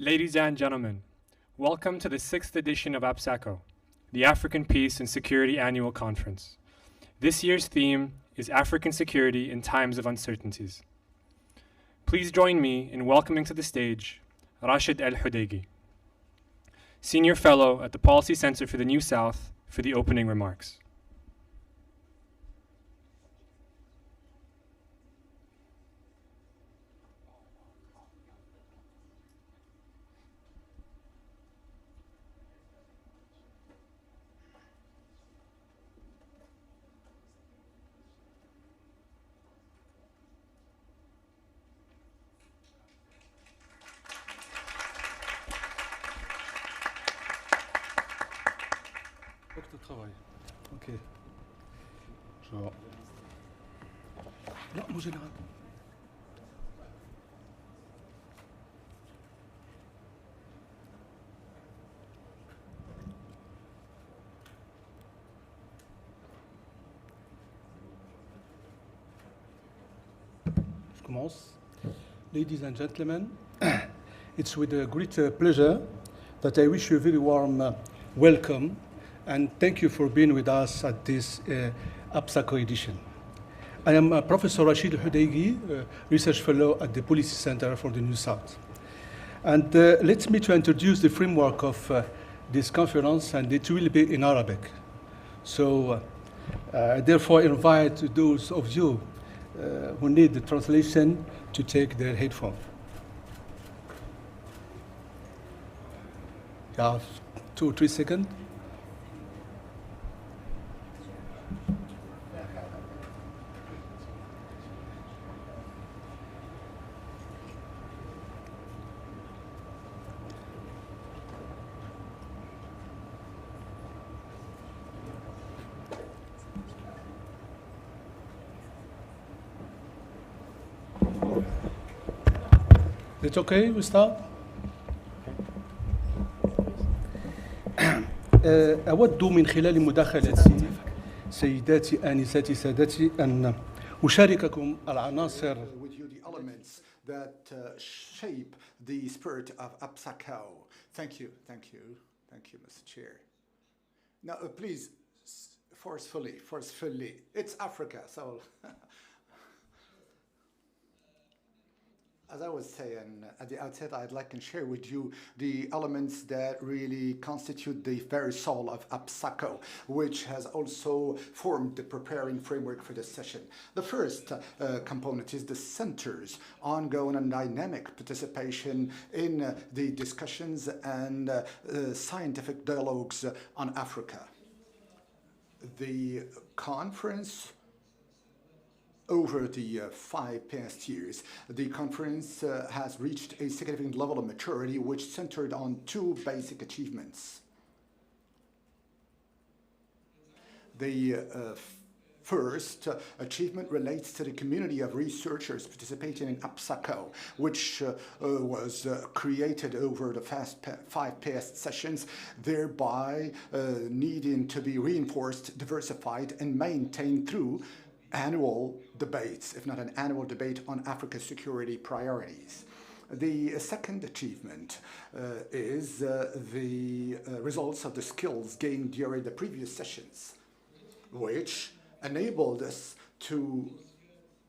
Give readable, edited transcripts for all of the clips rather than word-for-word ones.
Ladies and gentlemen, welcome to the 6th edition of APSACO, the African Peace and Security Annual Conference. This year's theme is African Security in Times of Uncertainties. Please join me in welcoming to the stage Rashid Al-Hudaygi, Senior Fellow at the Policy Center for the New South, for the opening remarks. Ok. Genre. Non, mon général. Je commence. Ladies and gentlemen, it's with a great pleasure that I wish you a very warm welcome and thank you for being with us at this APSACO edition. I am Professor Rashid Al-Hudaygi, Research Fellow at the Policy Center for the New South. And let me to introduce the framework of this conference, and it will be in Arabic. So therefore invite those of you who need the translation to take their headphone. You have 2 or 3 seconds. It's okay, we start? أود من خلال مداخلتي سيداتي آنساتي سادتي أن أشارككم العناصر with you the elements that shape the spirit of APSACO. Thank you, Mr. Chair. Now, please, forcefully. It's Africa, so. As I was saying at the outset, I'd like to share with you the elements that really constitute the very soul of APSACO, which has also formed the preparing framework for this session. The first component is the center's ongoing and dynamic participation in the discussions and scientific dialogues on Africa. The conference over the 5 past years, the conference has reached a significant level of maturity which centered on 2 basic achievements. The first achievement relates to the community of researchers participating in APSACO, which was created over the five past sessions, thereby needing to be reinforced, diversified, and maintained through annual debates, if not an annual debate on Africa's security priorities. The second achievement is the results of the skills gained during the previous sessions, which enabled us to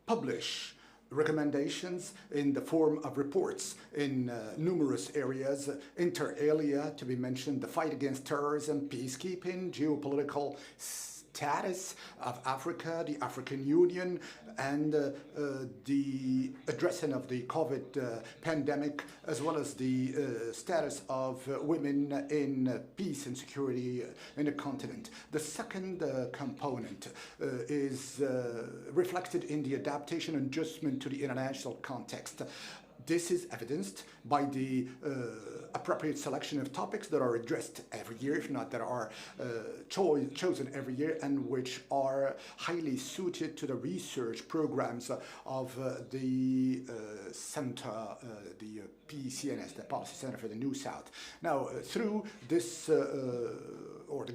publish recommendations in the form of reports in numerous areas, inter alia to be mentioned, the fight against terrorism, peacekeeping, geopolitical status of Africa, the African Union, and the addressing of the COVID pandemic, as well as the status of women in peace and security in the continent. The second component is reflected in the adaptation and adjustment to the international context. This is evidenced by the appropriate selection of topics that are addressed every year, if not that are chosen every year, and which are highly suited to the research programs of the center, the PCNS, the Policy Center for the New South. Now, through this,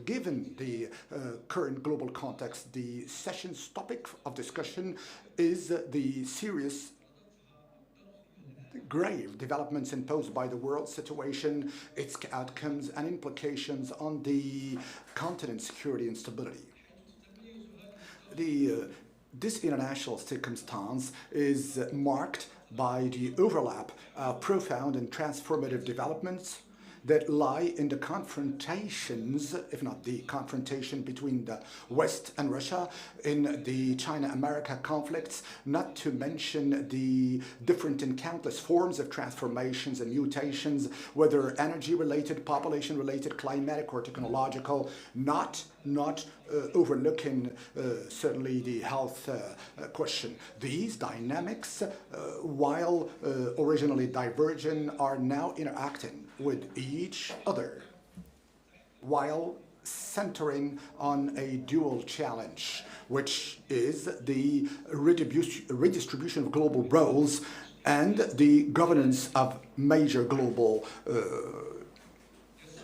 given the current global context, the session's topic of discussion is the serious grave developments imposed by the world situation, its outcomes and implications on the continent's security and stability. This international circumstance is marked by the overlap of profound and transformative developments that lie in the confrontations, if not the confrontation between the West and Russia, in the China-America conflicts, not to mention the different and countless forms of transformations and mutations, whether energy-related, population-related, climatic, or technological, not overlooking certainly the health question. These dynamics, while originally divergent, are now interacting with each other, while centering on a dual challenge, which is the redistribution of global roles and the governance of major global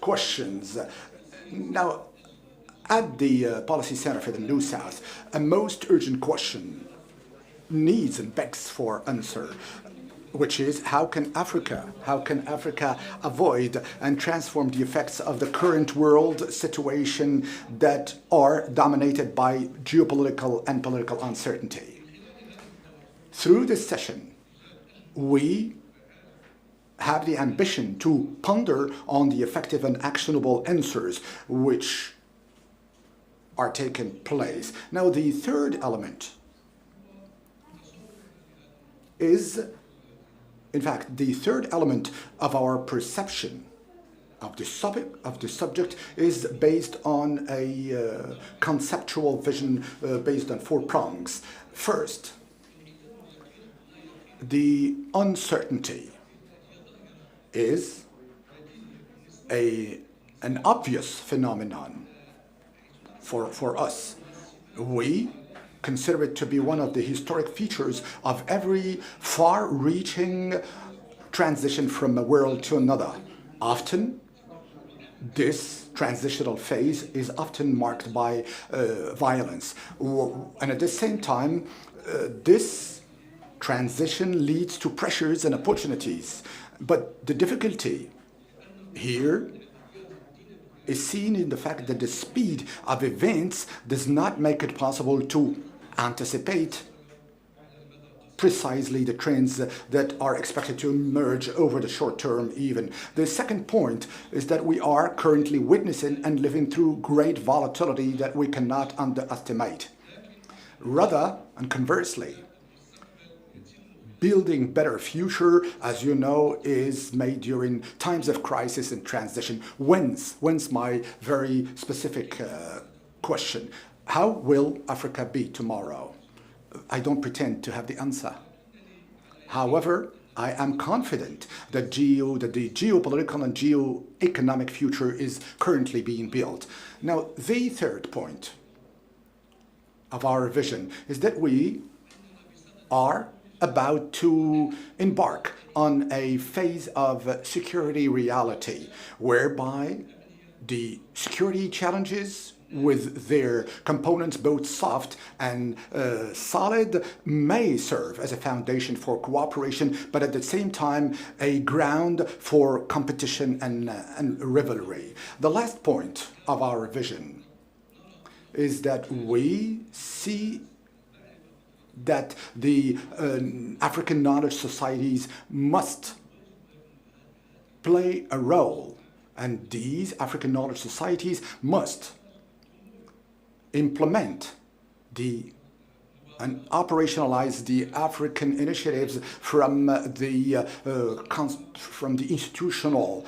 questions. Now, at the Policy Center for the New South, a most urgent question needs and begs for answer, which is how can Africa avoid and transform the effects of the current world situation that are dominated by geopolitical and political uncertainty. Through this session, we have the ambition to ponder on the effective and actionable answers which are taking place. Now, the third element is, in fact, the third element of our perception of the subject is based on a conceptual vision based on 4 prongs. First, the uncertainty is an obvious phenomenon for us. We consider it to be one of the historic features of every far-reaching transition from a world to another. Often, this transitional phase is often marked by violence. And at the same time, this transition leads to pressures and opportunities. But the difficulty here is seen in the fact that the speed of events does not make it possible to anticipate precisely the trends that are expected to emerge over the short term even. The second point is that we are currently witnessing and living through great volatility that we cannot underestimate. Rather, and conversely, building better future, as you know, is made during times of crisis and transition. Whence my very specific question. How will Africa be tomorrow? I don't pretend to have the answer. However, I am confident that the geopolitical and geo-economic future is currently being built. Now, the third point of our vision is that we are about to embark on a phase of security reality, whereby the security challenges with their components, both soft and solid, may serve as a foundation for cooperation, but at the same time, a ground for competition and rivalry. The last point of our vision is that we see that the African knowledge societies must play a role, and these African knowledge societies must implement and operationalize the African initiatives from the institutional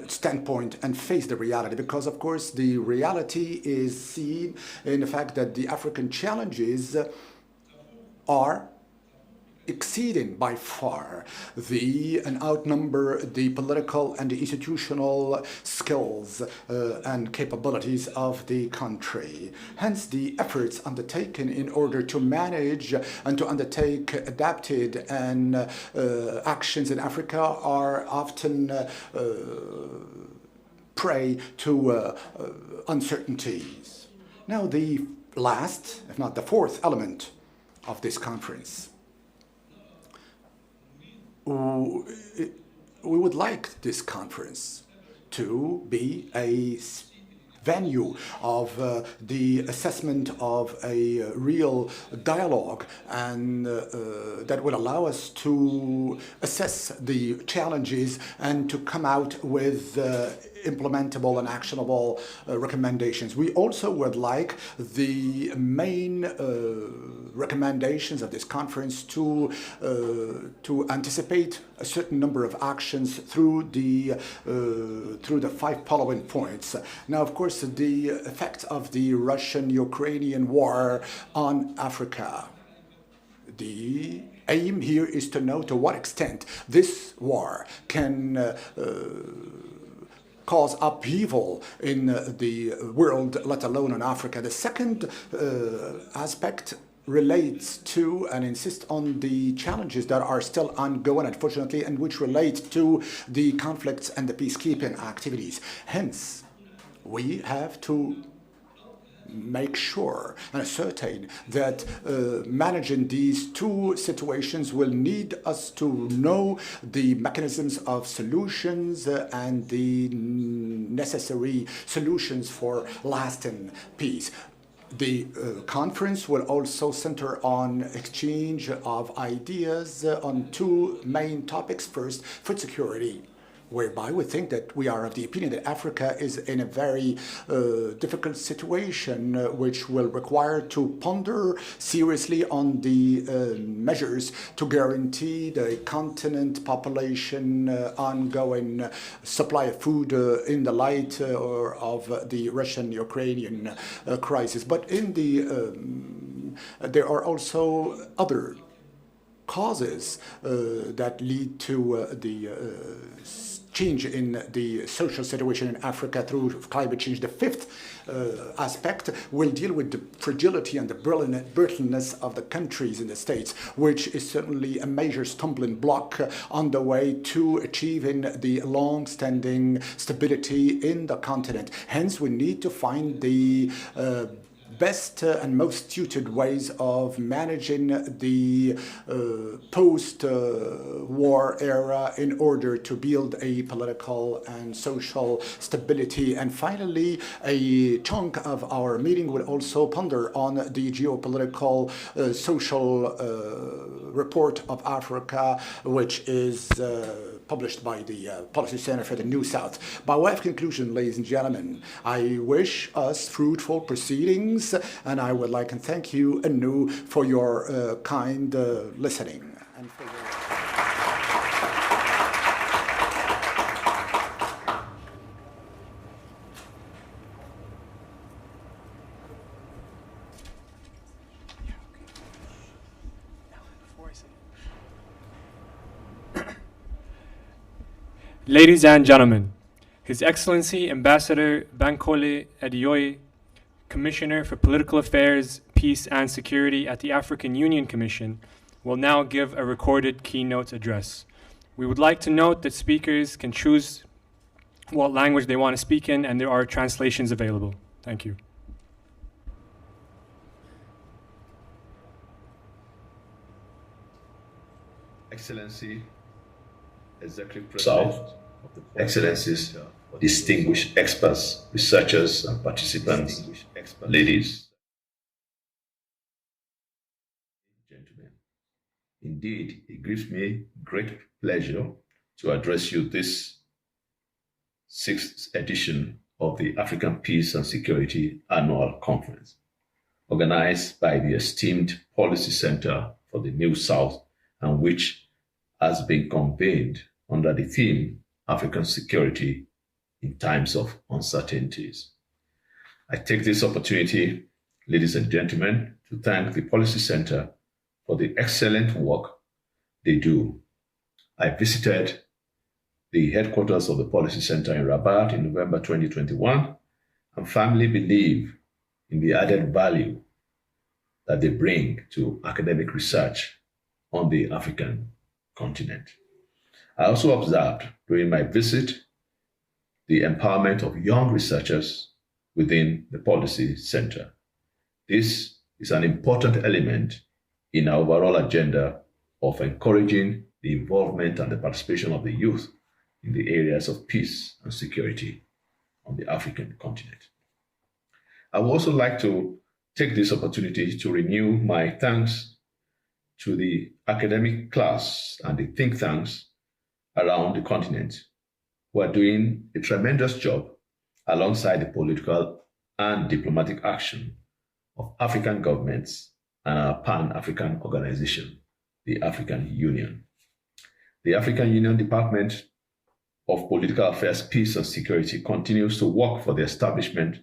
standpoint and face the reality, because of course the reality is seen in the fact that the African challenges are exceeding by far and outnumber the political and the institutional skills and capabilities of the country. Hence, the efforts undertaken in order to manage and to undertake adapted and actions in Africa are often prey to uncertainties. Now, the last, if not the fourth element of this conference, we would like this conference to be a venue of the assessment of a real dialogue, and that would allow us to assess the challenges and to come out with implementable and actionable recommendations. We also would like the main recommendations of this conference to anticipate a certain number of actions through the 5 following points. Now, of course, the effect of the Russian-Ukrainian war on Africa. The aim here is to know to what extent this war can cause upheaval in the world, let alone in Africa. The second aspect relates to and insists on the challenges that are still ongoing, unfortunately, and which relate to the conflicts and the peacekeeping activities. Hence, we have to make sure and ascertain that managing these two situations will need us to know the mechanisms of solutions and the necessary solutions for lasting peace. The conference will also center on exchange of ideas on 2 main topics. First, food security, whereby we think that we are of the opinion that Africa is in a very difficult situation, which will require to ponder seriously on the measures to guarantee the continent population ongoing supply of food in the light of the Russian-Ukrainian crisis. But in there are also other causes that lead to the change in the social situation in Africa through climate change. The fifth aspect will deal with the fragility and the brittleness of the countries in the States, which is certainly a major stumbling block on the way to achieving the long-standing stability in the continent. Hence, we need to find the best and most suited ways of managing the post-war era in order to build a political and social stability. And finally, a chunk of our meeting will also ponder on the geopolitical social report of Africa, which is published by the Policy Center for the New South. By way of conclusion, ladies and gentlemen, I wish us fruitful proceedings, and I would like to thank you anew for your kind listening. And for your Ladies and gentlemen, His Excellency Ambassador Bankole Adeoye, Commissioner for Political Affairs, Peace and Security at the African Union Commission, will now give a recorded keynote address. We would like to note that speakers can choose what language they want to speak in, and there are translations available. Thank you. Excellency, Executive President, Excellencies, distinguished experts, researchers, and participants, ladies, gentlemen. Indeed, it gives me great pleasure to address you this 6th edition of the African Peace and Security Annual Conference, organized by the esteemed Policy Center for the New South, and which has been convened under the theme African Security in Times of Uncertainties. I take this opportunity, ladies and gentlemen, to thank the Policy Center for the excellent work they do. I visited the headquarters of the Policy Center in Rabat in November 2021 and firmly believe in the added value that they bring to academic research on the African continent. I also observed during my visit the empowerment of young researchers within the Policy Center. This is an important element in our overall agenda of encouraging the involvement and the participation of the youth in the areas of peace and security on the African continent. I would also like to take this opportunity to renew my thanks to the academic class and the think tanks around the continent who are doing a tremendous job alongside the political and diplomatic action of African governments and our Pan-African organization, the African Union. The African Union Department of Political Affairs, Peace and Security continues to work for the establishment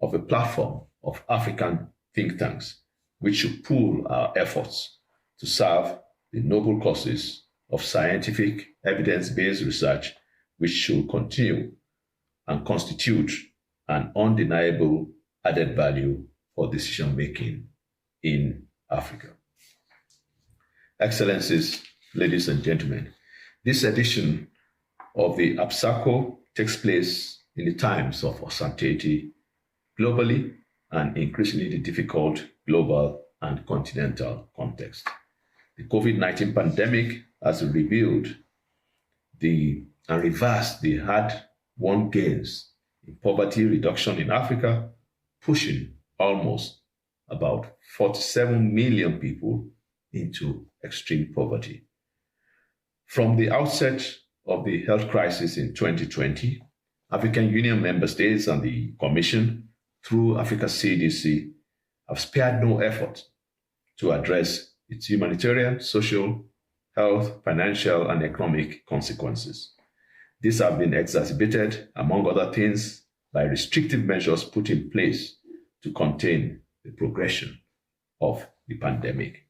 of a platform of African think tanks, which should pool our efforts to serve the noble causes of scientific, evidence-based research, which should continue and constitute an undeniable added value for decision-making in Africa. Excellencies, ladies and gentlemen, this edition of the APSACO takes place in the times of uncertainty globally and increasingly difficult global and continental context. The COVID-19 pandemic has revealed and reversed the hard-won gains in poverty reduction in Africa, pushing almost about 47 million people into extreme poverty. From the outset of the health crisis in 2020, African Union member states and the Commission, through Africa CDC, have spared no effort to address its humanitarian, social, health, financial, and economic consequences. These have been exacerbated, among other things, by restrictive measures put in place to contain the progression of the pandemic.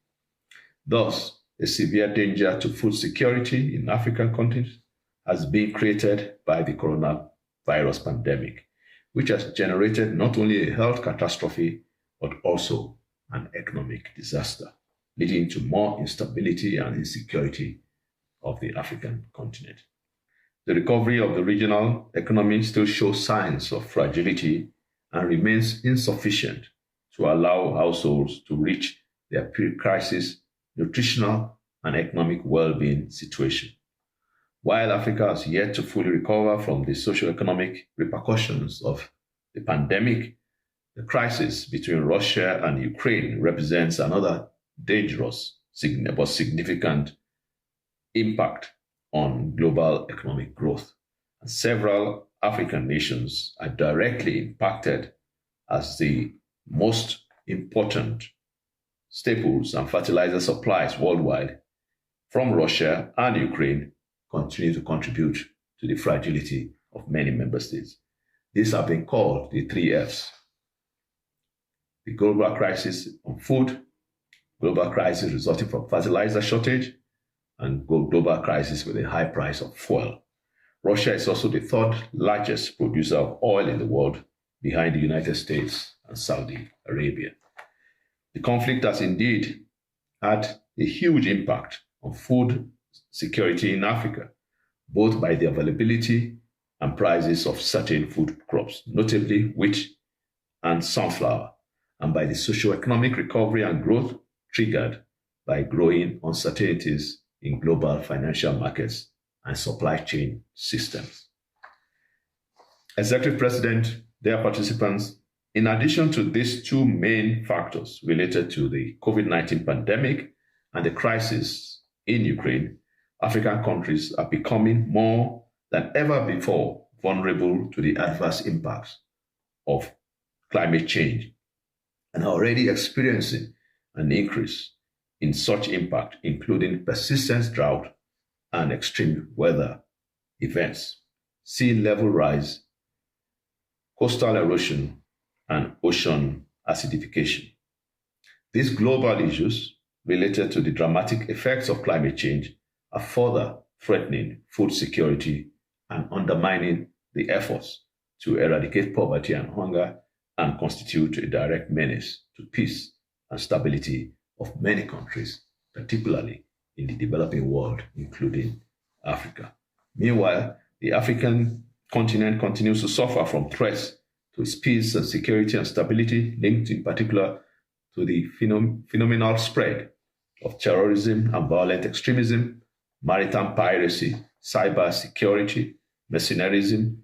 Thus, a severe danger to food security in African countries has been created by the coronavirus pandemic, which has generated not only a health catastrophe, but also an economic disaster, leading to more instability and insecurity of the African continent. The recovery of the regional economy still shows signs of fragility and remains insufficient to allow households to reach their pre-crisis nutritional and economic well-being situation. While Africa has yet to fully recover from the socio-economic repercussions of the pandemic, the crisis between Russia and Ukraine represents another dangerous but significant impact on global economic growth. And several African nations are directly impacted as the most important staples and fertilizer supplies worldwide from Russia and Ukraine continue to contribute to the fragility of many member states. These have been called the 3Fs. The global crisis on food, global crisis resulting from fertilizer shortage, and global crisis with a high price of fuel. Russia is also the third largest producer of oil in the world, behind the United States and Saudi Arabia. The conflict has indeed had a huge impact on food security in Africa, both by the availability and prices of certain food crops, notably wheat and sunflower, and by the socio-economic recovery and growth triggered by growing uncertainties in global financial markets and supply chain systems. Executive President, dear participants, in addition to these two main factors related to the COVID-19 pandemic and the crisis in Ukraine, African countries are becoming more than ever before vulnerable to the adverse impacts of climate change and are already experiencing an increase in such impact, including persistent drought and extreme weather events, sea level rise, coastal erosion, and ocean acidification. These global issues related to the dramatic effects of climate change are further threatening food security and undermining the efforts to eradicate poverty and hunger and constitute a direct menace to peace and stability of many countries, particularly in the developing world, including Africa. Meanwhile, the African continent continues to suffer from threats to its peace and security and stability, linked in particular to the phenomenal spread of terrorism and violent extremism, maritime piracy, cyber security, mercenarism,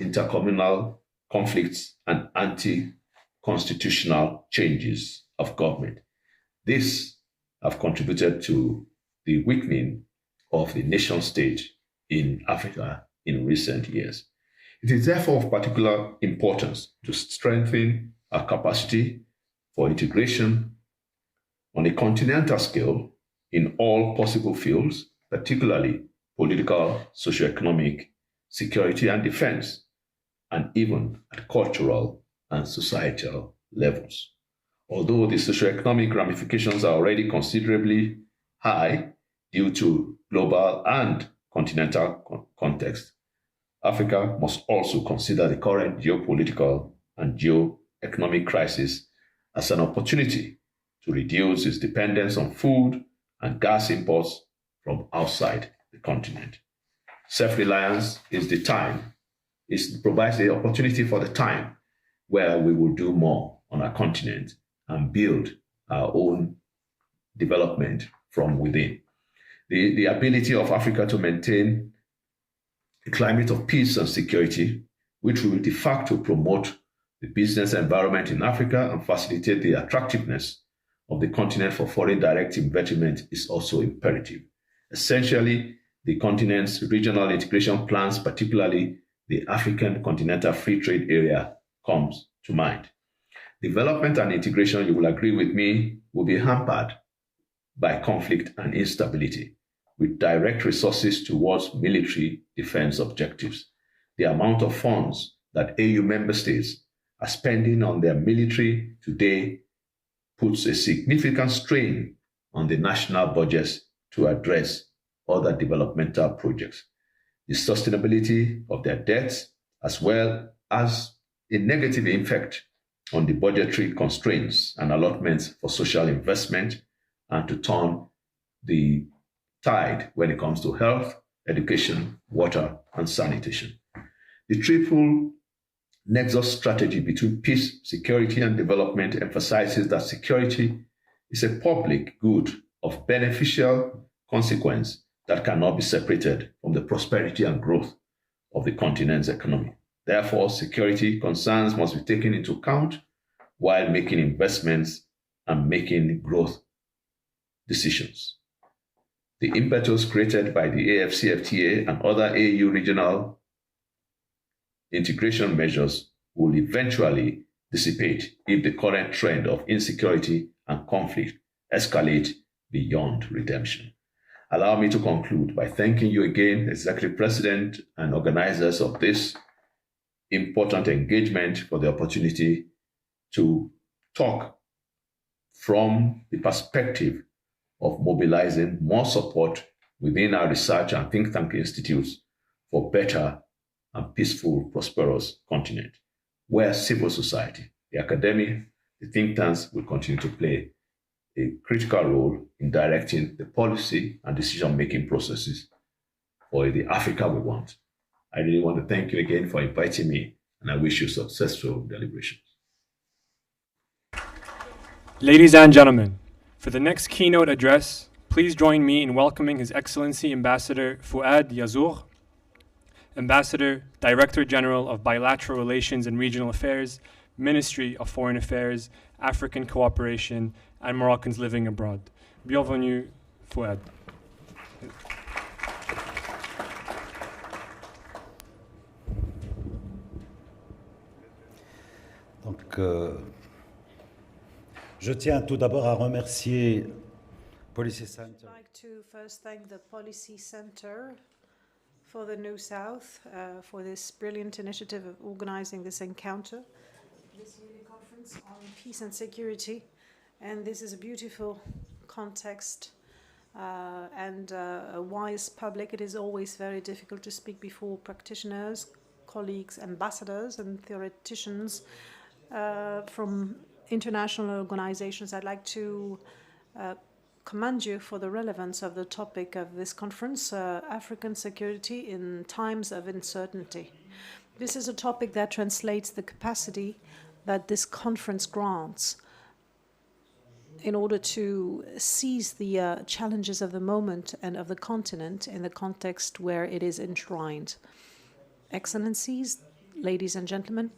intercommunal conflicts, and anti-constitutional changes of government. These have contributed to the weakening of the nation state in Africa in recent years. It is therefore of particular importance to strengthen our capacity for integration on a continental scale in all possible fields, particularly political, socio-economic, security and defense, and even at cultural and societal levels. Although the socio-economic ramifications are already considerably high due to global and continental context, Africa must also consider the current geopolitical and geo-economic crisis as an opportunity to reduce its dependence on food and gas imports from outside the continent. Self-reliance provides the opportunity for the time where we will do more on our continent and build our own development from within. The ability of Africa to maintain a climate of peace and security, which will de facto promote the business environment in Africa and facilitate the attractiveness of the continent for foreign direct investment, is also imperative. Essentially, the continent's regional integration plans, particularly the African Continental Free Trade Area, comes to mind. Development and integration, you will agree with me, will be hampered by conflict and instability, with direct resources towards military defense objectives. The amount of funds that AU member states are spending on their military today puts a significant strain on the national budgets to address other developmental projects. The sustainability of their debts, as well as a negative effect on the budgetary constraints and allotments for social investment, and to turn the tide when it comes to health, education, water, and sanitation. The triple Nexus strategy between peace, security, and development emphasizes that security is a public good of beneficial consequence that cannot be separated from the prosperity and growth of the continent's economy. Therefore, security concerns must be taken into account while making investments and making growth decisions. The impetus created by the AFCFTA and other AU regional integration measures will eventually dissipate if the current trend of insecurity and conflict escalate beyond redemption. Allow me to conclude by thanking you again, Executive President and organizers of this important engagement, for the opportunity to talk from the perspective of mobilizing more support within our research and think tank institutes for better and peaceful, prosperous continent, where civil society, The academy, the think tanks will continue to play a critical role in directing the policy and decision-making processes for the Africa we want. I really want to thank you again for inviting me, and I wish you successful deliberations. Ladies and gentlemen, for the next keynote address, please join me in welcoming His Excellency Ambassador Fouad Yazzour, Ambassador, Director General of Bilateral Relations and Regional Affairs, Ministry of Foreign Affairs, African Cooperation, and Moroccans living abroad. Bienvenue, Fouad. Donc, je tiens tout d'abord à remercier Policy Center. I'd like to first thank the Policy Center for the New South for this brilliant initiative of organizing this encounter, this yearly conference on peace and security. And this is a beautiful context and a wise public. It is always very difficult to speak before practitioners, colleagues, ambassadors, and theoreticians from international organizations. I'd like to commend you for the relevance of the topic of this conference, African security in times of uncertainty. This is a topic that translates the capacity that this conference grants in order to seize the challenges of the moment and of the continent in the context where it is enshrined. Excellencies, ladies and gentlemen,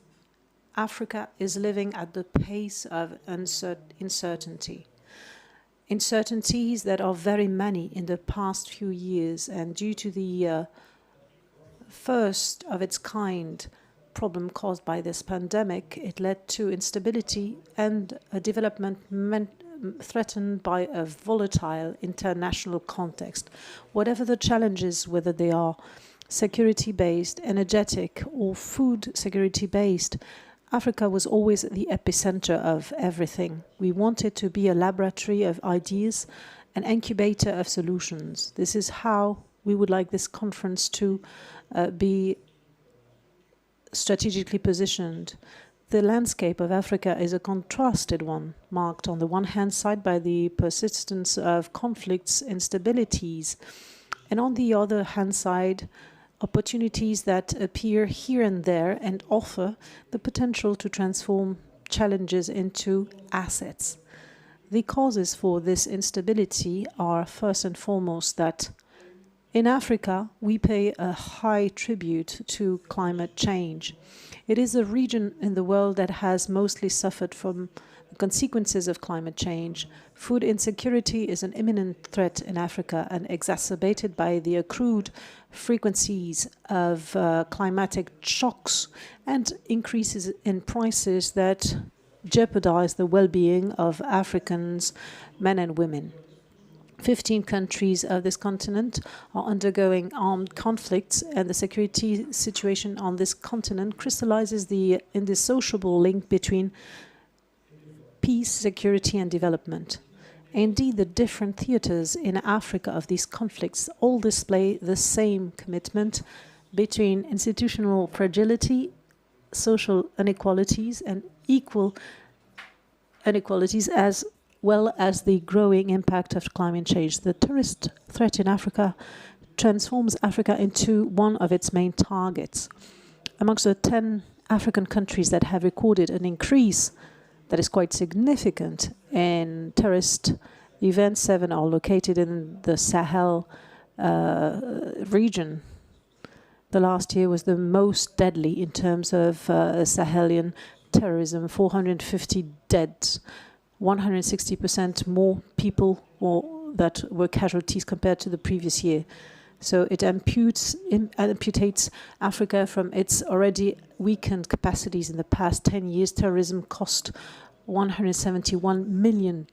Africa is living at the pace of uncertainty. Uncertainties that are very many in the past few years, and due to the first of its kind problem caused by this pandemic, it led to instability and a development threatened by a volatile international context. Whatever the challenges, whether they are security-based, energetic, or food security-based, Africa was always the epicenter of everything. We wanted to be a laboratory of ideas, an incubator of solutions. This is how we would like this conference to be strategically positioned. The landscape of Africa is a contrasted one, marked on the one hand side by the persistence of conflicts, instabilities, and on the other hand side, opportunities that appear here and there and offer the potential to transform challenges into assets. The causes for this instability are first and foremost that in Africa, we pay a high tribute to climate change. It is a region in the world that has mostly suffered from the consequences of climate change. Food insecurity is an imminent threat in Africa and exacerbated by the accrued frequencies of climatic shocks and increases in prices that jeopardize the well-being of Africans, men and women. 15 countries of this continent are undergoing armed conflicts, and the security situation on this continent crystallizes the indissociable link between peace, security, and development. Indeed, the different theaters in Africa of these conflicts all display the same commitment between institutional fragility, social inequalities, and equal inequalities, as well as the growing impact of climate change. The terrorist threat in Africa transforms Africa into one of its main targets. Amongst the 10 African countries that have recorded an increase that is quite significant in terrorist events, 7 are located in the Sahel region. The last year was the most deadly in terms of Sahelian terrorism, 450 dead, 160% more people that were casualties compared to the previous year. So it amputates Africa from its already weakened capacities. In the past 10 years, terrorism cost $171 million,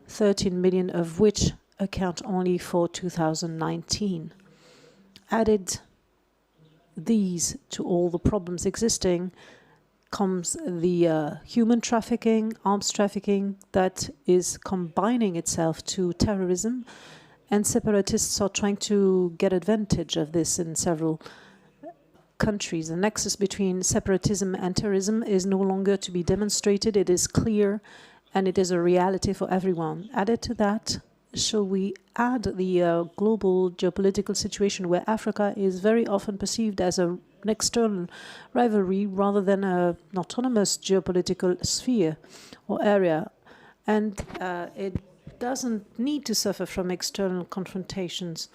13 million of which account only for 2019. Added these to all the problems existing comes the human trafficking, arms trafficking that is combining itself to terrorism, and separatists are trying to get advantage of this in several countries. The nexus between separatism and terrorism is no longer to be demonstrated. It is clear, and it is a reality for everyone. Added to that, shall we add the global geopolitical situation where Africa is very often perceived as an external rivalry rather than an autonomous geopolitical sphere or area. And it doesn't need to suffer from external confrontations.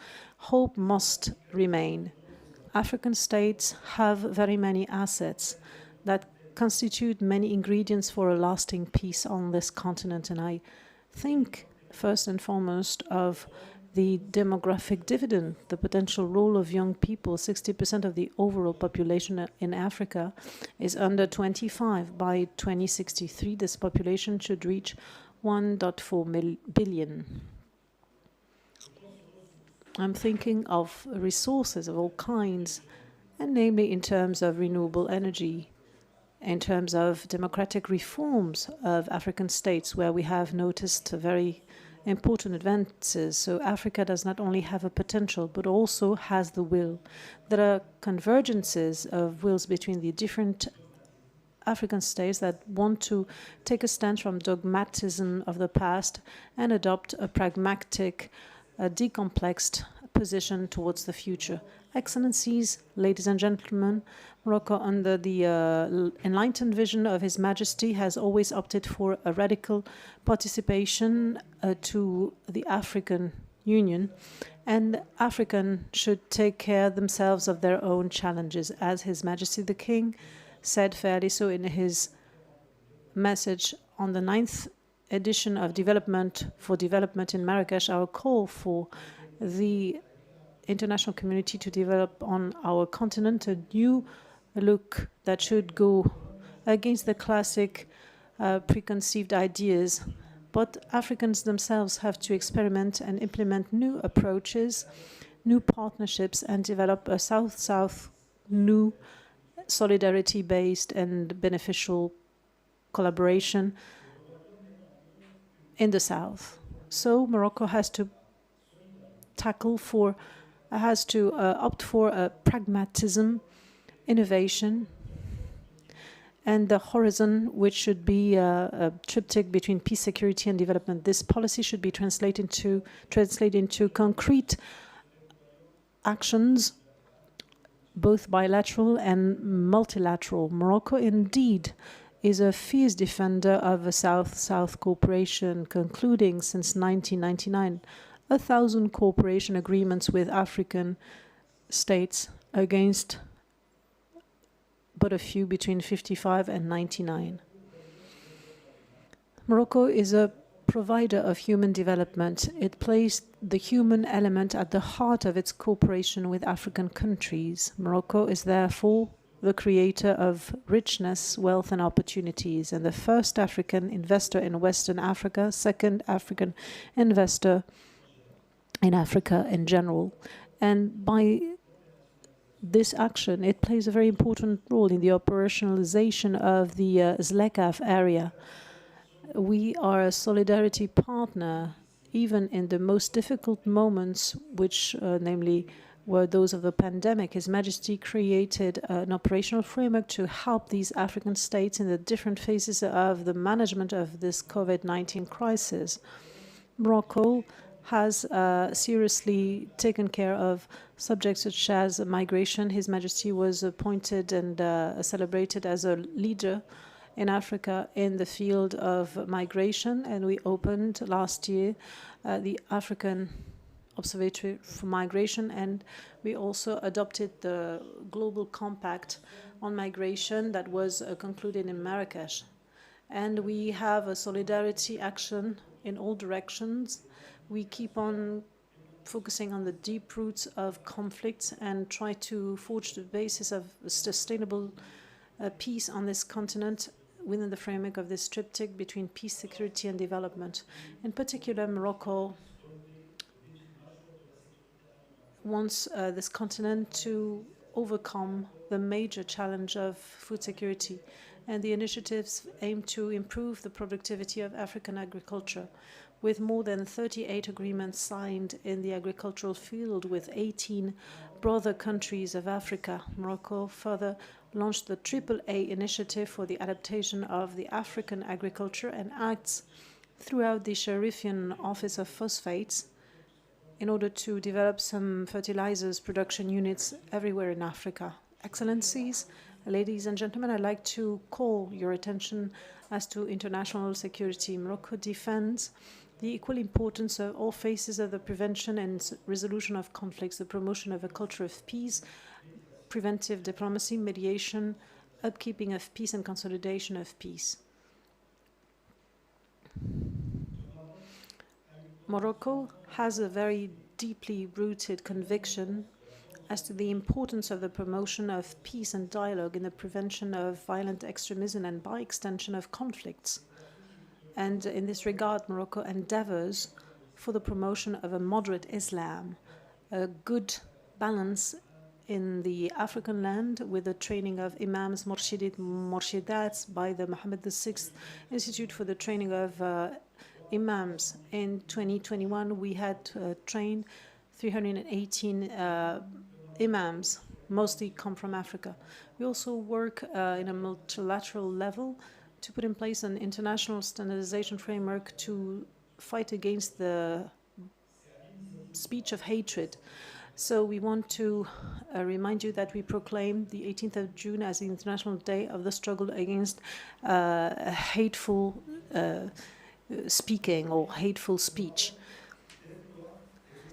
Hope must remain. African states have very many assets that constitute many ingredients for a lasting peace on this continent. And I think, first and foremost, of the demographic dividend, the potential role of young people. 60% of the overall population in Africa is under 25. By 2063, this population should reach 1.4 billion. I'm thinking of resources of all kinds, and namely in terms of renewable energy, in terms of democratic reforms of African states, where we have noticed very important advances. So Africa does not only have a potential, but also has the will. There are convergences of wills between the different African states that want to take a stance from dogmatism of the past and adopt a pragmatic, decomplexed position towards the future. Excellencies, ladies and gentlemen, Morocco, under the enlightened vision of His Majesty, has always opted for a radical participation to the African Union, and Africans should take care themselves of their own challenges. As His Majesty the King said fairly so in his message on the 9th edition of Development for Development in Marrakesh, our call for the international community to develop on our continent a new look that should go against the classic preconceived ideas. But Africans themselves have to experiment and implement new approaches, new partnerships, and develop a South-South new solidarity-based and beneficial collaboration in the South. So Morocco has to opt for a pragmatism, innovation, and the horizon, which should be a triptych between peace, security, and development. This policy should be translated into concrete actions, both bilateral and multilateral. Morocco, indeed, is a fierce defender of a South-South cooperation, concluding since 1999 1,000 cooperation agreements with African states against but a few between 55 and 99. Morocco is a provider of human development. It placed the human element at the heart of its cooperation with African countries. Morocco is therefore the creator of richness, wealth, and opportunities, and the first African investor in Western Africa, second African investor in Africa in general. And by this action, it plays a very important role in the operationalization of the ZLECAf area. We are a solidarity partner, even in the most difficult moments, which namely were those of the pandemic. His Majesty created an operational framework to help these African states in the different phases of the management of this COVID-19 crisis. Morocco has seriously taken care of subjects such as migration. His Majesty was appointed and celebrated as a leader in Africa in the field of migration, and we opened last year the African Observatory for Migration, and we also adopted the Global Compact on Migration that was concluded in Marrakesh. And we have a solidarity action in all directions. We keep on focusing on the deep roots of conflicts and try to forge the basis of sustainable peace on this continent within the framework of this triptych between peace, security, and development. In particular, Morocco wants this continent to overcome the major challenge of food security, and the initiatives aim to improve the productivity of African agriculture. with more than 38 agreements signed in the agricultural field with 18 brother countries of Africa. Morocco further launched the AAA initiative for the adaptation of the African agriculture and acts throughout the Sharifian Office of Phosphates in order to develop some fertilizers production units everywhere in Africa. Excellencies, ladies and gentlemen, I'd like to call your attention as to international security. Morocco defends the equal importance of all phases of the prevention and resolution of conflicts, the promotion of a culture of peace, preventive diplomacy, mediation, upkeeping of peace, and consolidation of peace. Morocco has a very deeply rooted conviction as to the importance of the promotion of peace and dialogue in the prevention of violent extremism and, by extension, of conflicts. And in this regard, Morocco endeavors for the promotion of a moderate Islam, a good balance in the African land with the training of imams, murshidit, murshidats by the Mohammed VI Institute for the Training of Imams. In 2021, we had trained 318 imams, mostly come from Africa. We also work in a multilateral level to put in place an international standardization framework to fight against the speech of hatred. So we want to remind you that we proclaim the 18th of June as the International Day of the Struggle Against Hateful Speaking or hateful speech.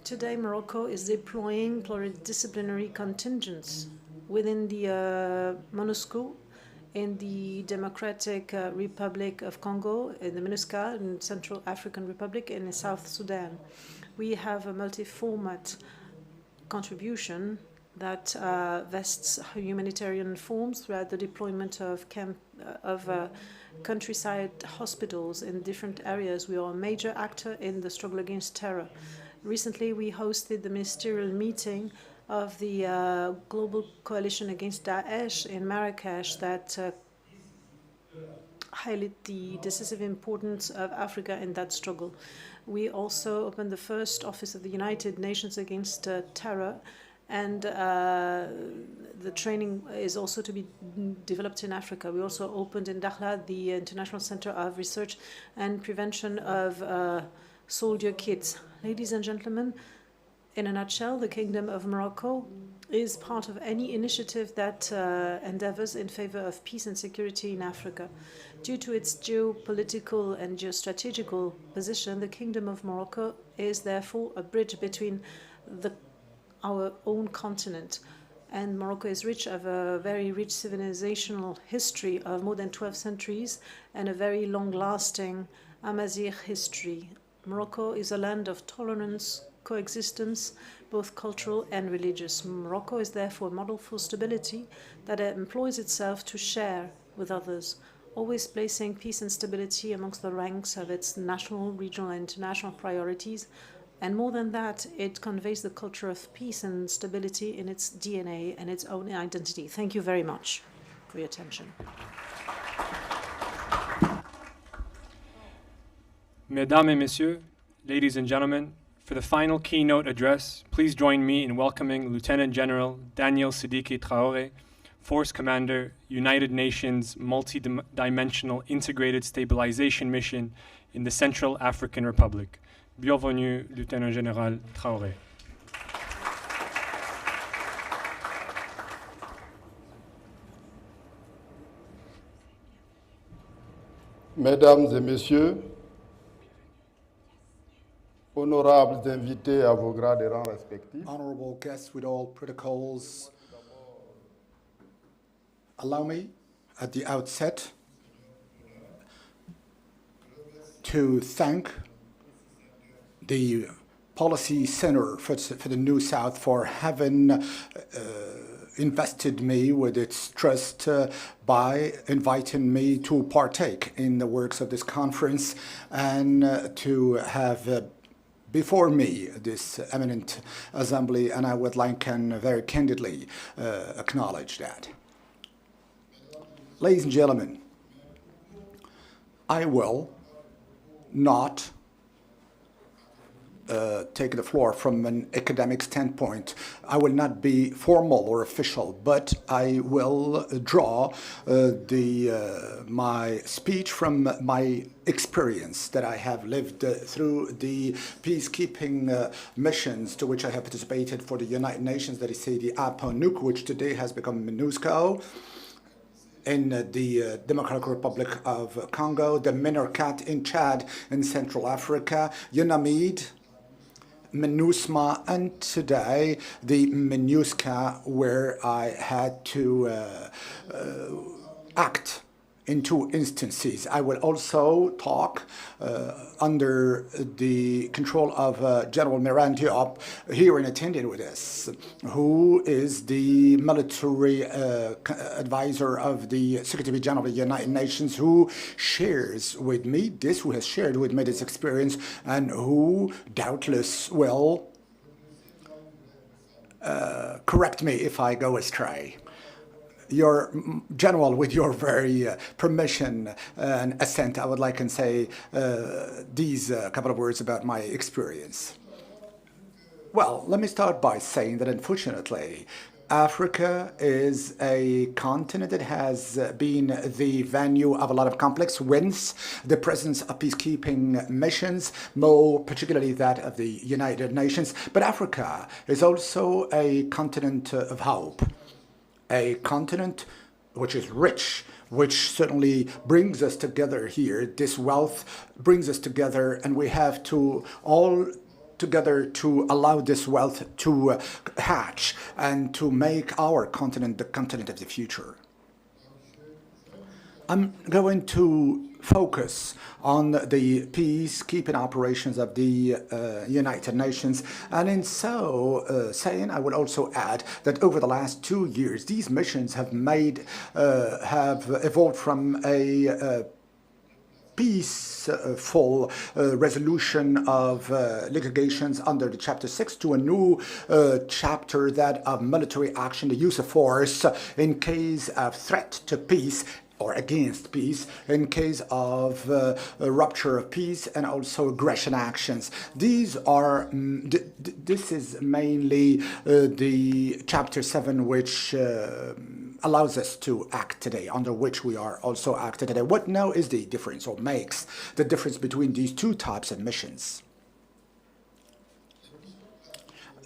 Today, Morocco is deploying pluridisciplinary contingents within the MONUSCO, in the Democratic Republic of Congo, in the MINUSCA, in Central African Republic, and in South Sudan. We have a multi-format contribution that vests humanitarian forms throughout the deployment of countryside hospitals in different areas. We are a major actor in the struggle against terror. Recently, we hosted the ministerial meeting of the Global Coalition Against Daesh in Marrakesh that highlight the decisive importance of Africa in that struggle. We also opened the first office of the United Nations Against Terror, and the training is also to be developed in Africa. We also opened in Dakhla the International Center of Research and Prevention of Soldier Kits. Ladies and gentlemen, in a nutshell, the Kingdom of Morocco is part of any initiative that endeavors in favor of peace and security in Africa. Due to its geopolitical and geostrategical position, the Kingdom of Morocco is therefore a bridge between our own continent. And Morocco is rich of a very rich civilizational history of more than 12 centuries and a very long-lasting Amazigh history. Morocco is a land of tolerance, coexistence, both cultural and religious. Morocco is therefore a model for stability that employs itself to share with others, always placing peace and stability amongst the ranks of its national, regional, and international priorities. And more than that, it conveys the culture of peace and stability in its DNA and its own identity. Thank you very much for your attention. Mesdames et Messieurs, ladies and gentlemen, for the final keynote address, please join me in welcoming Lieutenant General Daniel Sidiki Traoré, Force Commander, United Nations Multi-Dimensional Integrated Stabilization Mission in the Central African Republic. Bienvenue, Lieutenant Général Traoré. Mesdames et Messieurs, honorables invités à vos grades et rangs respectifs, Honorable guests with all protocols, allow me at the outset to thank the Policy Center for the New South for having invested me with its trust by inviting me to partake in the works of this conference and to have before me this eminent assembly, and I would like and very candidly acknowledge that. Ladies and gentlemen, I will not take the floor from an academic standpoint. I will not be formal or official, but I will draw my speech from my experience that I have lived through the peacekeeping missions to which I have participated for the United Nations, that is, say, the APSACO, which today has become MINUSCO, in the Democratic Republic of Congo, the MINURCAT in Chad in Central Africa, UNAMID, MINUSMA, and today the MINUSCA, where I had to act in 2 instances. I will also talk under the control of General Mirandiop here in attending with us, who is the military advisor of the Secretary General of the United Nations, who shares with me who has shared with me this experience, and who doubtless will correct me if I go astray. Your General, with your very permission and assent, I would like to say these couple of words about my experience. Well, let me start by saying that unfortunately, Africa is a continent that has been the venue of a lot of complex wins, the presence of peacekeeping missions, more particularly that of the United Nations. But Africa is also a continent of hope. A continent which is rich, which certainly brings us together here. This wealth brings us together, and we have to all together to allow this wealth to hatch and to make our continent the continent of the future. I'm going to focus on the peacekeeping operations of the United Nations, and in so saying, I would also add that over the last 2 years, these missions have evolved from a peaceful resolution of litigations under the Chapter 6 to a new chapter, that of military action, the use of force in case of threat to peace or against peace, in case of a rupture of peace, and also aggression actions. These are this is mainly the Chapter 7, which allows us to act today, under which we are also acting today. What now is the difference, or makes the difference between these 2 types of missions?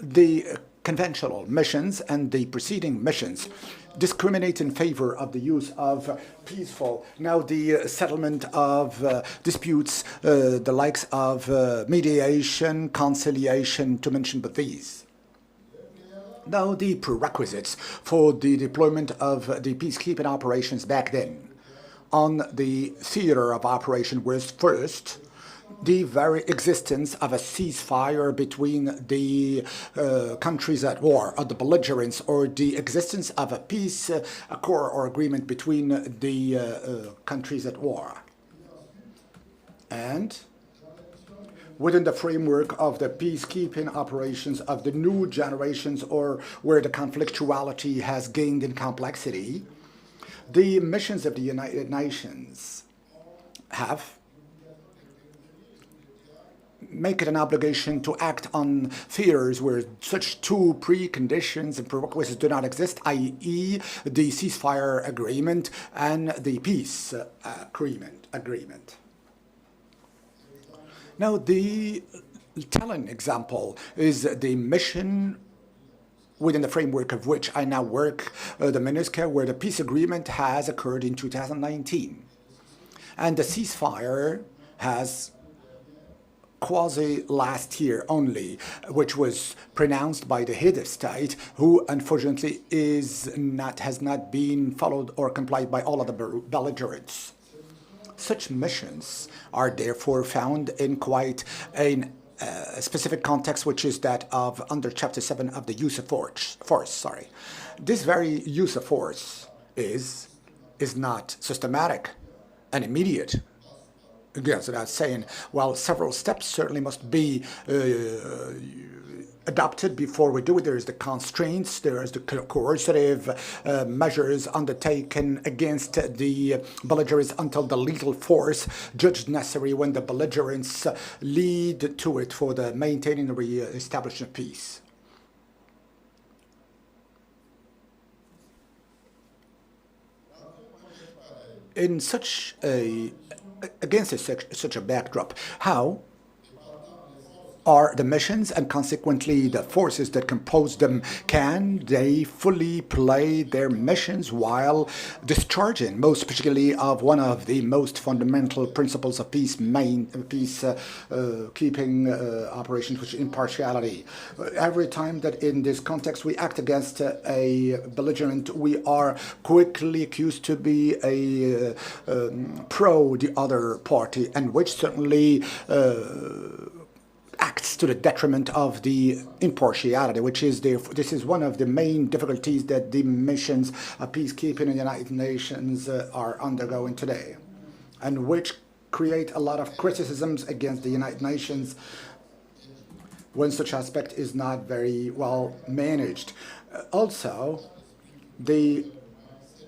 The conventional missions and the preceding missions discriminate in favor of the use of peaceful, now the settlement of disputes, the likes of mediation, conciliation, to mention but these. Now, the prerequisites for the deployment of the peacekeeping operations back then on the theater of operation was first the very existence of a ceasefire between the countries at war, or the belligerents, or the existence of a peace accord or agreement between the countries at war. And within the framework of the peacekeeping operations of the new generations, or where the conflictuality has gained in complexity, the missions of the United Nations have make it an obligation to act on theaters where such 2 preconditions and prerequisites do not exist, i.e. the ceasefire agreement and the peace agreement. Now, the telling example is the mission within the framework of which I now work, the MINUSCA, where the peace agreement has occurred in 2019. And the ceasefire has quasi last year only, which was pronounced by the head of state, who unfortunately has not been followed or complied by all of the belligerents. Such missions are therefore found in quite a specific context, which is that of under Chapter 7 of the use of force. This very use of force is not systematic and immediate. goes without saying, well, several steps certainly must be adopted before we do it. There is the constraints, there is the coercive measures undertaken against the belligerents until the lethal force judged necessary when the belligerents lead to it for the maintaining and re-establishment of peace. In such a such a backdrop, how are the missions and consequently the forces that compose them, can they fully play their missions while discharging, most particularly of one of the most fundamental principles of peacekeeping operations, which is impartiality? Every time that in this context we act against a belligerent, we are quickly accused to be a pro the other party, and which certainly acts to the detriment of the impartiality, which is this is one of the main difficulties that the missions of peacekeeping in the United Nations are undergoing today, and which create a lot of criticisms against the United Nations when such aspect is not very well managed. Also, the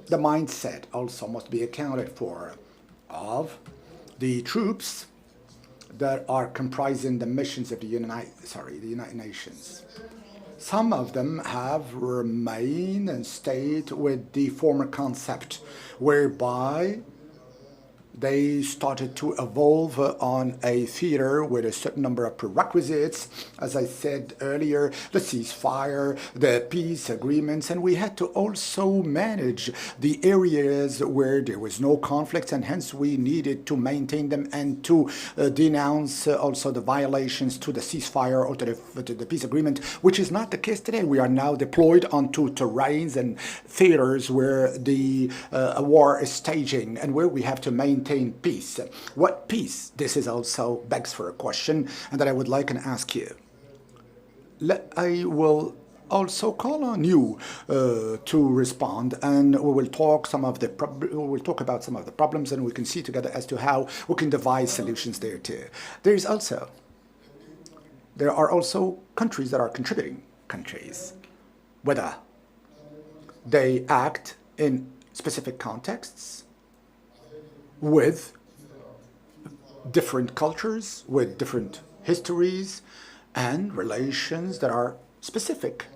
mindset also must be accounted for of the troops that are comprising the missions of the United Nations. Some of them have remained and stayed with the former concept, whereby they started to evolve on a theater with a certain number of prerequisites, as I said earlier, the ceasefire, the peace agreements, and we had to also manage the areas where there was no conflict, and hence we needed to maintain them and to denounce also the violations to the ceasefire or to the peace agreement, which is not the case today. We are now deployed onto terrains and theaters where the war is staging and where we have to maintain peace. What peace? This is also begs for a question, and that I would like to ask you. I will also call on you to respond, and we will talk about some of the problems, and we can see together as to how we can devise solutions there too. There are also countries that are contributing countries, whether they act in specific contexts with different cultures, with different histories and relations that are specific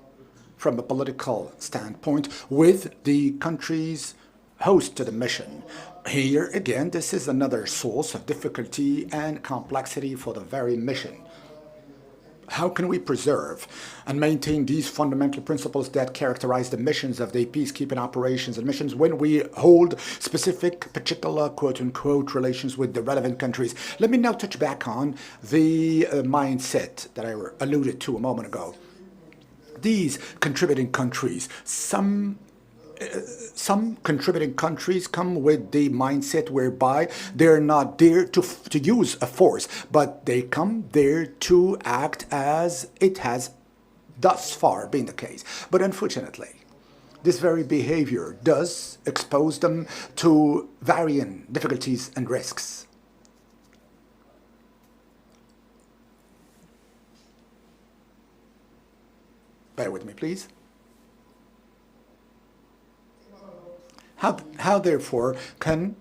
from a political standpoint with the countries host to the mission. Here again, this is another source of difficulty and complexity for the very mission. How can we preserve and maintain these fundamental principles that characterize the missions of the peacekeeping operations and missions when we hold specific, particular, quote-unquote, relations with the relevant countries? Let me now touch back on the mindset that I alluded to a moment ago. These contributing countries, some contributing countries come with the mindset whereby they're not there to use a force, but they come there to act as it has thus far been the case. But unfortunately, this very behavior does expose them to varying difficulties and risks. Bear with me, please. How therefore, can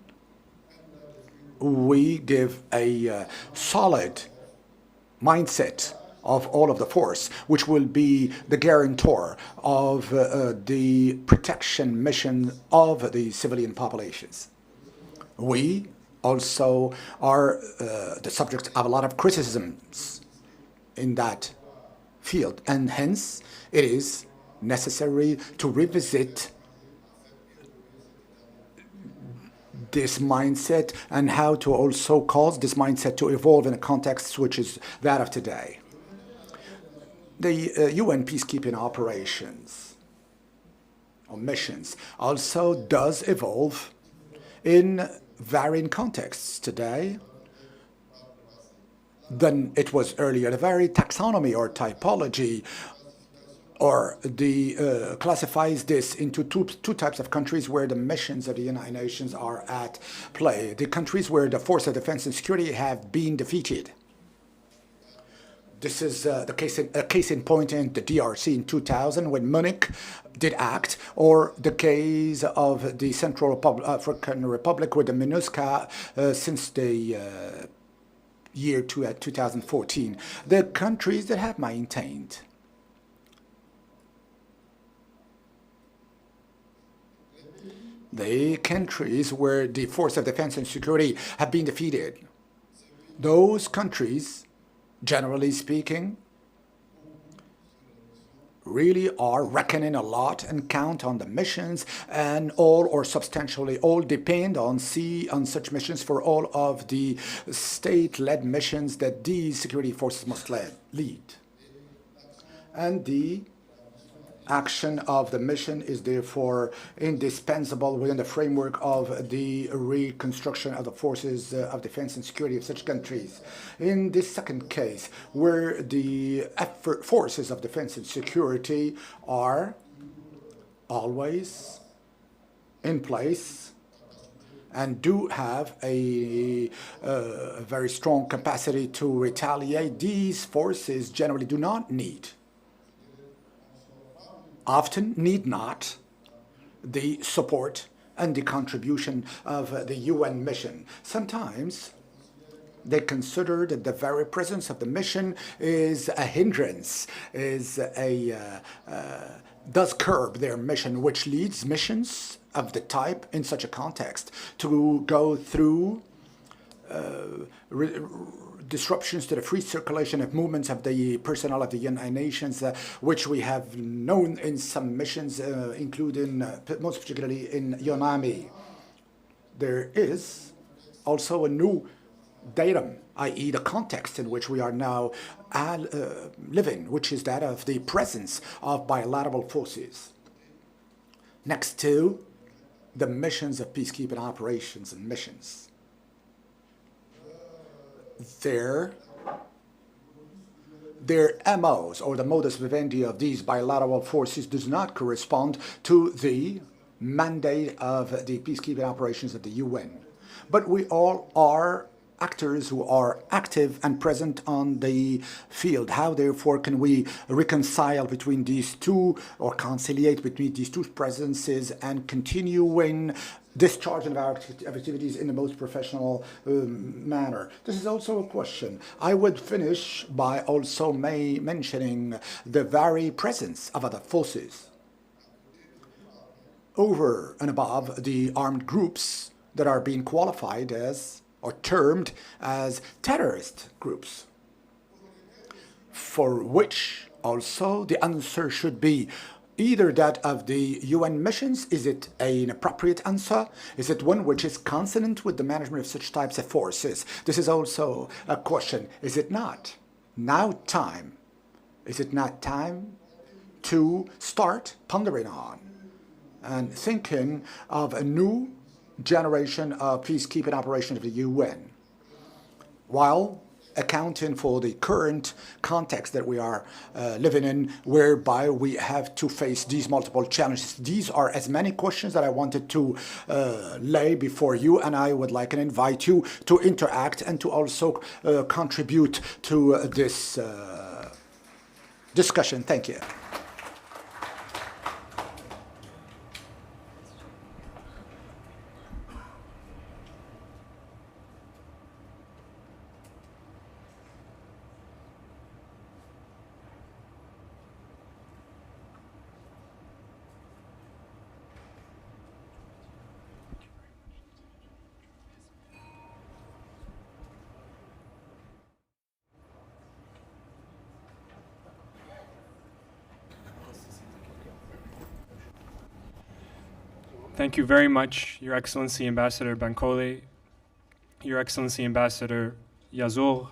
we give a solid mindset of all of the force, which will be the guarantor of the protection mission of the civilian populations? We also are the subject of a lot of criticisms in that field, and hence it is necessary to revisit this mindset and how to also cause this mindset to evolve in a context which is that of today. The UN peacekeeping operations or missions also does evolve in varying contexts today than it was earlier. The very taxonomy or typology or the classifies this into two types of countries where the missions of the United Nations are at play. The countries where the forces of defense and security have been defeated. This is the case in point in the DRC in 2000 when Munich did act, or the case of the Central African Republic with the MINUSCA since the year 2014. The countries that have maintained the countries where the force of defense and security have been defeated. Those countries, generally speaking, really are reckoning a lot and count on the missions, and all or substantially all depend on such missions for all of the state-led missions that these security forces must lead. And the action of the mission is therefore indispensable within the framework of the reconstruction of the forces of defense and security of such countries. In this second case, where the forces of defense and security are always in place and do have a very strong capacity to retaliate, these forces generally do not often need not the support and the contribution of the UN mission. Sometimes they consider that the very presence of the mission is a hindrance, does curb their mission, which leads missions of the type in such a context to go through disruptions to the free circulation of movements of the personnel of the United Nations, which we have known in some missions, including most particularly in UNAMI. There is also a new datum, i.e. the context in which we are now living, which is that of the presence of bilateral forces next to the missions of peacekeeping operations and missions. Their MOs, or the modus vivendi of these bilateral forces, does not correspond to the mandate of the peacekeeping operations of the UN. But we all are actors who are active and present on the field. How, therefore, can we reconcile between these two, or conciliate between these two presences, and continuing discharge of our activities in the most professional manner? This is also a question. I would finish by also mentioning the very presence of other forces over and above the armed groups that are being qualified as, or termed as, terrorist groups, for which also the answer should be either that of the UN missions. Is it an appropriate answer? Is it one which is consonant with the management of such types of forces? This is also a question. Is it not now time? Is it not time to start pondering on and thinking of a new generation of peacekeeping operations of the UN, while accounting for the current context that we are living in, whereby we have to face these multiple challenges? These are as many questions that I wanted to lay before you, and I would like and invite you to interact and to also contribute to this discussion. Thank you. Thank you very much, Your Excellency Ambassador Bankole, Your Excellency Ambassador Yazour,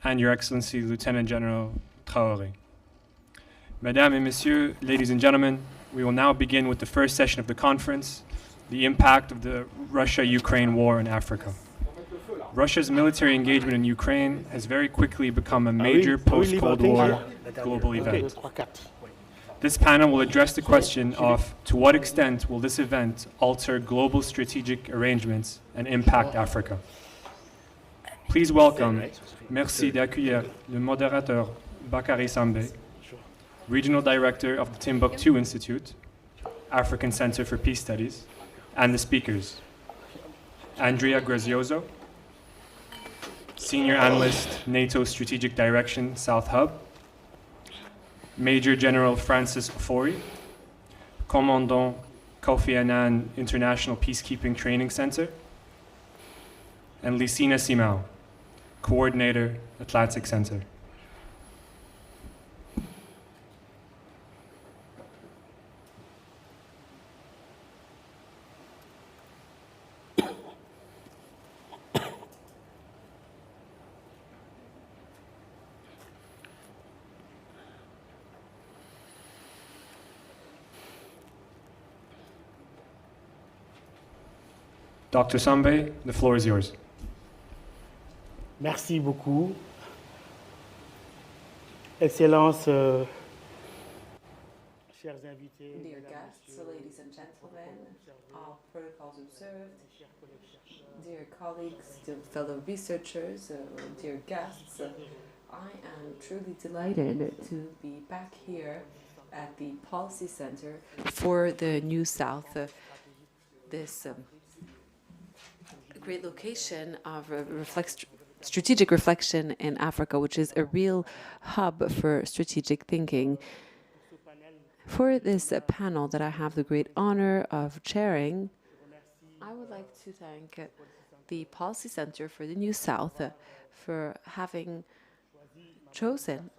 and Your Excellency Lieutenant General Traoré. Mesdames et Messieurs, ladies and gentlemen, we will now begin with the first session of the conference, the impact of the Russia-Ukraine war in Africa. Russia's military engagement in Ukraine has very quickly become a major post-Cold War global event. This panel will address the question of to what extent will this event alter global strategic arrangements and impact Africa. Please welcome, merci d'accueillir le modérateur Bakary Sambé, Regional Director of the Timbuktu Institute, African Center for Peace Studies, and the speakers. Andrea Grazioso, Senior Analyst, NATO Strategic Direction, South Hub, Major General Francis Ofori, Commandant Kofi Annan International Peacekeeping Training Center, and Lisina Simao, Coordinator, Atlantic Center. Dr. Sambé, the floor is yours. Merci beaucoup. Excellences, chers invités, dear guests, ladies and gentlemen, all protocols observed, dear colleagues, dear fellow researchers, dear guests, I am truly delighted to be back here at the Policy Center for the New South, this great location of strategic reflection in Africa, which is a real hub for strategic thinking. For this panel that I have the great honor of chairing, I would like to thank the Policy Center for the New South for having chosen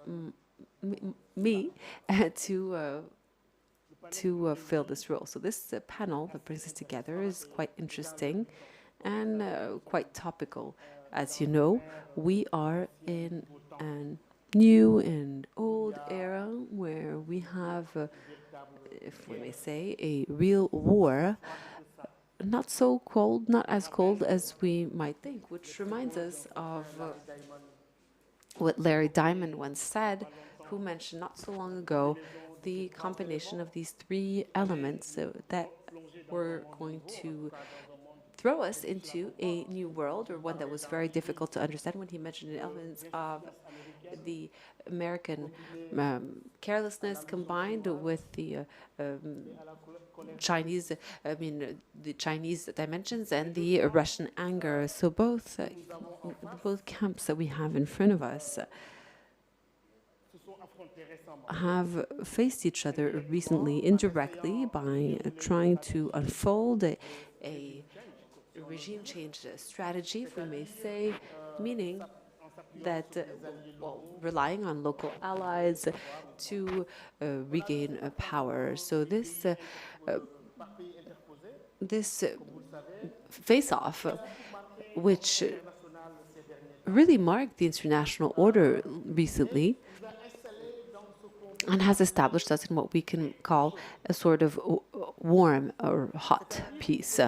me to fill this role. So this panel that brings us together is quite interesting and quite topical. As you know, we are in a new and old era where we have, if we may say, a real war, not so cold, not as cold as we might think, which reminds us of what Larry Diamond once said, who mentioned not so long ago the combination of these three elements that were going to throw us into a new world, or one that was very difficult to understand, when he mentioned the elements of the American carelessness combined with the Chinese, the Chinese dimensions and the Russian anger. So both camps that we have in front of us have faced each other recently indirectly by trying to unfold a regime change strategy, if we may say, meaning that relying on local allies to regain power. So this face-off, which really marked the international order recently, and has established us in what we can call a sort of warm or hot peace.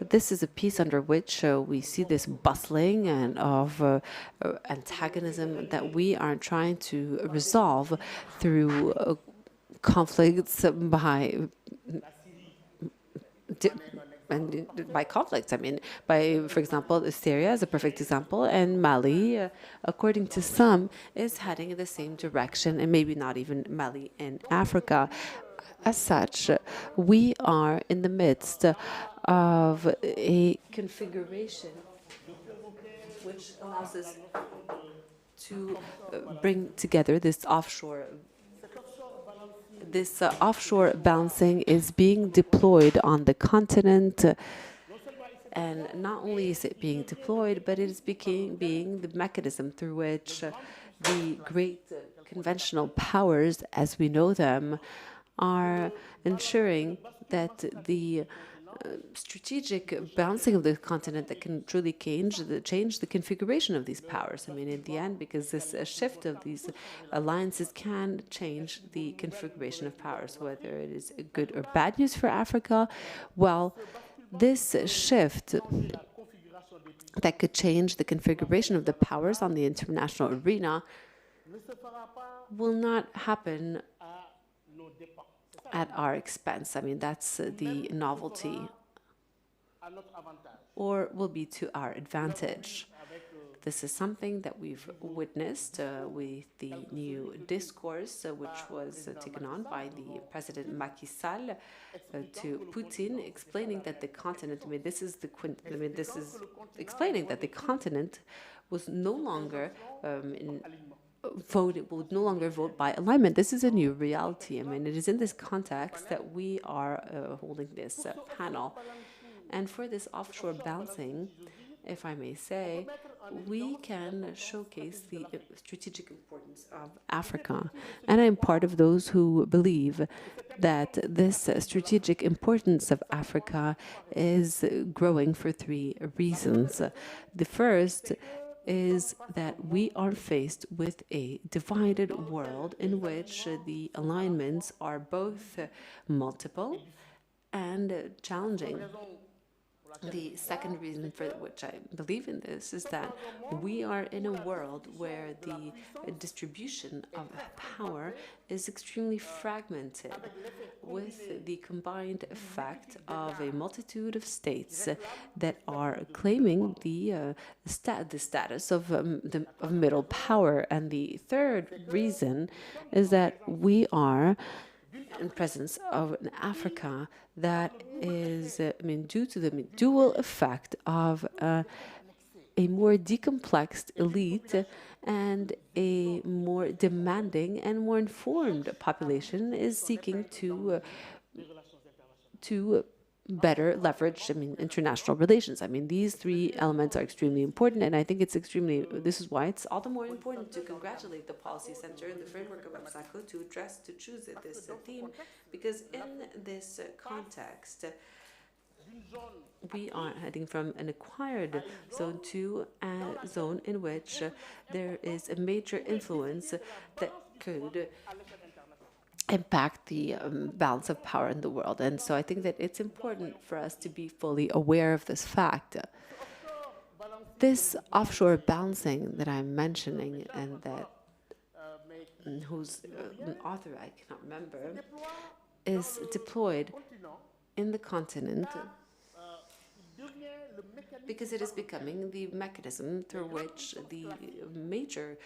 This is a peace under which we see this bustling and of antagonism that we are trying to resolve through conflicts by conflicts. For example, Syria is a perfect example, and Mali, according to some, is heading in the same direction, and maybe not even Mali in Africa. As such, we are in the midst of a configuration which allows us to bring together this offshore. This offshore balancing is being deployed on the continent, and not only is it being deployed, but it is being the mechanism through which the great conventional powers, as we know them, are ensuring that the strategic balancing of the continent that can truly change the configuration of these powers. In the end, because this shift of these alliances can change the configuration of powers, whether it is good or bad news for Africa. Well, this shift that could change the configuration of the powers on the international arena will not happen at our expense. I mean, that's the novelty, or will be to our advantage. This is something that we've witnessed with the new discourse, which was taken on by the President Macky Sall to Putin, explaining that the continent. This is explaining that the continent was no longer would no longer vote by alignment. This is a new reality. I mean, it is in this context that we are holding this panel. And for this offshore balancing, if I may say, we can showcase the strategic importance of Africa. And I'm part of those who believe that this strategic importance of Africa is growing for three reasons. The first is that we are faced with a divided world in which the alignments are both multiple and challenging. The second reason for which I believe in this is that we are in a world where the distribution of power is extremely fragmented, with the combined effect of a multitude of states that are claiming the status of middle power. And the third reason is that we are in presence of an Africa that is, due to the dual effect of a more decomplexed elite and a more demanding and more informed population, is seeking to better leverage, international relations. These three elements are extremely important, and I think it's this is why it's all the more important to congratulate the Policy Center in the framework of APSACO to choose this theme, because in this context, we are heading from an acquired zone to a zone in which there is a major influence that could impact the balance of power in the world. And so I think that it's important for us to be fully aware of this fact. This offshore balancing that I'm mentioning, and that whose author I cannot remember, is deployed in the continent because it is becoming the mechanism through which the major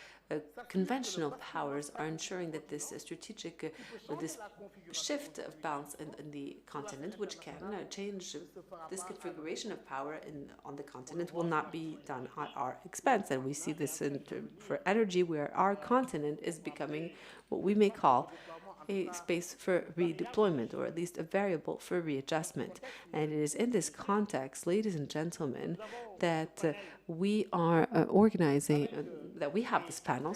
conventional powers are ensuring that this strategic, this shift of balance in the continent, which can change this configuration of power on the continent, will not be done at our expense. And we see this for energy, where our continent is becoming what we may call a space for redeployment, or at least a variable for readjustment. And it is in this context, ladies and gentlemen, that we are organizing, that we have this panel,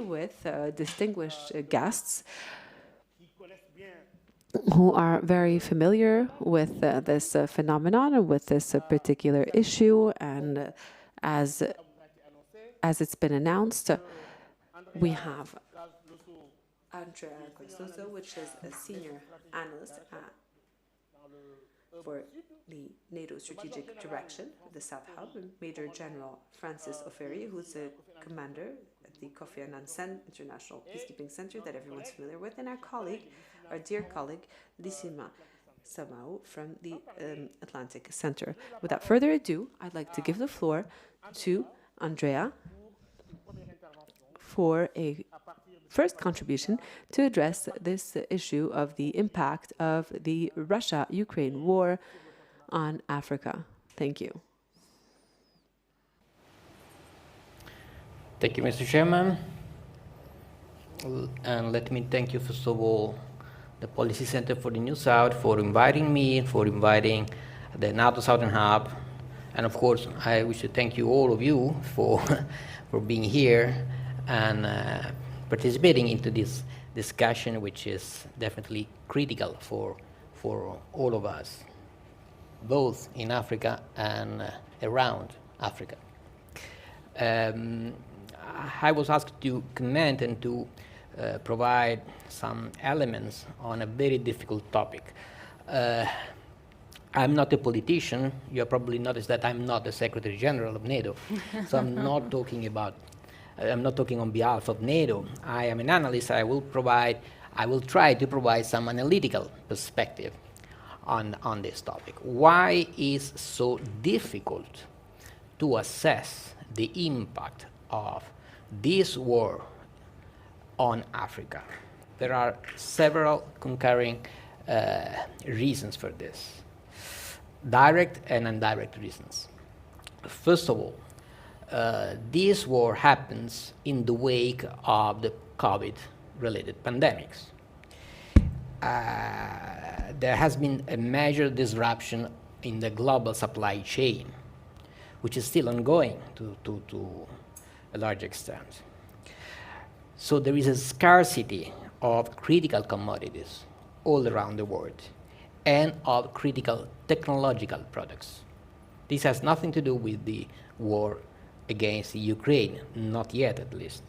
with distinguished guests who are very familiar with this phenomenon, or with this particular issue. And as it's been announced, we have Andrea Costoso, which is a senior analyst for the NATO Strategic Direction of the South Hub, and Major General Francis Oferi, who's a commander at the Kofi Annan International Peacekeeping Center that everyone's familiar with, and our dear colleague, Lissima Samau from the Atlantic Center. Without further ado, I'd like to give the floor to Andrea for a first contribution to address this issue of the impact of the Russia-Ukraine war on Africa. Thank you. Thank you, Mr. Chairman. And let me thank you, first of all, the Policy Center for the New South for inviting me, for inviting the NATO Southern Hub. And of course, I wish to thank you, all of you, for being here and participating into this discussion, which is definitely critical for all of us, both in Africa and around Africa. I was asked to comment and to provide some elements on a very difficult topic. I'm not a politician. You have probably noticed that I'm not the Secretary General of NATO, so I'm not talking about I'm not talking on behalf of NATO. I am an analyst. I will try to provide some analytical perspective on this topic. Why is so difficult to assess the impact of this war on Africa? There are several concurring reasons for this, direct and indirect reasons. First of all, this war happens in the wake of the COVID-related pandemics. There has been a major disruption in the global supply chain, which is still ongoing to a large extent. So there is a scarcity of critical commodities all around the world and of critical technological products. This has nothing to do with the war against Ukraine, not yet at least.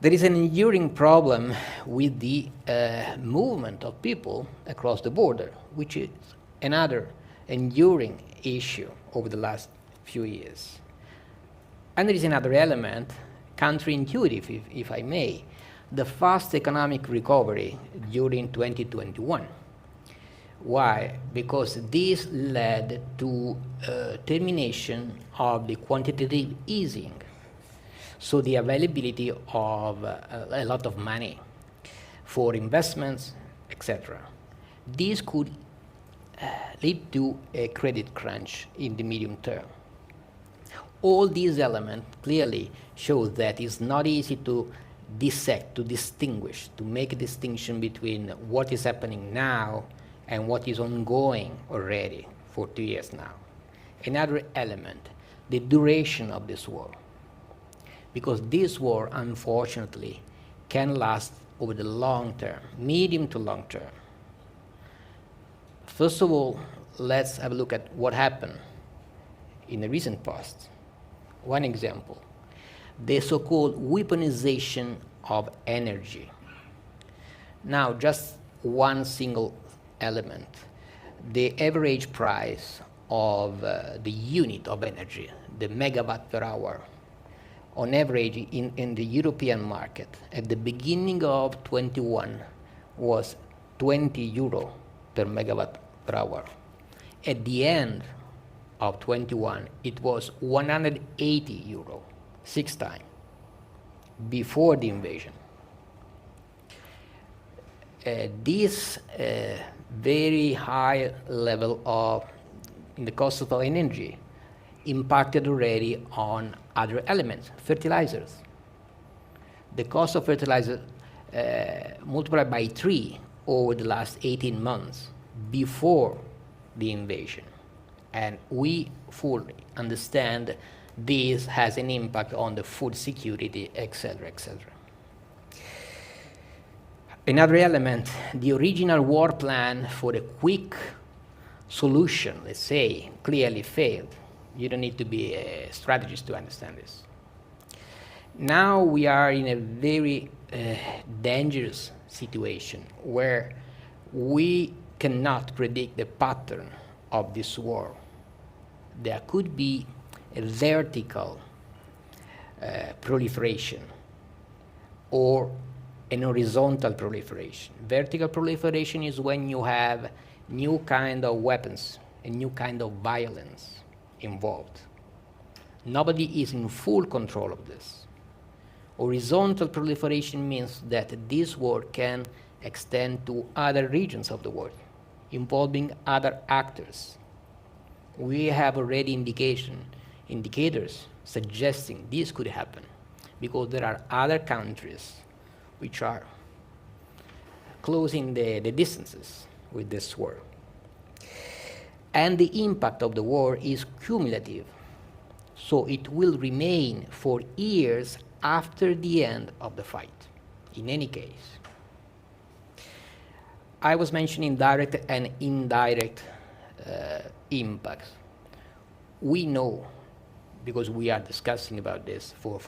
There is an enduring problem with the movement of people across the border, which is another enduring issue over the last few years. And there is another element, counterintuitive, if I may, the fast economic recovery during 2021. Why? Because this led to termination of the quantitative easing, so the availability of a lot of money for investments, etc. This could lead to a credit crunch in the medium term. All these elements clearly show that it's not easy to dissect, to distinguish, to make a distinction between what is happening now and what is ongoing already for 2 years now. Another element, the duration of this war. Because this war, unfortunately, can last over the long term, medium to long term. First of all, let's have a look at what happened in the recent past. One example, the so-called weaponization of energy. Now, just one single element, the average price of the unit of energy, the megawatt per hour, on average in the European market at the beginning of 21 was 20 euro per megawatt per hour. At the end of 21, it was 180 euro, 6 times, before the invasion. This very high level of in the cost of energy impacted already on other elements, fertilizers. The cost of fertilizer multiplied by 3 over the last 18 months before the invasion. And we fully understand this has an impact on the food security, etc., etc. Another element, the original war plan for a quick solution, let's say, clearly failed. You don't need to be a strategist to understand this. Now we are in a very dangerous situation where we cannot predict the pattern of this war. There could be a vertical proliferation or an horizontal proliferation. Vertical proliferation is when you have new kind of weapons, a new kind of violence involved. Nobody is in full control of this. Horizontal proliferation means that this war can extend to other regions of the world, involving other actors. We have already indicators suggesting this could happen, because there are other countries which are closing the distances with this war. And the impact of the war is cumulative, so it will remain for years after the end of the fight, in any case. I was mentioning direct and indirect impacts. We know, because we are discussing about this for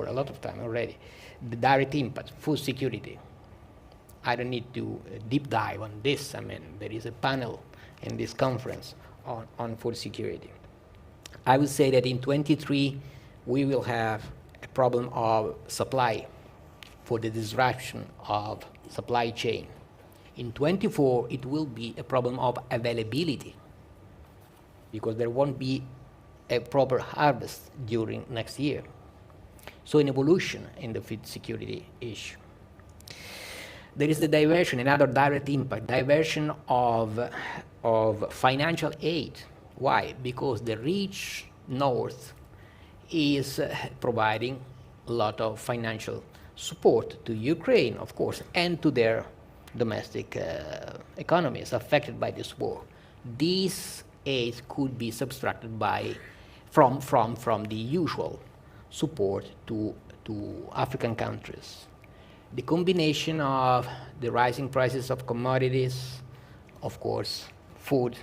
a lot of time already, the direct impact, food security. I don't need to deep dive on this. I mean, there is a panel in this conference on food security. I would say that in 23, we will have a problem of supply for the disruption of supply chain. In 24, it will be a problem of availability because there won't be a proper harvest during next year. So an evolution in the food security issue. There is the diversion, another direct impact, diversion of financial aid. Why? Because the rich North is providing a lot of financial support to Ukraine, of course, and to their domestic economies affected by this war. These aids could be subtracted from the usual support to African countries. The combination of the rising prices of commodities, of course, food,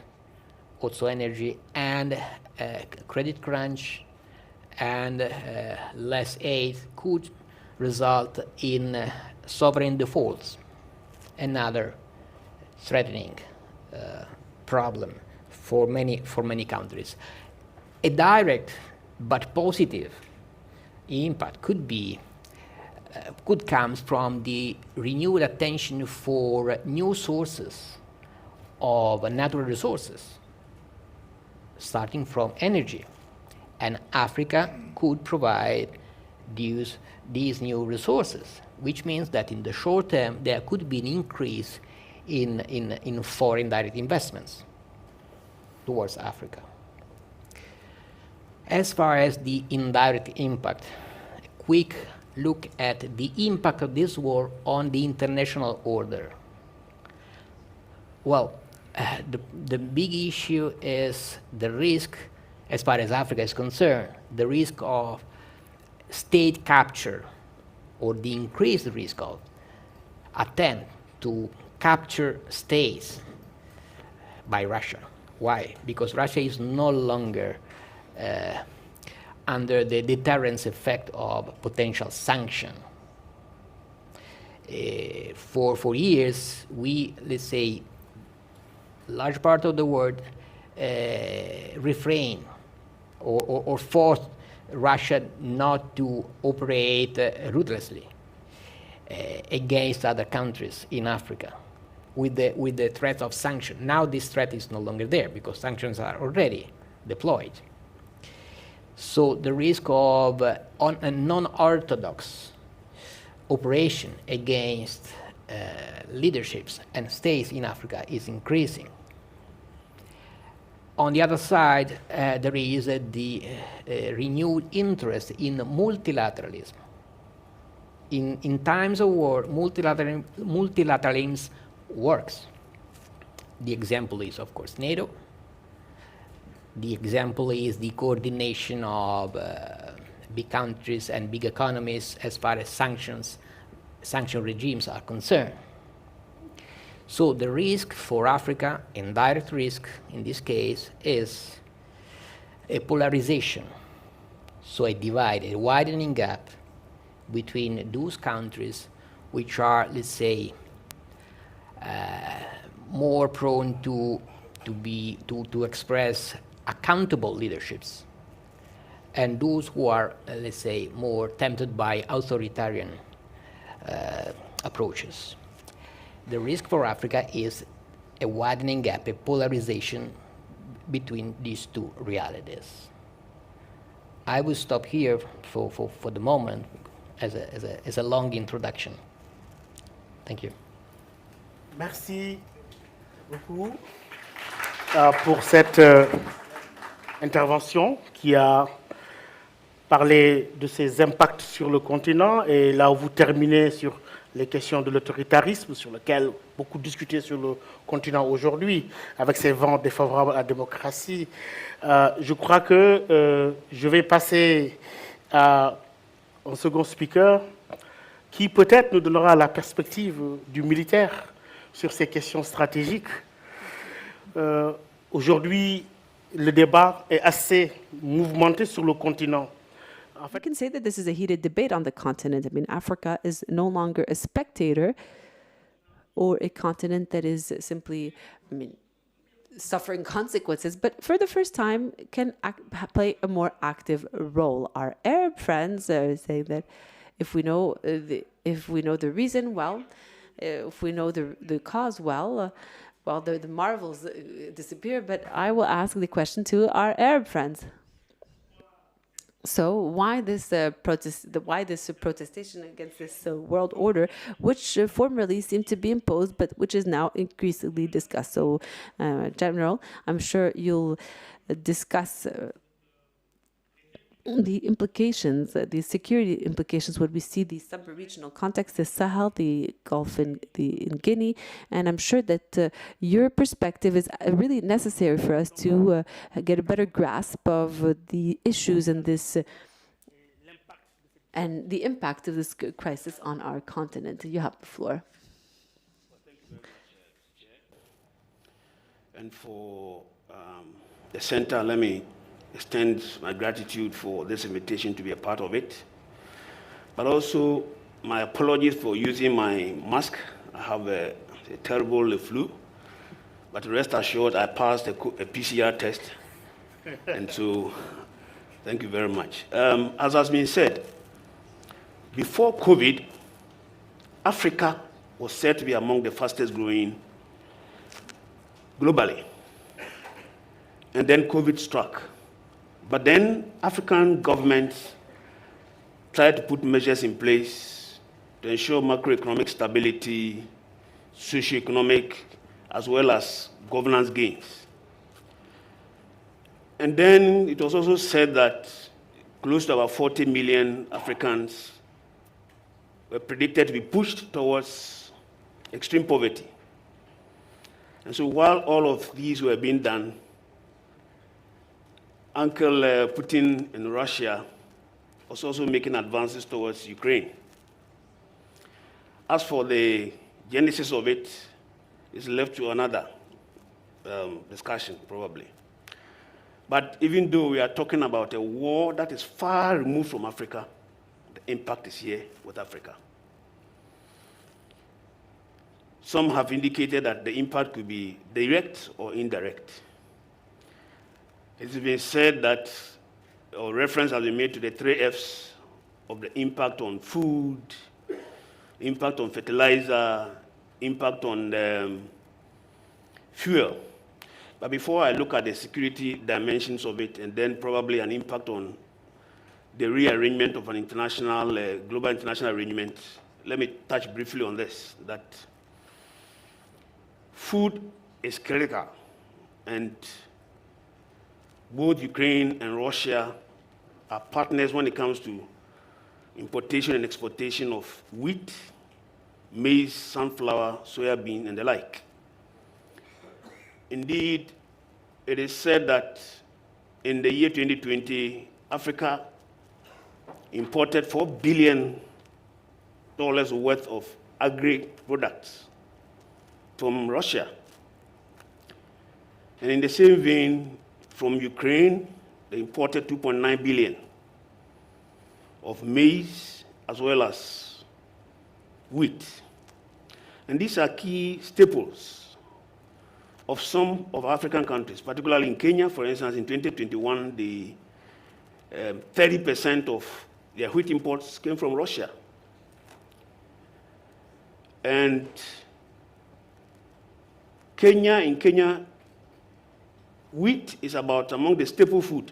also energy, and credit crunch, and less aid could result in sovereign defaults, another threatening problem for many countries. A direct but positive impact could come from the renewed attention for new sources of natural resources, starting from energy. And Africa could provide these new resources, which means that in the short term, there could be an increase in foreign direct investments towards Africa. As far as the indirect impact, a quick look at the impact of this war on the international order. Well, the big issue is the risk, as far as Africa is concerned, the risk of state capture, or the increased risk of attempt to capture states by Russia. Why? Because Russia is no longer under the deterrence effect of potential sanction. For years, let's say, large part of the world refrained or forced Russia not to operate ruthlessly against other countries in Africa with the threat of sanction. Now this threat is no longer there because sanctions are already deployed. So the risk of a non-orthodox operation against leaderships and states in Africa is increasing. On the other side, there is the renewed interest in multilateralism. In times of war, multilateralism works. The example is, of course, NATO. The example is the coordination of big countries and big economies as far as sanction regimes are concerned. So the risk for Africa, indirect risk in this case, is a polarization. So a divide, a widening gap between those countries which are, let's say, more prone to express accountable leaderships, and those who are, let's say, more tempted by authoritarian approaches. The risk for Africa is a widening gap, a polarization between these two realities. I will stop here for the moment as a long introduction. Thank you. Merci beaucoup pour cette intervention qui a parlé de ses impacts sur le continent, et là où vous terminez sur les questions de l'autoritarisme, sur lequel beaucoup discuté sur le continent aujourd'hui, avec ces vents défavorables à la démocratie. Je crois que je vais passer à un second speaker qui peut-être nous donnera la perspective du militaire sur ces questions stratégiques. Aujourd'hui, le débat est assez mouvementé sur le continent. I can say that this is a heated debate on the continent. I mean, Africa is no longer a spectator or a continent that is simply, suffering consequences, but for the first time can play a more active role. Our Arab friends are saying that if we know the reason well, if we know the cause well, the marvels disappear. But I will ask the question to our Arab friends. So why this protestation against this world order, which formerly seemed to be imposed, but which is now increasingly discussed? So, General, I'm sure you'll discuss the implications, the security implications when we see the sub-regional context, the Sahel, the Gulf in Guinea, and I'm sure that your perspective is really necessary for us to get a better grasp of the issues and this and the impact of this crisis on our continent. You have the floor. And for the center, let me extend my gratitude for this invitation to be a part of it, but also my apologies for using my mask. I have a terrible flu, but rest assured I passed a PCR test, and so thank you very much. As has been said, before COVID, Africa was said to be among the fastest growing globally, and then COVID struck. But then African governments tried to put measures in place to ensure macroeconomic stability, socioeconomic, as well as governance gains. And then it was also said that close to about 40 million Africans were predicted to be pushed towards extreme poverty. And so while all of these were being done, Uncle Putin in Russia was also making advances towards Ukraine. As for the genesis of it, it's left to another discussion, probably. But even though we are talking about a war that is far removed from Africa, the impact is here with Africa. Some have indicated that the impact could be direct or indirect. It's been said that, or reference has been made to the 3 F's of the impact on food, impact on fertilizer, impact on fuel. But before I look at the security dimensions of it, and then probably an impact on the rearrangement of an international, global international arrangement, let me touch briefly on this, that food is critical, and both Ukraine and Russia are partners when it comes to importation and exportation of wheat, maize, sunflower, soybean, and the like. Indeed, it is said that in the year 2020, Africa imported $4 billion worth of agri-products from Russia. And in the same vein, from Ukraine, they imported 2.9 billion of maize as well as wheat. And these are key staples of some of African countries, particularly in Kenya, for instance. In 2021, the 30% of their wheat imports came from Russia. And in Kenya, wheat is about among the staple food.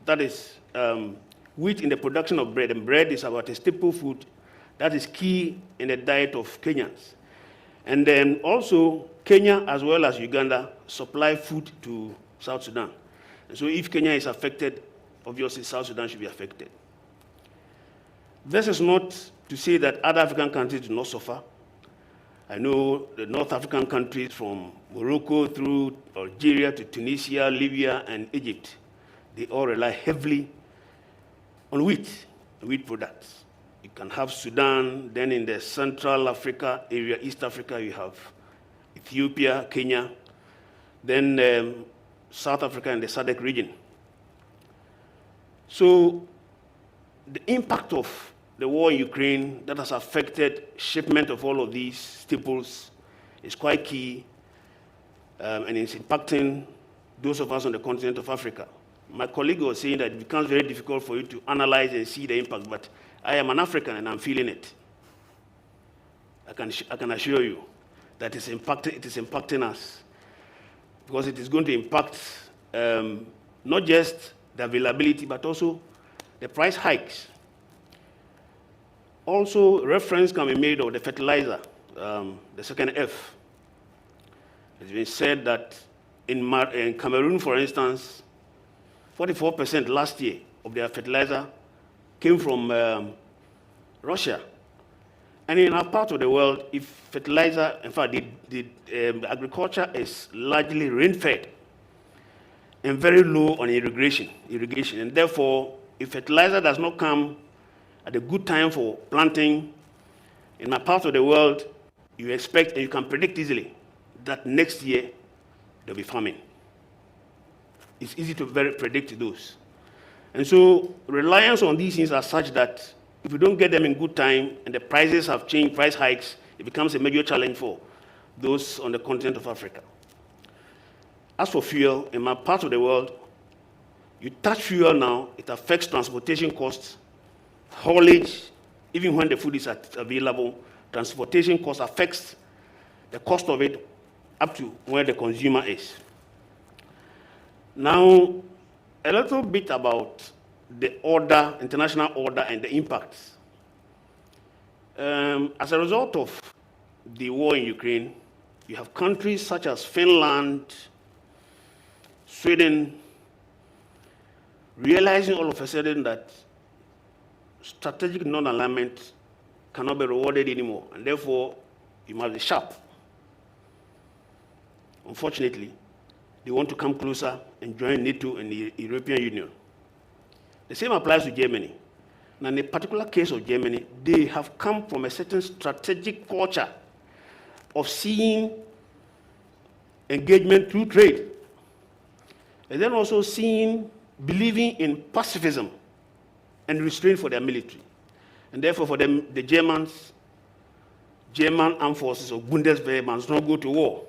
That is wheat in the production of bread, and bread is about a staple food that is key in the diet of Kenyans. And then also, Kenya as well as Uganda supply food to South Sudan. And so if Kenya is affected, obviously South Sudan should be affected. This is not to say that other African countries do not suffer. I know the North African countries from Morocco through Algeria to Tunisia, Libya, and Egypt, they all rely heavily on wheat products. You can have Sudan, then in the Central Africa area, East Africa, you have Ethiopia, Kenya, then South Africa and the SADC region. So the impact of the war in Ukraine that has affected shipment of all of these staples is quite key. and it's impacting those of us on the continent of Africa. My colleague was saying that it becomes very difficult for you to analyze and see the impact, but I am an African and I'm feeling it. I can assure you that it is impacting us, because it is going to impact not just the availability, but also the price hikes. Also, reference can be made of the fertilizer, the second F. It's been said that in Cameroon, for instance, 44% last year of their fertilizer came from Russia. And in our part of the world, if fertilizer, in fact, the agriculture is largely rain-fed and very low on irrigation. And therefore, if fertilizer does not come at a good time for planting, in my part of the world, you expect and you can predict easily that next year there'll be famine. It's easy to predict those. And so reliance on these things are such that if we don't get them in good time and the prices have changed, price hikes, it becomes a major challenge for those on the continent of Africa. As for fuel, in my part of the world, you touch fuel now, it affects transportation costs, haulage, even when the food is available, transportation cost affects the cost of it up to where the consumer is. Now, a little bit about the order, international order, and the impacts. As a result of the war in Ukraine, you have countries such as Finland, Sweden, realizing all of a sudden that strategic non-alignment cannot be rewarded anymore, and therefore you must be sharp. Unfortunately, they want to come closer and join NATO and the European Union. The same applies to Germany. Now, in the particular case of Germany, they have come from a certain strategic culture of seeing engagement through trade, and then also believing in pacifism and restraint for their military. And therefore, for them, the German armed forces of Bundeswehr must not go to war.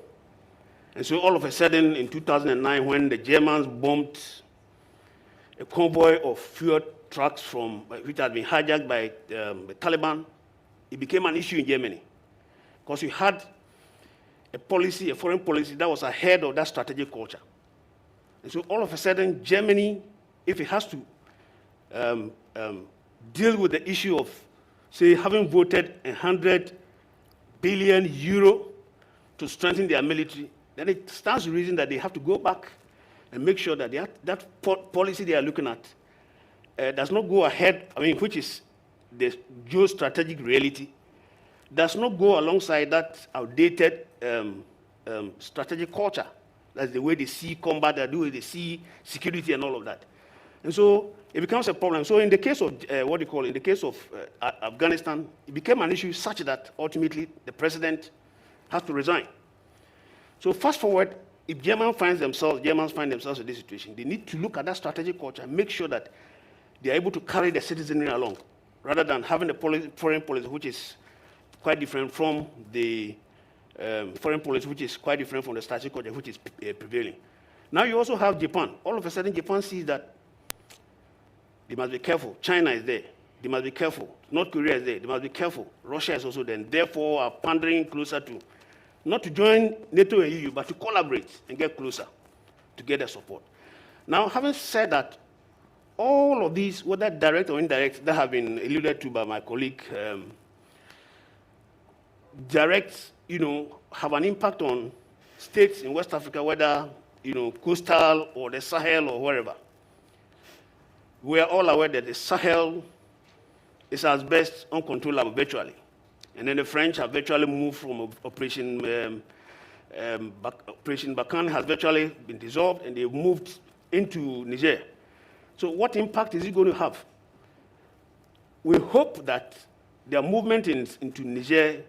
And so all of a sudden, in 2009, when the Germans bombed a convoy of fuel trucks which had been hijacked by the Taliban, it became an issue in Germany, because we had a foreign policy that was ahead of that strategic culture. And so all of a sudden, Germany, if it has to deal with the issue of, say, having voted 100 billion euro to strengthen their military, then it stands to reason that they have to go back and make sure that that policy they are looking at does not go ahead, which is the geostrategic reality, does not go alongside that outdated strategic culture. That's the way they see combat, they see security and all of that. And so it becomes a problem. So in the case of, in the case of Afghanistan, it became an issue such that ultimately the president has to resign. So fast forward, if Germans find themselves in this situation, they need to look at that strategic culture and make sure that they are able to carry the citizenry along, rather than having a foreign policy which is quite different from the foreign policy, which is quite different from the strategic culture which is prevailing. Now you also have Japan. All of a sudden, Japan sees that they must be careful. China is there. They must be careful. North Korea is there. They must be careful. Russia is also there. And therefore, are pandering closer to, not to join NATO and EU, but to collaborate and get closer to get their support. Now, having said that, all of these, whether direct or indirect, that have been alluded to by my colleague, direct, have an impact on states in West Africa, whether, coastal or the Sahel or wherever. We are all aware that the Sahel is at best uncontrollable virtually. And then the French have virtually moved from Operation Barkhane has virtually been dissolved, and they've moved into Niger. So what impact is it going to have? We hope that their movement into Niger,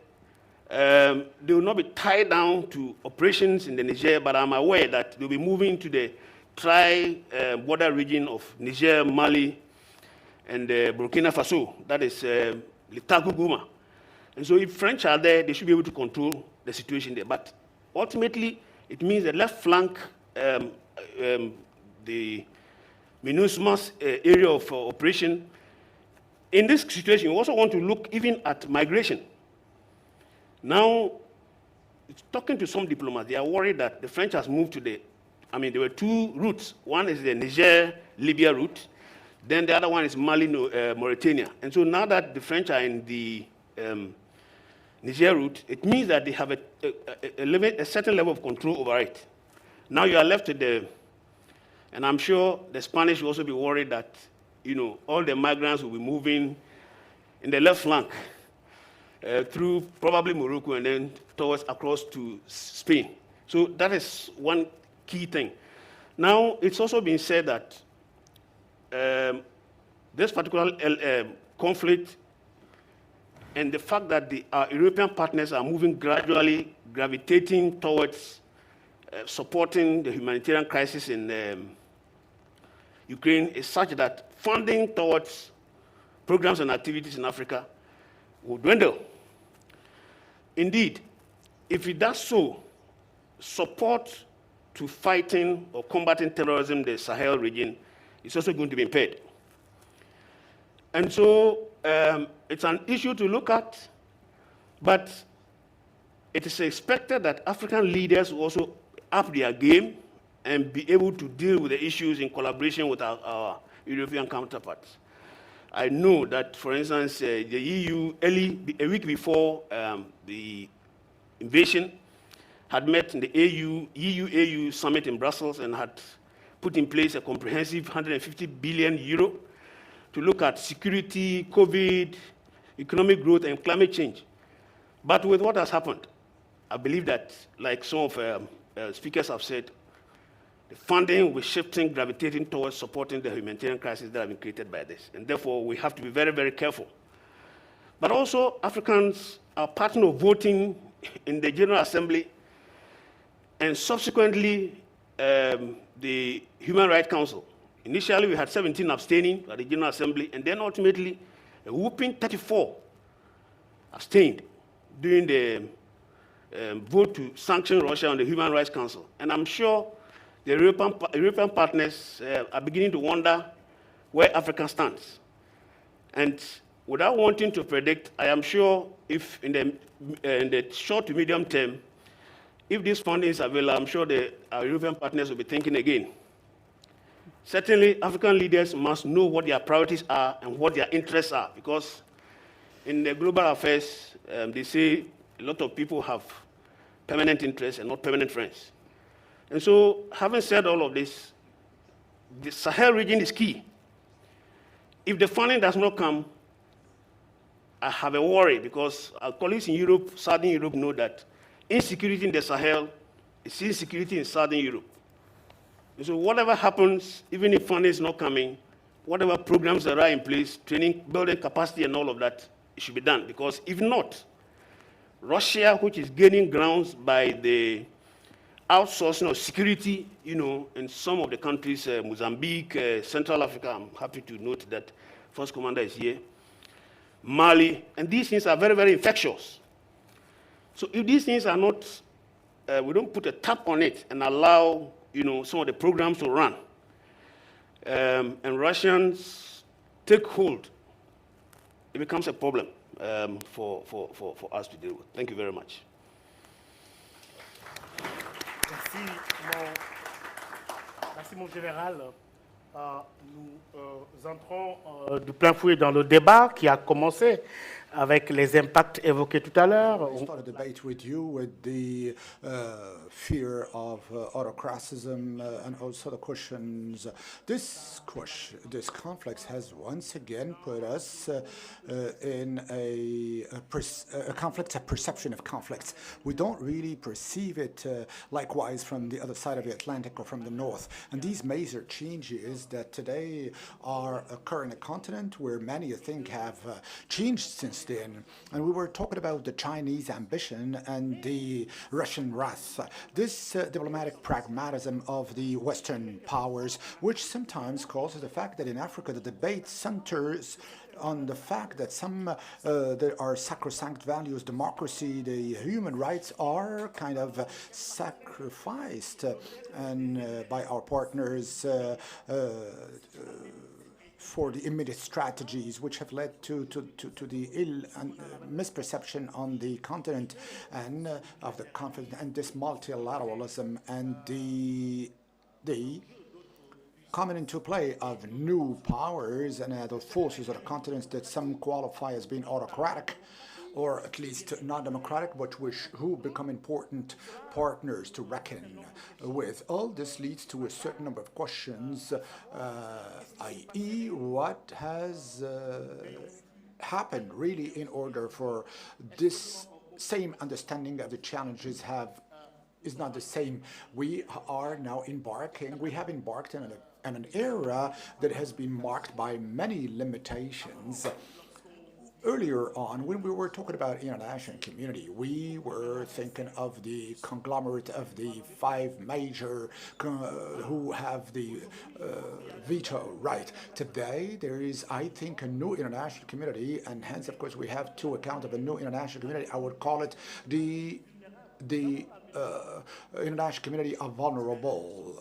they will not be tied down to operations in the Niger, but I'm aware that they'll be moving to the border region of Niger, Mali, and Burkina Faso. That is Litaguguma. And so if French are there, they should be able to control the situation there. But ultimately, It means the left flank, the MINUSMA's area of operation. In this situation, we also want to look even at migration. Now, talking to some diplomats, they are worried that the French has moved to there were two routes. One is the Niger-Libya route, then the other one is Mali-Mauritania. And so now that the French are in the Niger route, it means that they have a certain level of control over it. Now you are left with and I'm sure the Spanish will also be worried that, all the migrants will be moving in the left flank through probably Morocco and then across to Spain. So that is one key thing. Now, it's also been said that this particular conflict and the fact that our European partners are moving gradually, gravitating towards supporting the humanitarian crisis in Ukraine is such that funding towards programs and activities in Africa will dwindle. Indeed, if it does so, support to fighting or combating terrorism in the Sahel region is also going to be impaired. And so it's an issue to look at, but it is expected that African leaders will also up their game and be able to deal with the issues in collaboration with our European counterparts. I know that, for instance, the EU, a week before the invasion, had met in the EU-AU summit in Brussels and had put in place a comprehensive 150 billion euro to look at security, COVID, economic growth, and climate change. But with what has happened, I believe that, like some of speakers have said, the funding will shifting, gravitating towards supporting the humanitarian crisis that have been created by this. And therefore, we have to be very, very careful. But also, Africans are part of voting in the General Assembly and subsequently the Human Rights Council. Initially, we had 17 abstaining at the General Assembly, and then ultimately, a whopping 34 abstained during the vote to sanction Russia on the Human Rights Council. And I'm sure the European partners are beginning to wonder where Africa stands. And without wanting to predict, I am sure if in the short to medium term, if this funding is available, I'm sure our European partners will be thinking again. Certainly, African leaders must know what their priorities are and what their interests are, because in the global affairs, they say a lot of people have permanent interests and not permanent friends. And so, having said all of this, the Sahel region is key. If the funding does not come, I have a worry, because our colleagues in Europe, Southern Europe, know that insecurity in the Sahel is insecurity in Southern Europe. And so whatever happens, even if funding is not coming, whatever programs that are in place, training, building capacity and all of that, it should be done. Because if not, Russia, which is gaining grounds by the outsourcing of security, in some of the countries, Mozambique, Central Africa, I'm happy to note that First Commander is here, Mali, and these things are very, very infectious. So if these things are not, we don't put a tap on it and allow, some of the programs to run, and Russians take hold, it becomes a problem for us to deal with. Thank you very much. Merci mon général. Nous entrons de plein fouet dans le débat qui a commencé avec les impacts évoqués tout à l'heure. We start a debate with you with the fear of autocratism and also the questions. This conflict has once again put us in a conflict, a perception of conflict. We don't really perceive it likewise from the other side of the Atlantic or from the north. And these major changes that today are occurring in a continent where many, I think, have changed since then. And we were talking about the Chinese ambition and the Russian wrath. This diplomatic pragmatism of the Western powers, which sometimes causes the fact that in Africa the debate centers on the fact that there are sacrosanct values, democracy, the human rights are kind of sacrificed and by our partners for the immediate strategies, which have led to the ill and misperception on the continent and of the conflict and this multilateralism and the coming into play of new powers and other forces of the continents that some qualify as being autocratic or at least not democratic, but who become important partners to reckon with. All this leads to a certain number of questions, i.e. what has happened really in order for this same understanding of the challenges is not the same. We are now we have embarked in an era that has been marked by many limitations. Earlier on, when we were talking about international community, we were thinking of the conglomerate of the 5 major who have the veto right. Today, there is, I think, a new international community, and hence, of course, we have to account of a new international community. I would call it the international community of vulnerable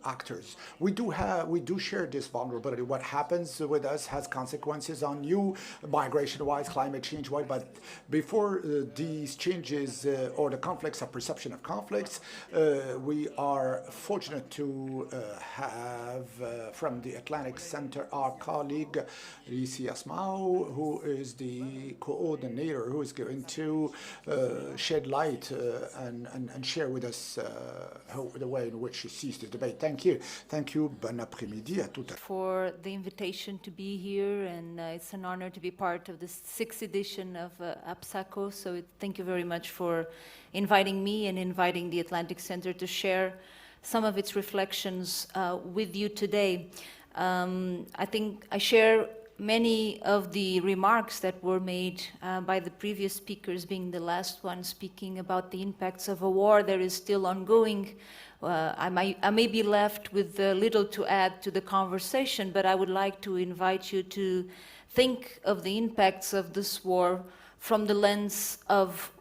actors. We do share this vulnerability. What happens with us has consequences on you, migration-wise, climate change-wise. But before these changes or the conflicts or perception of conflicts, we are fortunate to have from the Atlantic Center our colleague Lisi Asmao, who is the coordinator, who is going to shed light and share with us the way in which she sees the debate. Thank you. Thank you. Bon après-midi à toutes. For the invitation to be here, and it's an honor to be part of the 6th edition of APSACO. So thank you very much for inviting me and inviting the Atlantic Center to share some of its reflections with you today. I think I share many of the remarks that were made by the previous speakers, being the last one speaking about the impacts of a war that is still ongoing. I may be left with little to add to the conversation, but I would like to invite you to think of the impacts of this war from the lens of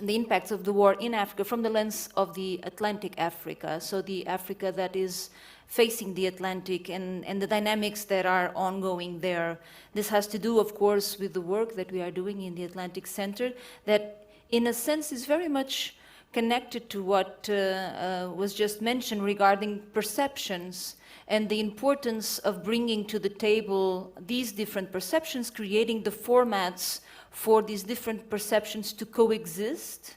the impacts of the war in Africa, from the lens of the Atlantic Africa, so the Africa that is facing the Atlantic and the dynamics that are ongoing there. This has to do, of course, with the work that we are doing in the Atlantic Center that, in a sense, is very much connected to what was just mentioned regarding perceptions and the importance of bringing to the table these different perceptions, creating the formats for these different perceptions to coexist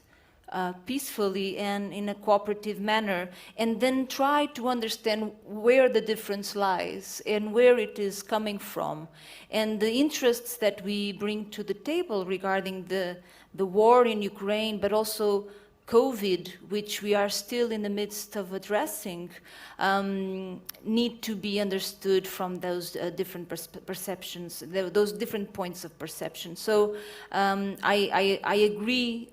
peacefully and in a cooperative manner, and then try to understand where the difference lies and where it is coming from. And the interests that we bring to the table regarding the war in Ukraine, but also COVID, which we are still in the midst of addressing, need to be understood from those different perceptions, those different points of perception. So I agree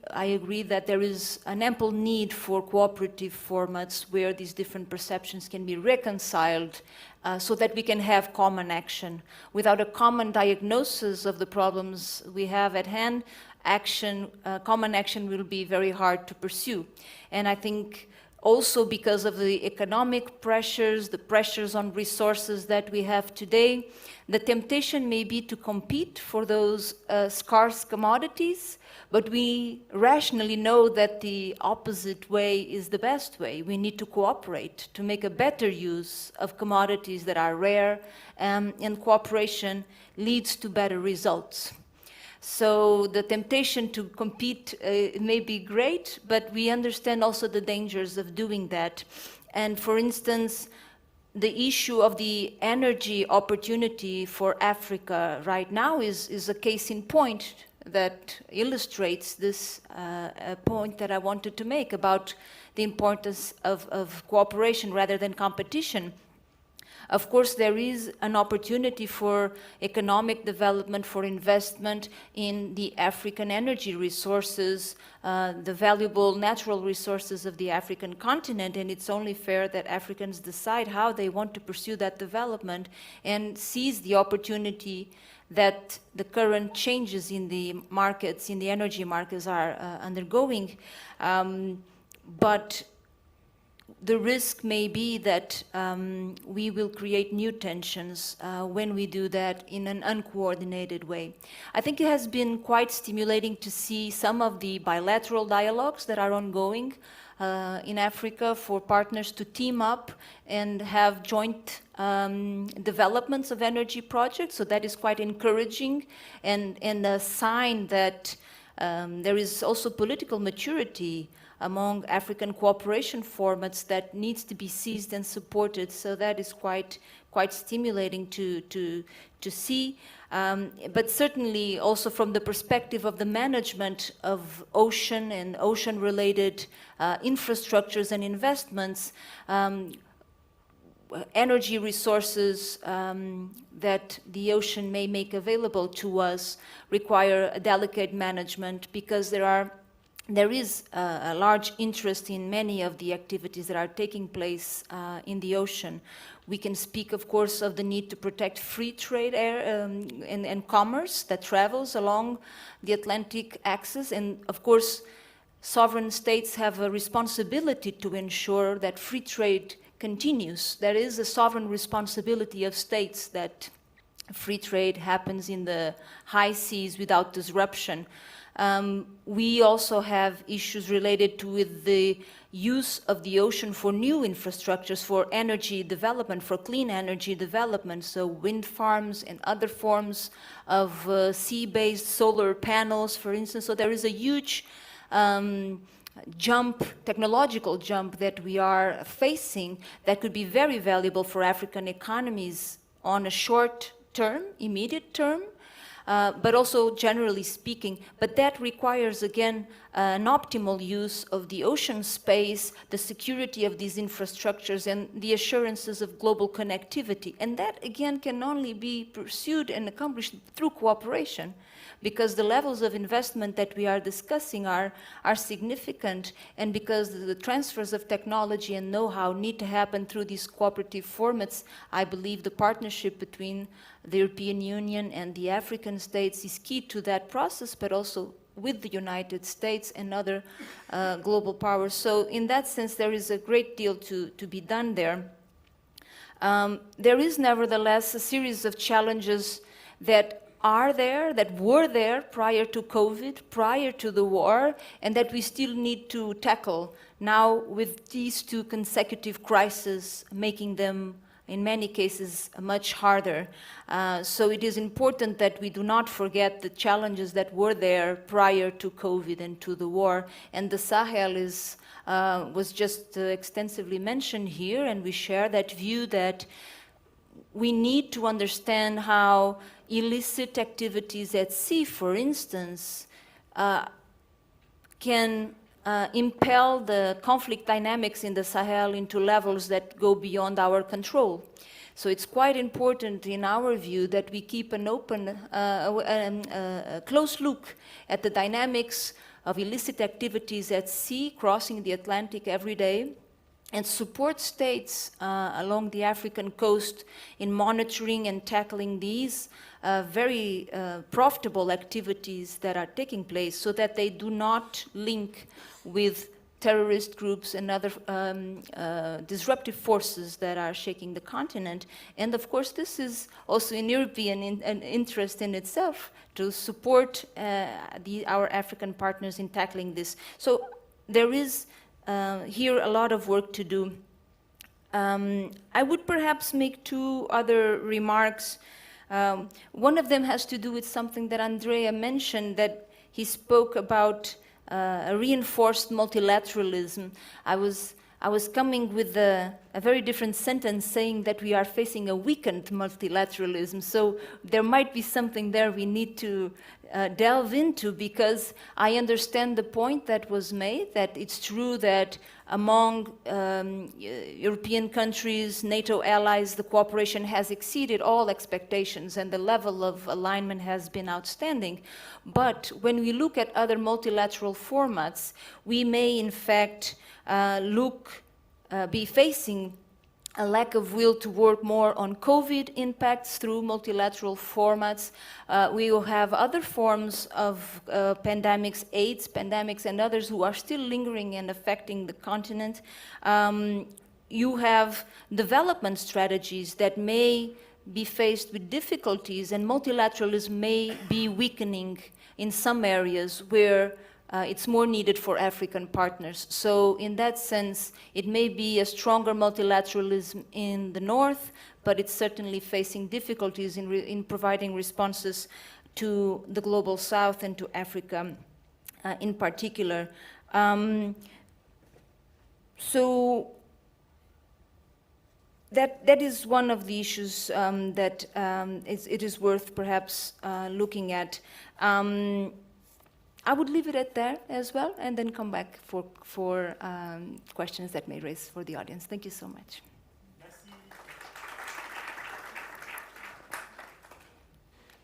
that there is an ample need for cooperative formats where these different perceptions can be reconciled so that we can have common action. Without a common diagnosis of the problems we have at hand, common action will be very hard to pursue. And I think also because of the economic pressures, the pressures on resources that we have today, the temptation may be to compete for those scarce commodities, but we rationally know that the opposite way is the best way. We need to cooperate to make a better use of commodities that are rare, and cooperation leads to better results. So the temptation to compete may be great, but we understand also the dangers of doing that. And for instance, the issue of the energy opportunity for Africa right now is a case in point that illustrates this point that I wanted to make about the importance of cooperation rather than competition. Of course, there is an opportunity for economic development, for investment in the African energy resources, the valuable natural resources of the African continent, and it's only fair that Africans decide how they want to pursue that development and seize the opportunity that the current changes in the markets, in the energy markets, are undergoing. But the risk may be that we will create new tensions when we do that in an uncoordinated way. I think it has been quite stimulating to see some of the bilateral dialogues that are ongoing in Africa for partners to team up and have joint developments of energy projects. So that is quite encouraging and a sign that there is also political maturity among African cooperation formats that needs to be seized and supported. So that is quite stimulating to see. But certainly also from the perspective of the management of ocean and ocean-related infrastructures and investments, energy resources that the ocean may make available to us require a delicate management, because there is a large interest in many of the activities that are taking place in the ocean. We can speak, of course, of the need to protect free trade and commerce that travels along the Atlantic axis. And, of course, sovereign states have a responsibility to ensure that free trade continues. There is a sovereign responsibility of states that free trade happens in the high seas without disruption. We also have issues related with the use of the ocean for new infrastructures, for energy development, for clean energy development, so wind farms and other forms of sea-based solar panels, for instance. So there is a huge technological jump that we are facing that could be very valuable for African economies on a short term, immediate term, but also generally speaking. But that requires, again, an optimal use of the ocean space, the security of these infrastructures, and the assurances of global connectivity. And that, again, can only be pursued and accomplished through cooperation, because the levels of investment that we are discussing are significant, and because the transfers of technology and know-how need to happen through these cooperative formats. I believe the partnership between the European Union and the African states is key to that process, but also with the United States and other global powers. So in that sense, there is a great deal to be done there. There is nevertheless a series of challenges that were there prior to COVID, prior to the war, and that we still need to tackle now with these two consecutive crises, making them, in many cases, much harder. So it is important that we do not forget the challenges that were there prior to COVID and to the war. And the Sahel was just extensively mentioned here, and we share that view that we need to understand how illicit activities at sea, for instance, can impel the conflict dynamics in the Sahel into levels that go beyond our control. So it's quite important, in our view, that we keep an open, a close look at the dynamics of illicit activities at sea, crossing the Atlantic every day, and support states along the African coast in monitoring and tackling these very profitable activities that are taking place, so that they do not link with terrorist groups and other disruptive forces that are shaking the continent. And of course, this is also in European interest in itself, to support our African partners in tackling this. So there is here a lot of work to do. I would perhaps make two other remarks. One of them has to do with something that Andrea mentioned, that he spoke about a reinforced multilateralism. I was coming with the a very different sentence saying that we are facing a weakened multilateralism. So there might be something there we need to delve into, because I understand the point that was made, that it's true that among European countries, NATO allies, the cooperation has exceeded all expectations and the level of alignment has been outstanding. But when we look at other multilateral formats, we may in fact be facing a lack of will to work more on COVID impacts through multilateral formats. We will have other forms of pandemics, AIDS pandemics, and others who are still lingering and affecting the continent. You have development strategies that may be faced with difficulties, and multilateralism may be weakening in some areas where it's more needed for African partners. So in that sense, it may be a stronger multilateralism in the north, but it's certainly facing difficulties in providing responses to the global south and to Africa in particular. So that is one of the issues that it is worth perhaps looking at. I would leave it at there as well, and then come back for questions that may raise for the audience. Thank you so much.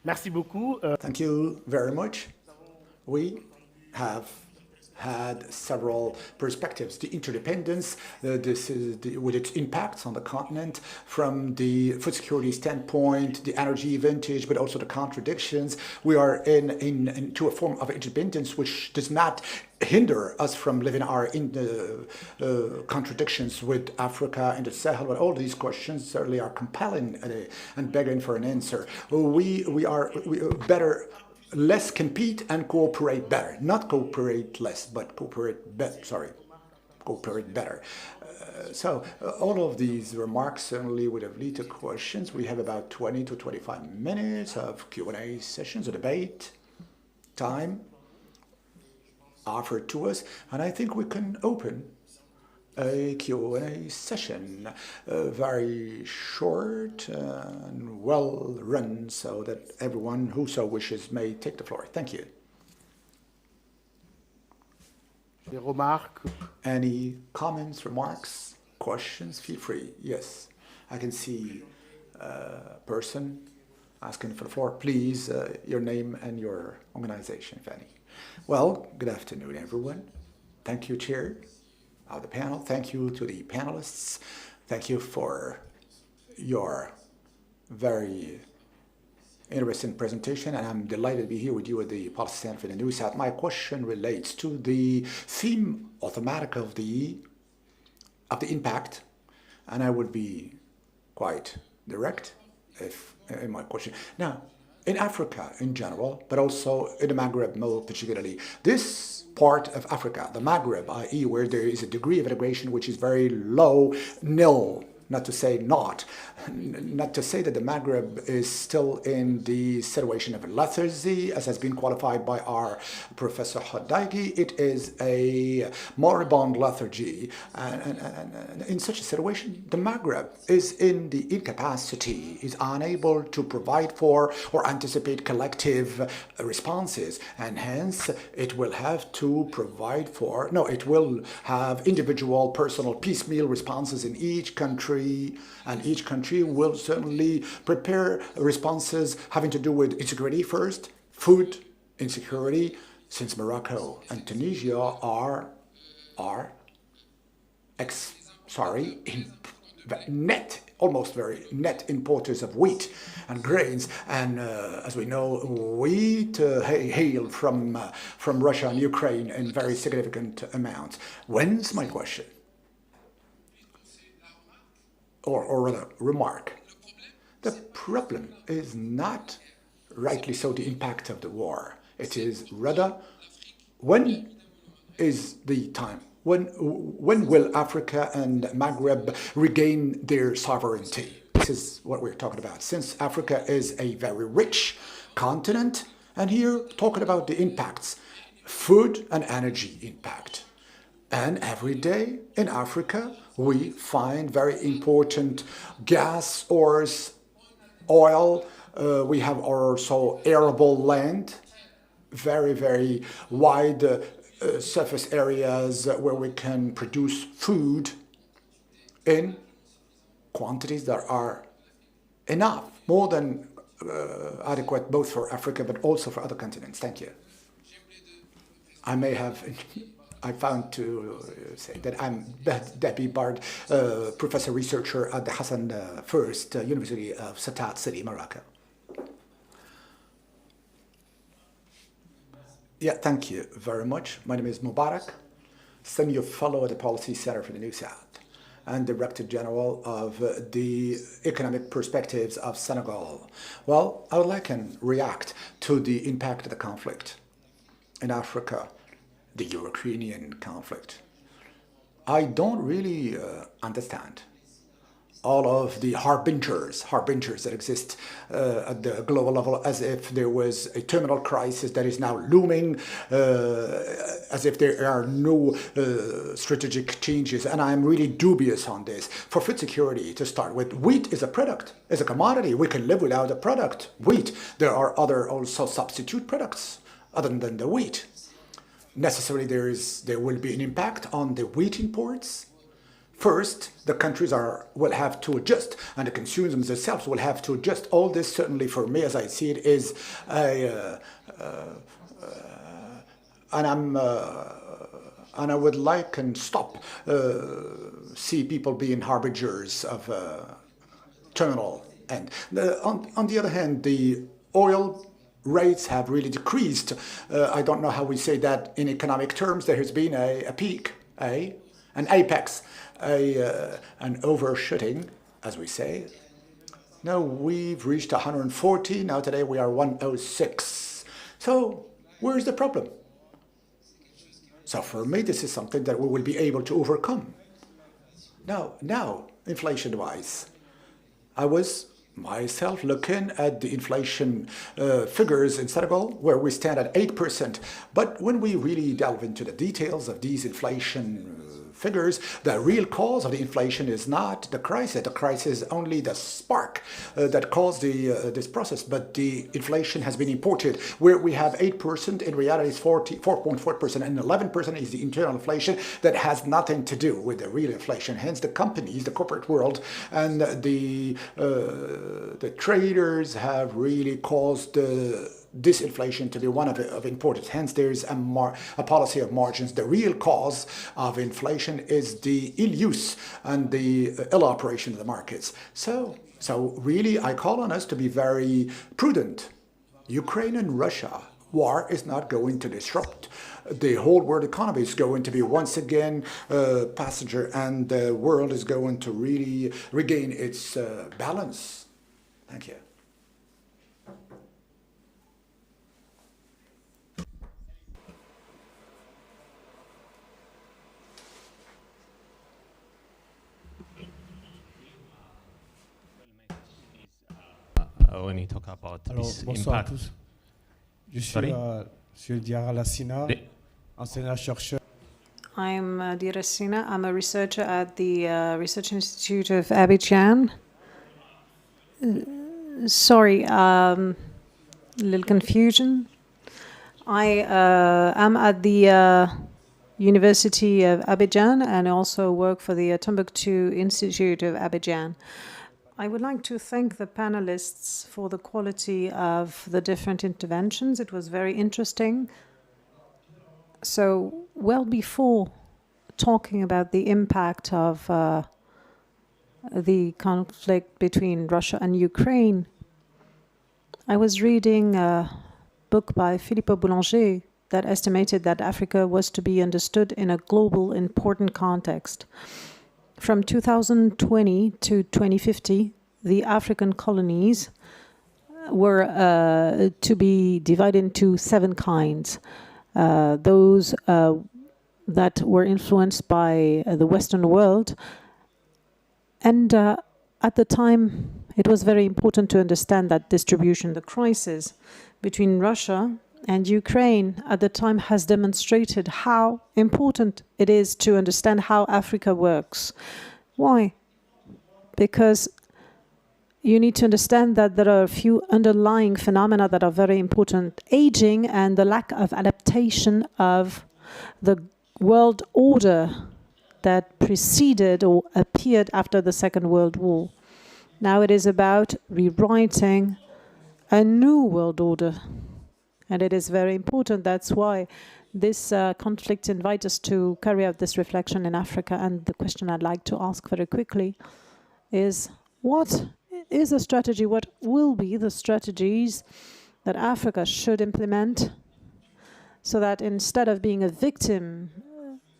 Merci beaucoup. Thank you very much. We have had several perspectives. The interdependence, with its impacts on the continent, from the food security standpoint, the energy advantage, but also the contradictions. We are into a form of interdependence which does not hinder us from living our contradictions with Africa and the Sahel. But all these questions certainly are compelling and begging for an answer. We are better. Less compete and cooperate better. Not cooperate less, but cooperate better. Sorry, cooperate better. So all of these remarks certainly would have led to questions. We have about 20 to 25 minutes of Q&A sessions, a debate time offered to us, and I think we can open a Q&A session, very short and well run, so that everyone who so wishes may take the floor. Thank you. Any comments, remarks, questions? Feel free. Yes, I can see a person asking for the floor. Please, your name and your organization, if any. Well, good afternoon, everyone. Thank you, Chair of the panel. Thank you to the panelists. Thank you for your very interesting presentation, and I'm delighted to be here with you at the Policy Center for the New South. My question relates to the theme or thematic of the impact, and I would be quite direct in my question. Now, in Africa in general, but also in the Maghreb more particularly, this part of Africa, the Maghreb, i.e. where there is a degree of integration which is very low, nil, not to say not to say that the Maghreb is still in the situation of lethargy, as has been qualified by our Professor Haddaigi. It is a moribund lethargy, and in such a situation, the Maghreb is in the incapacity, is unable to provide for or anticipate collective responses, and hence it will have to provide for, no, it will have individual, personal, piecemeal responses in each country, and each country will certainly prepare responses having to do with insecurity first, food insecurity, since Morocco and Tunisia are almost very net importers of wheat and grains, and as we know, wheat hail from Russia and Ukraine in very significant amounts. When's my question? Or rather, remark. The problem is not rightly so the impact of the war. It is rather, when is the time? When will Africa and Maghreb regain their sovereignty? This is what we're talking about. Since Africa is a very rich continent, and here talking about the impacts, food and energy impact. And every day in Africa, we find very important gas ores, oil. We have also arable land, very, very wide surface areas where we can produce food in quantities that are enough, more than adequate, both for Africa but also for other continents. Thank you. I found to say that I'm Debbie Bard, professor researcher at the Hassan I University of Satat City, Morocco. Yeah, thank you very much. My name is Mubarak, senior fellow at the Policy Center for the New South and Director General of the Economic Perspectives of Senegal. Well, I would like to react to the impact of the conflict in Africa, the Ukrainian conflict. I don't really understand all of the harbingers that exist at the global level, as if there was a terminal crisis that is now looming, as if there are no strategic changes. And I'm really dubious on this. For food security, to start with, wheat is a product, is a commodity. We can live without a product, wheat. There are other also substitute products other than the wheat. Necessarily, there will be an impact on the wheat imports. First, the countries will have to adjust, and the consumers themselves will have to adjust. All this, certainly for me, as I see it, is and I would like and stop see people being harbingers of terminal end. On the other hand, the oil rates have really decreased. I don't know how we say that in economic terms. There has been a peak, an apex, an overshooting, as we say. Now we've reached 140. Now today we are 106. So where's the problem? So for me, this is something that we will be able to overcome. Now, inflation-wise, I was myself looking at the inflation figures in Senegal, where we stand at 8%. But when we really delve into the details of these inflation figures, the real cause of the inflation is not the crisis. The crisis is only the spark that caused this process. But the inflation has been imported, where we have 8%. In reality, it's 4.4%, and 11% is the internal inflation that has nothing to do with the real inflation. Hence, the companies, the corporate world, and the traders have really caused this inflation to be one of importance. Hence, there is a policy of margins. The real cause of inflation is the ill use and the ill operation of the markets. So really, I call on us to be very prudent. Ukraine and Russia war is not going to disrupt the whole world economy. Is going to be once again passenger, and the world is going to really regain its balance. Thank you. When you talk about this bonsoir à impact. tous. Je suis Diarra Lassina, enseignant-chercheur. I'm Dira Sina. I'm a researcher at the Research Institute of Abidjan. Sorry, little confusion. I am at the University of Abidjan and also work for the Timbuktu Institute of Abidjan. I would like to thank the panelists for the quality of the different interventions. It was very interesting. So, well before talking about the impact of the conflict between Russia and Ukraine, I was reading a book by Philippe Boulanger that estimated that Africa was to be understood in a global, important context. From 2020 to 2050, the African colonies were to be divided into 7 kinds. Those that were influenced by the Western world. And at the time, it was very important to understand that distribution. The crisis between Russia And Ukraine at the time has demonstrated how important it is to understand how Africa works. Why? Because you need to understand that there are a few underlying phenomena that are very important. Aging and the lack of adaptation of the world order that preceded or appeared after the Second World War. Now it is about rewriting a new world order. And it is very important. That's why this conflict invites us to carry out this reflection in Africa. And the question I'd like to ask very quickly is, what is the strategy? What will be the strategies that Africa should implement so that instead of being a victim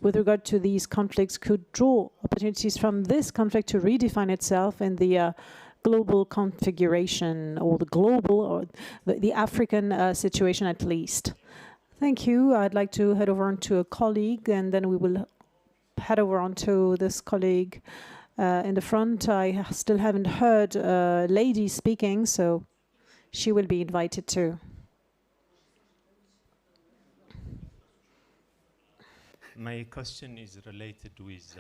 with regard to these conflicts, could draw opportunities from this conflict to redefine itself in the global configuration, or the global, or the African situation at least. Thank you. I'd like to head over on to a colleague, and then we will head over on to this colleague in the front. I still haven't heard a lady speaking, so she will be invited too. My question is related with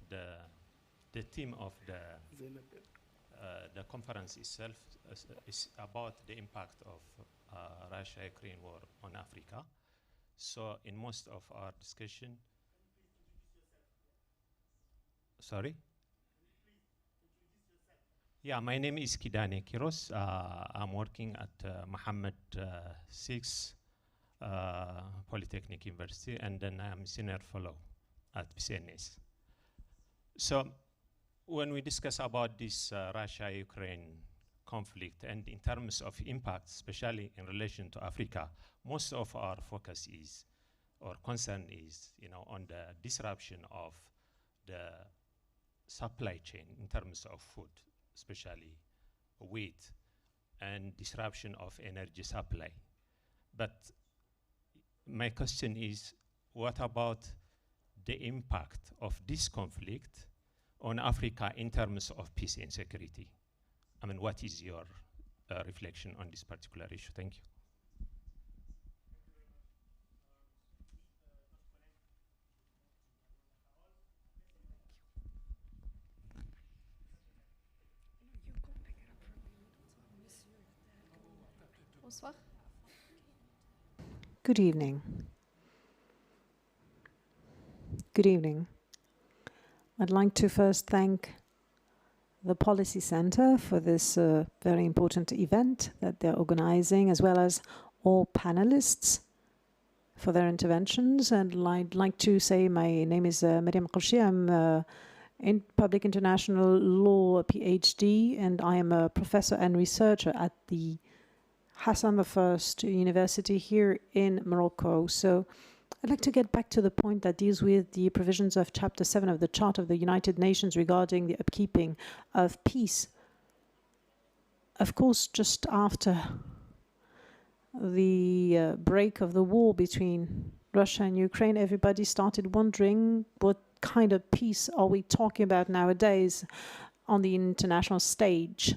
the theme of the conference itself is about the impact of Russia-Ukraine war on Africa. So in most of our discussion, sorry? Yeah, my name is Kidane Kiros. I'm working at Mohammed VI Polytechnic University, and then I'm senior fellow at CNS. So when we discuss about this Russia-Ukraine conflict, and in terms of impact, especially in relation to Africa, most of our focus is, or concern is, on the disruption of the supply chain in terms of food, especially wheat, and disruption of energy supply. But my question is, what about the impact of this conflict on Africa in terms of peace and security? I mean, what is your reflection on this particular issue? Thank you. Good evening. Good evening. I'd like to first thank the Policy Center for this very important event that they're organizing, as well as all panelists for their interventions. And I'd like to say my name is Mariam Qurshi. I'm in Public International Law PhD, and I am a professor and researcher at the Hassan I University here in Morocco. So I'd like to get back to the point that deals with the provisions of Chapter 7 of the Charter of the United Nations regarding the upkeeping of peace. Of course, just after the break of the war between Russia and Ukraine, everybody started wondering what kind of peace are we talking about nowadays on the international stage.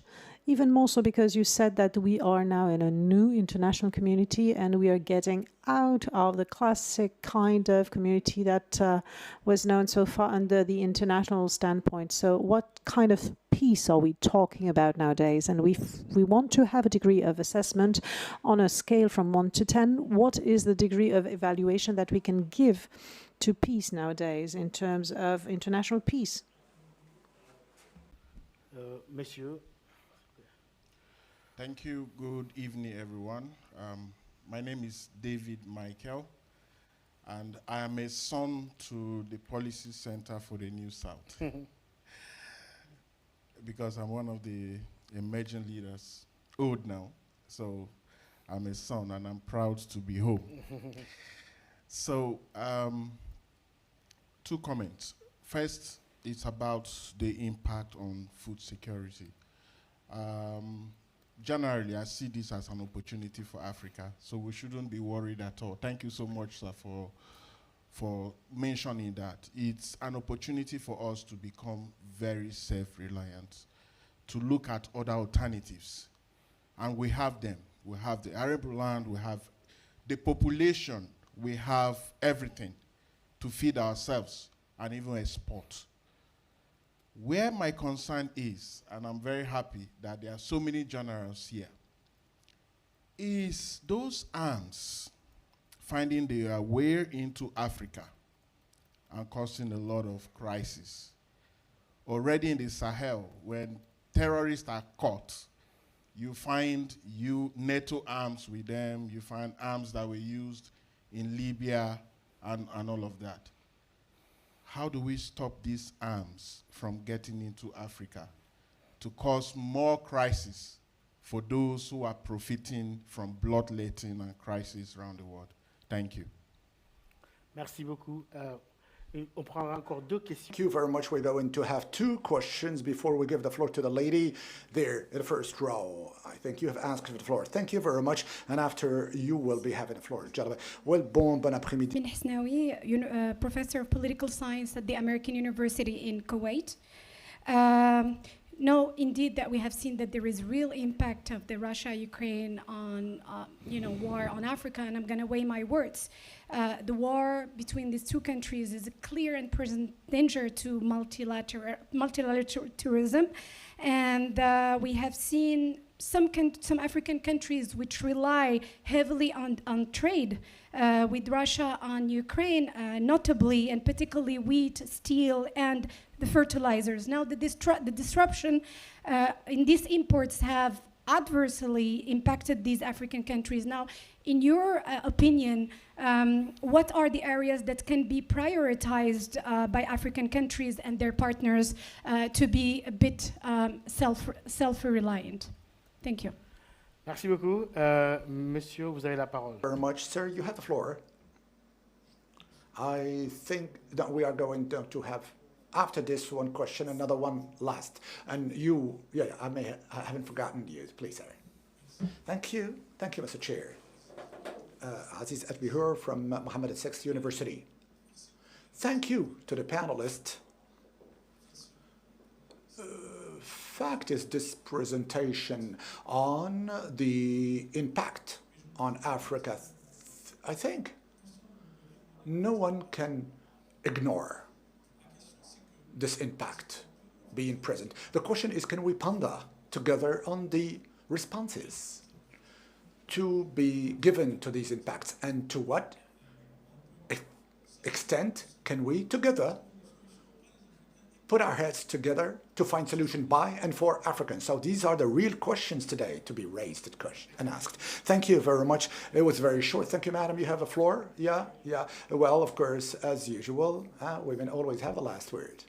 Even more so because you said that we are now in a new international community, and we are getting out of the classic kind of community that was known so far under the international standpoint. So what kind of peace are we talking about nowadays? And we want to have a degree of assessment on a scale from 1 to 10. What is the degree of evaluation that we can give to peace nowadays in terms of international peace? Monsieur. Thank you. Good evening, everyone. My name is David Michael, and I am a son to the Policy Center for the New South. Because I'm one of the emerging leaders, old now, so I'm a son, and I'm proud to be home. So, 2 comments. First, it's about the impact on food security. Generally, I see this as an opportunity for Africa, so we shouldn't be worried at all. Thank you so much, sir, for mentioning that. It's an opportunity for us to become very self-reliant, to look at other alternatives. And we have them. We have the arable land, we have the population, we have everything to feed ourselves and even export. Where my concern is, and I'm very happy that there are so many generals here, is those arms finding their way into Africa and causing a lot of crisis. Already in the Sahel, when terrorists are caught, you find NATO arms with them, you find arms that were used in Libya and all of that. How do we stop these arms from getting into Africa to cause more crisis for those who are profiting from bloodletting and crisis around the world? Thank you. Merci beaucoup. On prendra encore deux questions. Thank you very much. We're going to have two questions before we give the floor to the lady there in the first row. I think you have asked for the floor. Thank you very much. And after you will be having the floor, gentlemen. Well, bon après-midi. Bin Hasnawi, professor of political science at the American University in Kuwait. No, indeed, that we have seen that there is real impact of the Russia-Ukraine on, war on Africa, and I'm going to weigh my words. The war between these two countries is a clear and present danger to multilateralism, and we have seen some African countries which rely heavily on trade with Russia on Ukraine, notably and particularly wheat, steel, and the fertilizers. Now, the disruption in these imports have adversely impacted these African countries. Now, in your opinion, what are the areas that can be prioritized by African countries and their partners to be a bit self-reliant? Thank you. Merci beaucoup. Monsieur, vous avez la parole. Very much, sir. You have the floor. I think that we are going to have, after this one question, another one last. And you, I haven't forgotten you. Please, sir. Thank you. Thank you, Mr. Chair. Aziz Atbihur from Mohammed VI University. Thank you to the panelists. Fact is this presentation on the impact on Africa, I think no one can ignore this impact being present. The question is, can we ponder together on the responses to be given to these impacts, and to what extent can we together put our heads together to find solution by and for Africans? So these are the real questions today to be raised and asked. Thank you very much. It was very short. Thank you, madam. You have the floor. Yeah. Well, of course, as usual, women always have the last word.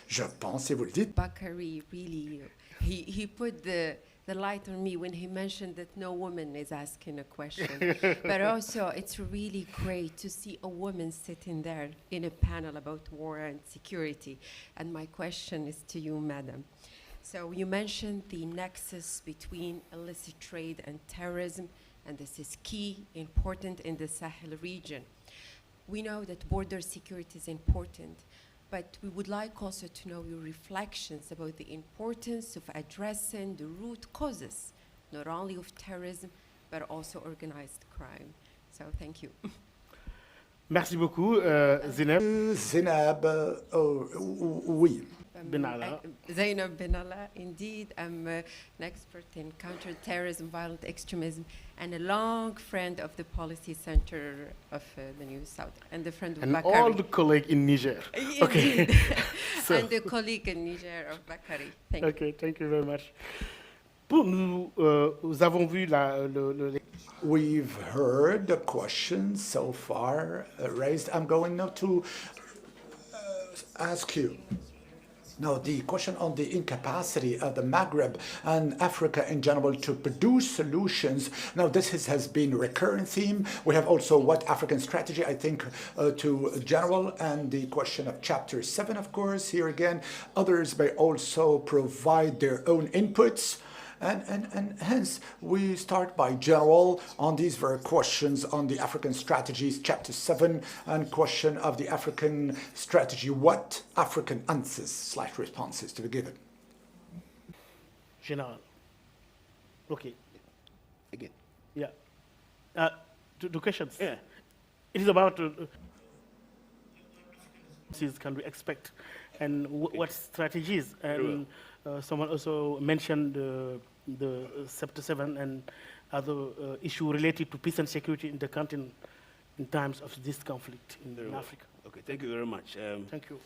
Je pense, si vous le dites. Bakary really, he put the light on me when he mentioned that no woman is asking a question. But also, it's really great to see a woman sitting there in a panel about war and security. And my question is to you, madam. So you mentioned the nexus between illicit trade and terrorism, and this is key, important in the Sahel region. We know that border security is important, but we would like also to know your reflections about the importance of addressing the root causes, not only of terrorism, but also organized crime. So thank you. Merci beaucoup, Zineb. Zineb, oui. Zainab Benalla, indeed. I'm an expert in counterterrorism, violent extremism, and a long friend of the Policy Center of the New South, and the friend of Bakary. And all the colleagues in Niger. Okay. And the colleague in Niger of Bakary. Thank you. Okay, thank you very much. Nous avons vu We've heard the questions so far raised. I'm going now to ask you. Now, the question on the incapacity of the Maghreb and Africa in general to produce solutions. Now, this has been a recurrent theme. We have also what African strategy, I think, to general, and the question of Chapter 7, of course. Here again, others may also provide their own inputs. And hence, we start by general on these very questions on the African strategies, Chapter 7, and question of the African strategy. What African answers/responses to be given? General. Okay. Again. Yeah. two questions. Yeah. It is about can we expect and what strategies. And someone also mentioned the Chapter 7 and other issues related to peace and security in the continent in times of this conflict in Africa. Okay, thank you very much. Thank you.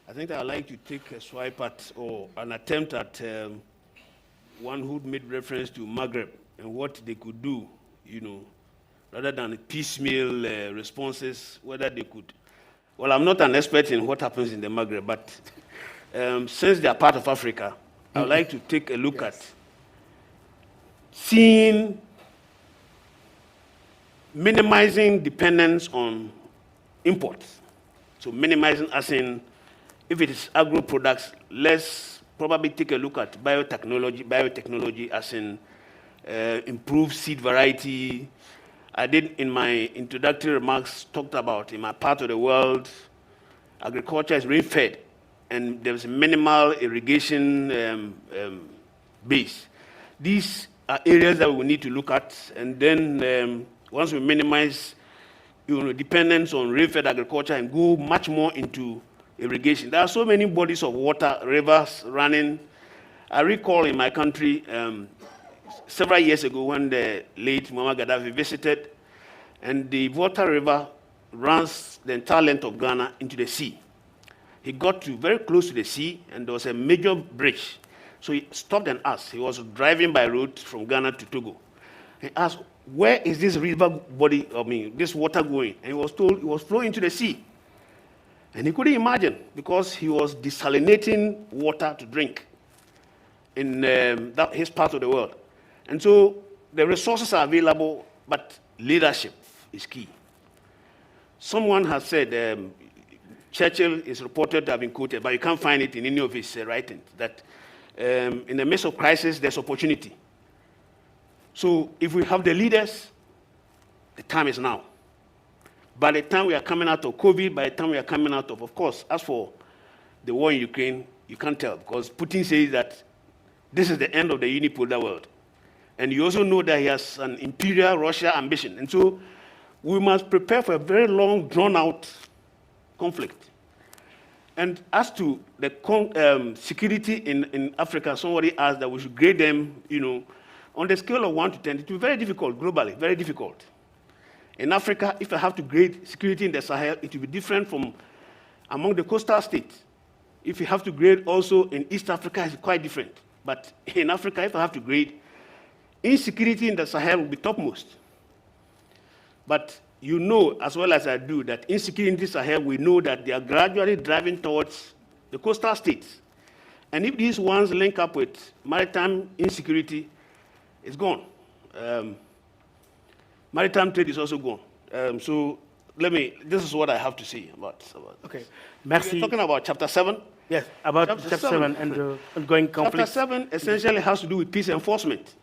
I think I'd like to take a swipe at, or an attempt at one who made reference to Maghreb and what they could do, you know, rather than piecemeal responses, whether they could. Well, I'm not an expert in what happens in the Maghreb, but since they are part of Africa, I would like to take a look at seeing minimizing dependence on imports. So minimizing as in, if it is agro products, let's probably take a look at biotechnology as in improved seed variety. I did in my introductory remarks talked about in my part of the world, agriculture is rain-fed and there's minimal irrigation base. These are areas that we need to look at, and then once we minimize dependence on rain-fed agriculture and go much more into irrigation. There are so many bodies of water, rivers running. I recall in my country several years ago when the late Muammar Gaddafi visited, and the Volta River runs the entire length of Ghana into the sea. He got very close to the sea, and there was a major bridge. So he stopped and asked. He was driving by road from Ghana to Togo. He asked, where is this river body, this water going? And he was told it was flowing into the sea. And he couldn't imagine because he was desalinating water to drink in his part of the world. And so the resources are available, but leadership is key. Someone has said, Churchill is reported to have been quoted, but you can't find it in any of his writings, that in the midst of crisis, there's opportunity. So if we have the leaders, the time is now. By the time we are coming out of COVID, by the time we are coming out of course, as for the war in Ukraine, you can't tell, because Putin says that this is the end of the unipolar world. And you also know that he has an imperial Russia ambition. And so we must prepare for a very long, drawn-out conflict. And as to the security in Africa, somebody asked that we should grade them, on the scale of 1 to 10. It will be very difficult globally, very difficult. In Africa, if I have to grade security in the Sahel, it will be different from among the coastal states. If you have to grade also in East Africa, it's quite different. But in Africa, if I have to grade, insecurity in the Sahel will be topmost. But you know, as well as I do, that insecurity in the Sahel, we know that they are gradually driving towards the coastal states. And if these ones link up with maritime insecurity, it's gone. Maritime trade is also gone. So this is what I have to say about. Okay, merci. You're talking about Chapter 7? Yes, about Chapter 7 and the ongoing conflict. Chapter 7 essentially has to do with peace enforcement.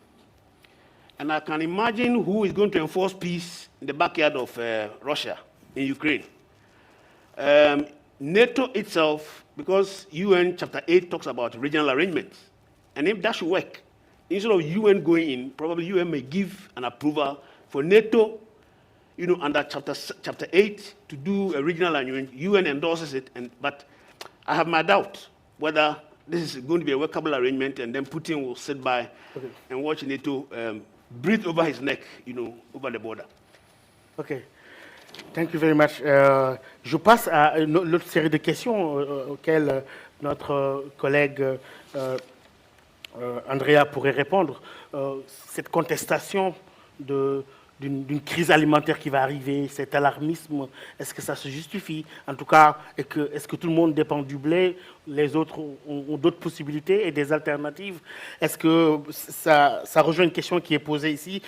And I can imagine who is going to enforce peace in the backyard of Russia, in Ukraine. NATO itself, because UN Chapter 8 talks about regional arrangements. And if that should work, instead of UN going in, probably UN may give an approval for NATO, under Chapter 8 to do a regional arrangement. UN endorses it, but I have my doubt whether this is going to be a workable arrangement, and then Putin will sit by and watch NATO breathe over his neck, over the border. OK. Thank you very much. Je passe à l'autre série de questions auxquelles notre collègue Andrea pourrait répondre. Cette contestation d'une crise alimentaire qui va arriver, cet alarmisme, est-ce que ça se justifie? En tout cas, est-ce que tout le monde dépend du blé? Les autres ont d'autres possibilités et des alternatives? Est-ce que ça rejoint une question qui est posée ici?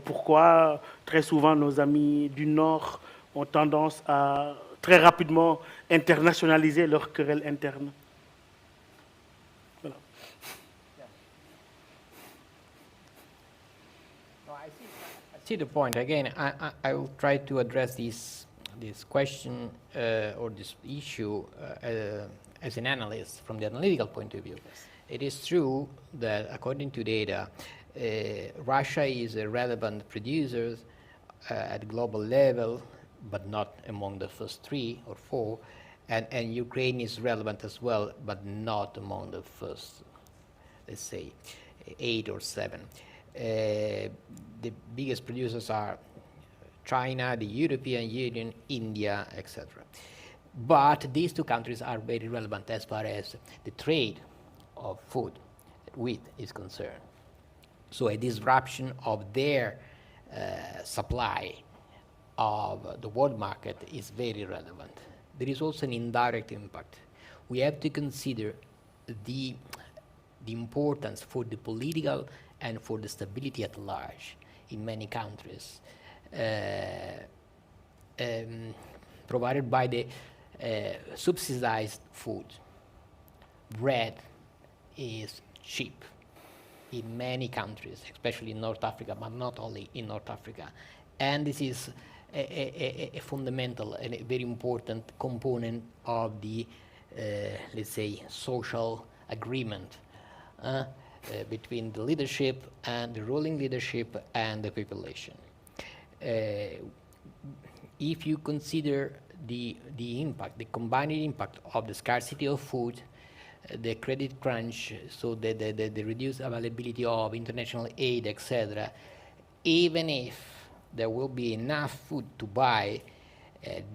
Pourquoi très souvent nos amis du Nord ont tendance à très rapidement internationaliser leurs querelles internes? Voilà. See the point again. I will try to address this question or this issue as an analyst from the analytical point of view. Yes. It is true that according to data, Russia is a relevant producer at global level, but not among the first 3 or 4. And Ukraine is relevant as well, but not among the first, let's say, 8 or 7. The biggest producers are China, the European Union, India, etc. But these 2 countries are very relevant as far as the trade of food, wheat, is concerned. So a disruption of their supply of the world market is very relevant. There is also an indirect impact. We have to consider the importance for the political and for the stability at large in many countries, provided by the subsidized food. Bread is cheap in many countries, especially in North Africa, but not only in North Africa. And this is a fundamental and a very important component of the, let's say, social agreement between the leadership and the ruling leadership and the population. If you consider the impact, the combined impact of the scarcity of food, the credit crunch, so the reduced availability of international aid, etc., even if there will be enough food to buy,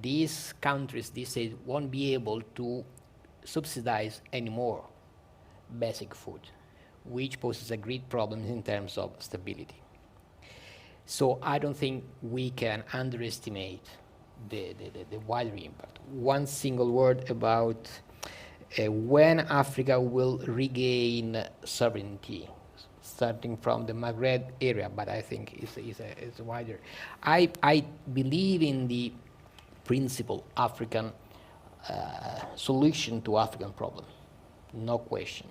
these countries, these states, won't be able to subsidize anymore basic food, which poses a great problem in terms of stability. So I don't think we can underestimate the wider impact. One single word about when Africa will regain sovereignty, starting from the Maghreb area, but I think it's wider. I believe in the principle African solution to African problem, no question.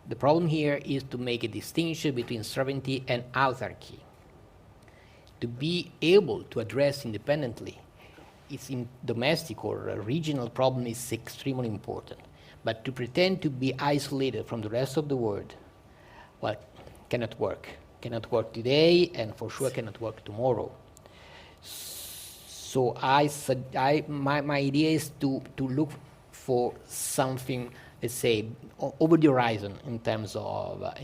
The problem here is to make a distinction between sovereignty and autarky. To be able to address independently its domestic or regional problem is extremely important. But to pretend to be isolated from the rest of the world, well, cannot work. Cannot work today, and for sure cannot work tomorrow. So my idea is to look for something, let's say, over the horizon in terms of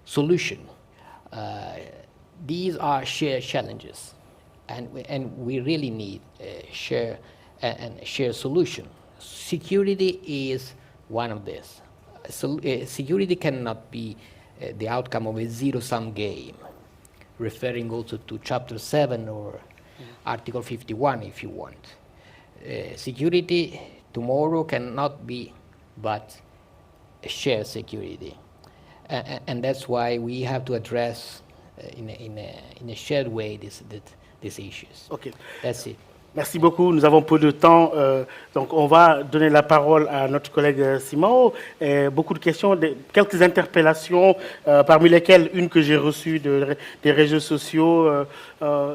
solution. These are shared challenges, and we really need a shared solution. Security is one of these. So, security cannot be the outcome of a zero-sum game, referring also to Chapter 7 or Article 51 if you want. Security tomorrow cannot be but a shared security. And that's why we have to address in a shared way these issues. Okay. That's it. Merci beaucoup. Nous avons peu de temps, donc on va donner la parole à notre collègue Simao. Beaucoup de questions, quelques interpellations, parmi lesquelles une que j'ai reçue des réseaux sociaux,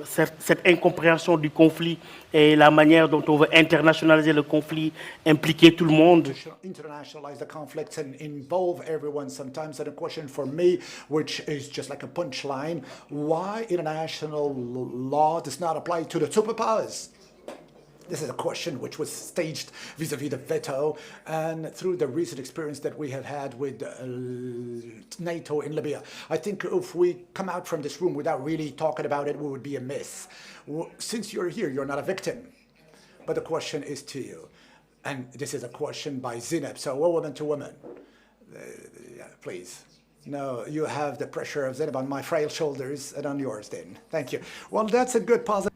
cette incompréhension du conflit et la manière dont on veut internationaliser le conflit, impliquer tout le monde. Internationalize the conflicts and involve everyone sometimes. And a question for me, which is just like a punchline, why international law does not apply to the superpowers? This is a question which was staged vis-a-vis the veto, and through the recent experience that we have had with NATO in Libya. I think if we come out from this room without really talking about it, we would be amiss. Since you're here, you're not a victim. But the question is to you. And this is a question by Zineb, so woman to woman. Yeah, please. No, you have the pressure of Zineb on my frail shoulders and on yours then. Thank you. Well, that's a good positive.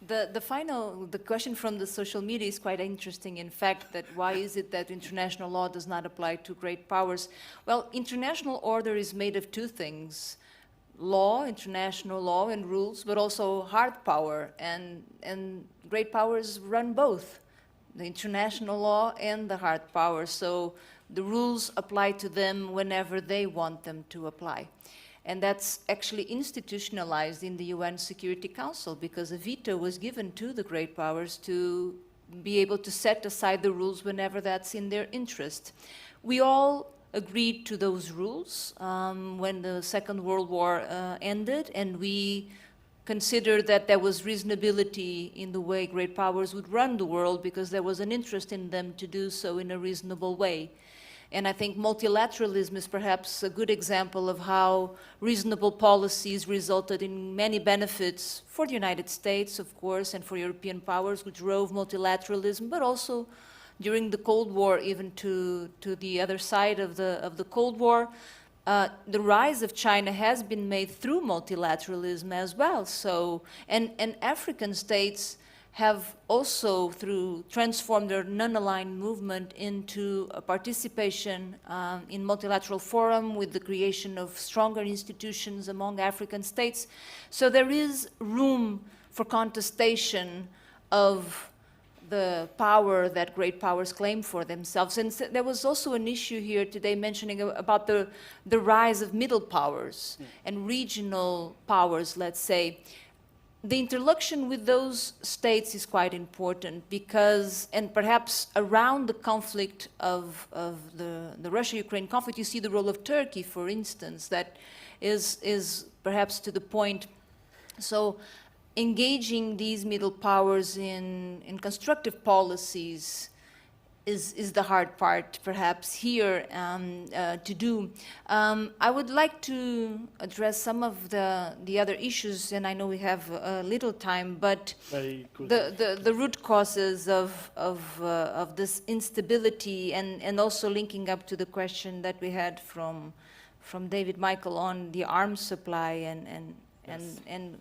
The question from the social media is quite interesting. In fact, that why is it that international law does not apply to great powers? Well, international order is made of two things: law, international law and rules, but also hard power. And great powers run both, the international law and the hard power. So the rules apply to them whenever they want them to apply. And that's actually institutionalized in the UN Security Council, because a veto was given to the great powers to be able to set aside the rules whenever that's in their interest. We all agreed to those rules when the Second World War ended, and we considered that there was reasonability in the way great powers would run the world because there was an interest in them to do so in a reasonable way. And I think multilateralism is perhaps a good example of how reasonable policies resulted in many benefits for the United States, of course, and for European powers, which drove multilateralism, but also during the Cold War, even to the other side of the Cold War. The rise of China has been made through multilateralism as well. So, and African states have also transformed their non-aligned movement into a participation in multilateral forum with the creation of stronger institutions among African states. So there is room for contestation of the power that great powers claim for themselves. And so there was also an issue here today mentioning about the rise of middle powers and regional powers, let's say. The interlocution with those states is quite important because, and perhaps around the conflict of the Russia-Ukraine conflict, you see the role of Turkey, for instance, that is perhaps to the point. So engaging these middle powers in constructive policies is the hard part, perhaps, here to do. I would like to address some of the other issues, and I know we have little time, but the root causes of this instability, and also linking up to the question that we had from David Michael on the arms supply and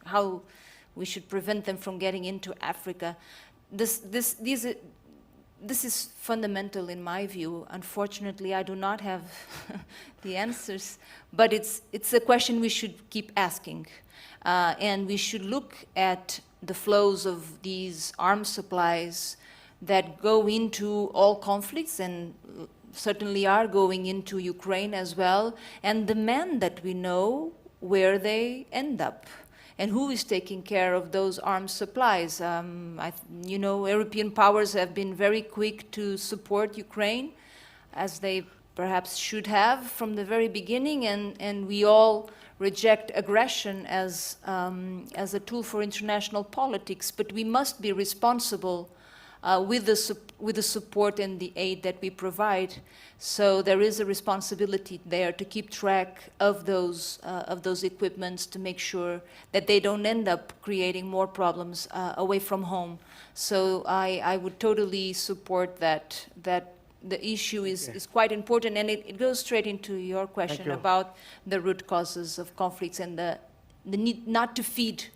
how we should prevent them from getting into Africa. This is fundamental in my view. Unfortunately, I do not have the answers, but it's a question we should keep asking. And we should look at the flows of these arms supplies that go into all conflicts and certainly are going into Ukraine as well, and demand that we know where they end up and who is taking care of those arms supplies. European powers have been very quick to support Ukraine, as they perhaps should have from the very beginning, and we all reject aggression as a tool for international politics, but we must be responsible with the support and the aid that we provide. So there is a responsibility there to keep track of those equipments, to make sure that they don't end up creating more problems away from home. So I would totally support that the issue is quite important, and it goes straight into your question about the root causes of conflicts and the need not to feed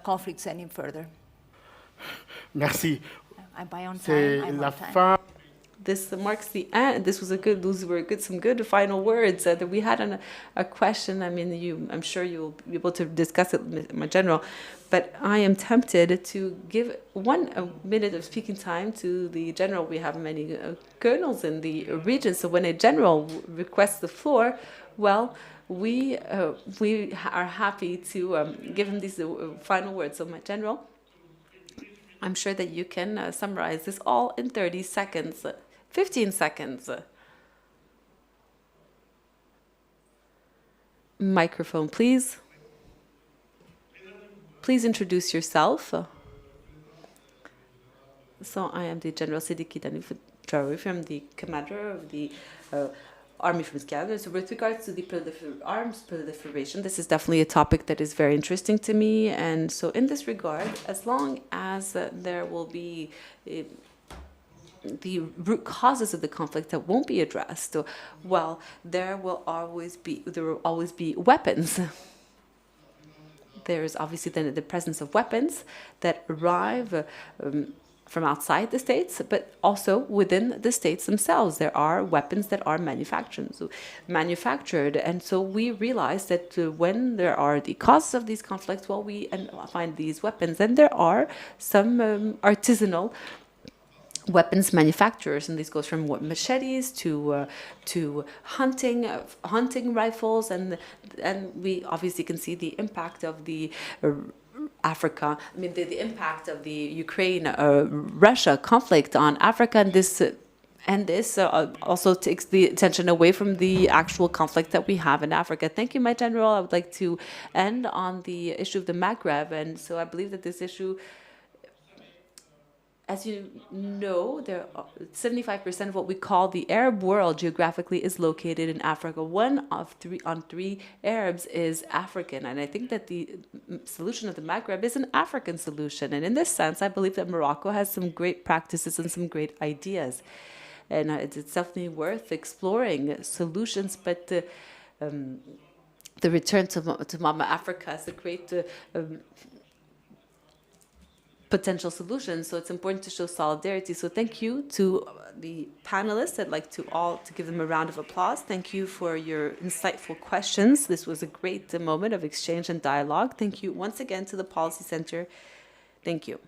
conflicts any further. Merci. Am I on time? I'm on time. This marks the end. Those were some good final words. We had a question. I mean, I'm sure you'll be able to discuss it, my general, but I am tempted to give a minute of speaking time to the general. We have many colonels in the region, so when a general requests the floor, well, we are happy to give him these final words. So, my general, I'm sure that you can summarize this all in 30 seconds. 15 seconds. Microphone, please. Please introduce yourself. So I am the General Siddiqui Danoufi. I'm the commander of the Army from Canada. So with regards to the arms proliferation, this is definitely a topic that is very interesting to me. And so in this regard, as long as there will be the root causes of the conflict that won't be addressed, well, there will always be weapons. There is obviously then the presence of weapons that arrive from outside the states, but also within the states themselves. There are weapons that are manufactured, and so we realize that when there are the causes of these conflicts, well, we find these weapons, and there are some artisanal weapons manufacturers, and this goes from machetes to hunting rifles, and we obviously can see the impact of the Africa. I mean, the impact of the Ukraine-Russia conflict on Africa, and this And this also takes the attention away from the actual conflict that we have in Africa. Thank you, my general. I would like to end on the issue of the Maghreb. And so I believe that this issue, as you know, 75% of what we call the Arab world geographically is located in Africa. One of three Arabs is African. And I think that the solution of the Maghreb is an African solution. And in this sense, I believe that Morocco has some great practices and some great ideas. And it's definitely worth exploring solutions. But the return to Mama Africa is a great potential solutions. So it's important to show solidarity. So thank you to the panelists. I'd like to give them a round of applause. Thank you for your insightful questions. This was a great moment of exchange and dialogue. Thank you once again to the Policy Center. Thank you.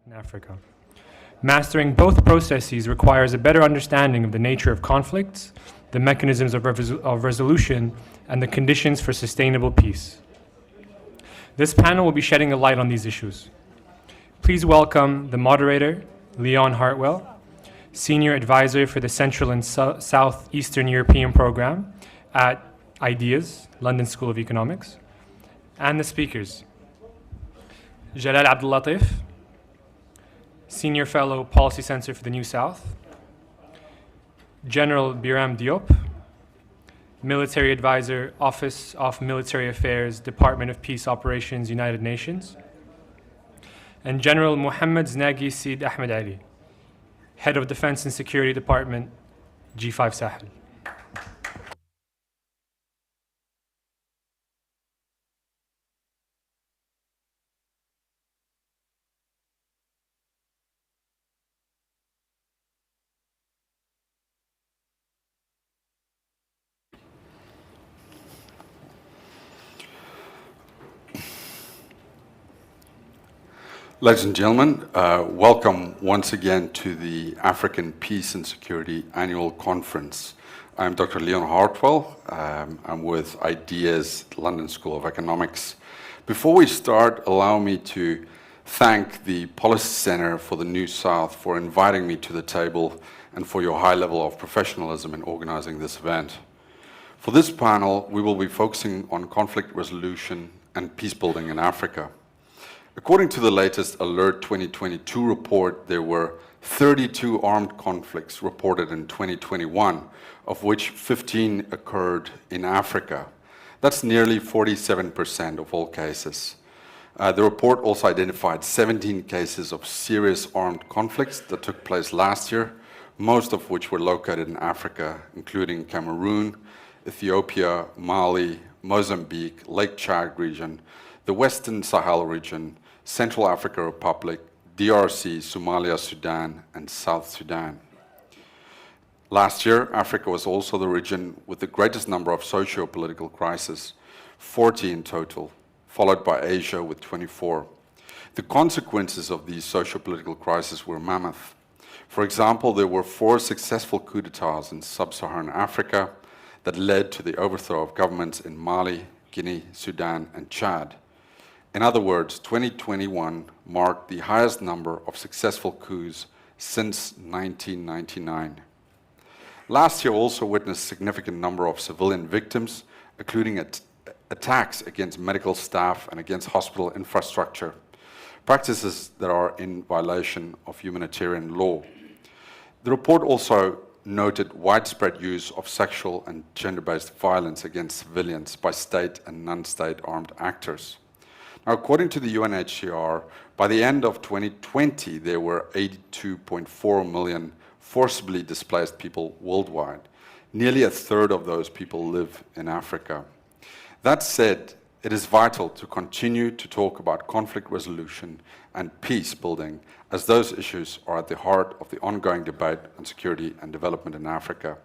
in Africa. Mastering both processes requires a better understanding of the nature of conflicts, the mechanisms of resolution, and the conditions for sustainable peace. This panel will be shedding a light on these issues. Please welcome the moderator, Leon Hartwell, Senior Advisor for the Central and Southeastern European Program at IDEAS, London School of Economics, and the speakers, Jalal Abdellatif, Senior Fellow, Policy Center for the New South, General Biram Diop, Military Advisor, Office of Military Affairs, Department of Peace Operations, United Nations, and General Mohammed Znagi Sid Ahmed Ali, Head of Defense and Security Department, G5 Sahel. Ladies and gentlemen, welcome once again to the African Peace and Security Annual Conference. I'm Dr. Leon Hartwell. I'm with IDEAS, London School of Economics. Before we start, allow me to thank the Policy Center for the New South for inviting me to the table and for your high level of professionalism in organizing this event. For this panel, we will be focusing on conflict resolution and peace building in Africa. According to the latest Alert 2022 report, there were 32 armed conflicts reported in 2021, of which 15 occurred in Africa. That's nearly 47% of all cases. The report also identified 17 cases of serious armed conflicts that took place last year, most of which were located in Africa, including Cameroon, Ethiopia, Mali, Mozambique, Lake Chad region, the Western Sahel region, Central African Republic, DRC, Somalia, Sudan, and South Sudan. Last year, Africa was also the region with the greatest number of socio-political crises, 40 in total, followed by Asia with 24. The consequences of these socio-political crises were mammoth. For example, there were 4 successful coups d'etats in sub-Saharan Africa that led to the overthrow of governments in Mali, Guinea, Sudan, and Chad. In other words, 2021 marked the highest number of successful coups since 1999. Last year also witnessed a significant number of civilian victims, including attacks against medical staff and against hospital infrastructure, practices that are in violation of humanitarian law. The report also noted widespread use of sexual and gender-based violence against civilians by state and non-state armed actors. Now, according to the UNHCR, by the end of 2020, there were 82.4 million forcibly displaced people worldwide. Nearly a third of those people live in Africa. That said, it is vital to continue to talk about conflict resolution and peace building, as those issues are at the heart of the ongoing debate on security and development in Africa.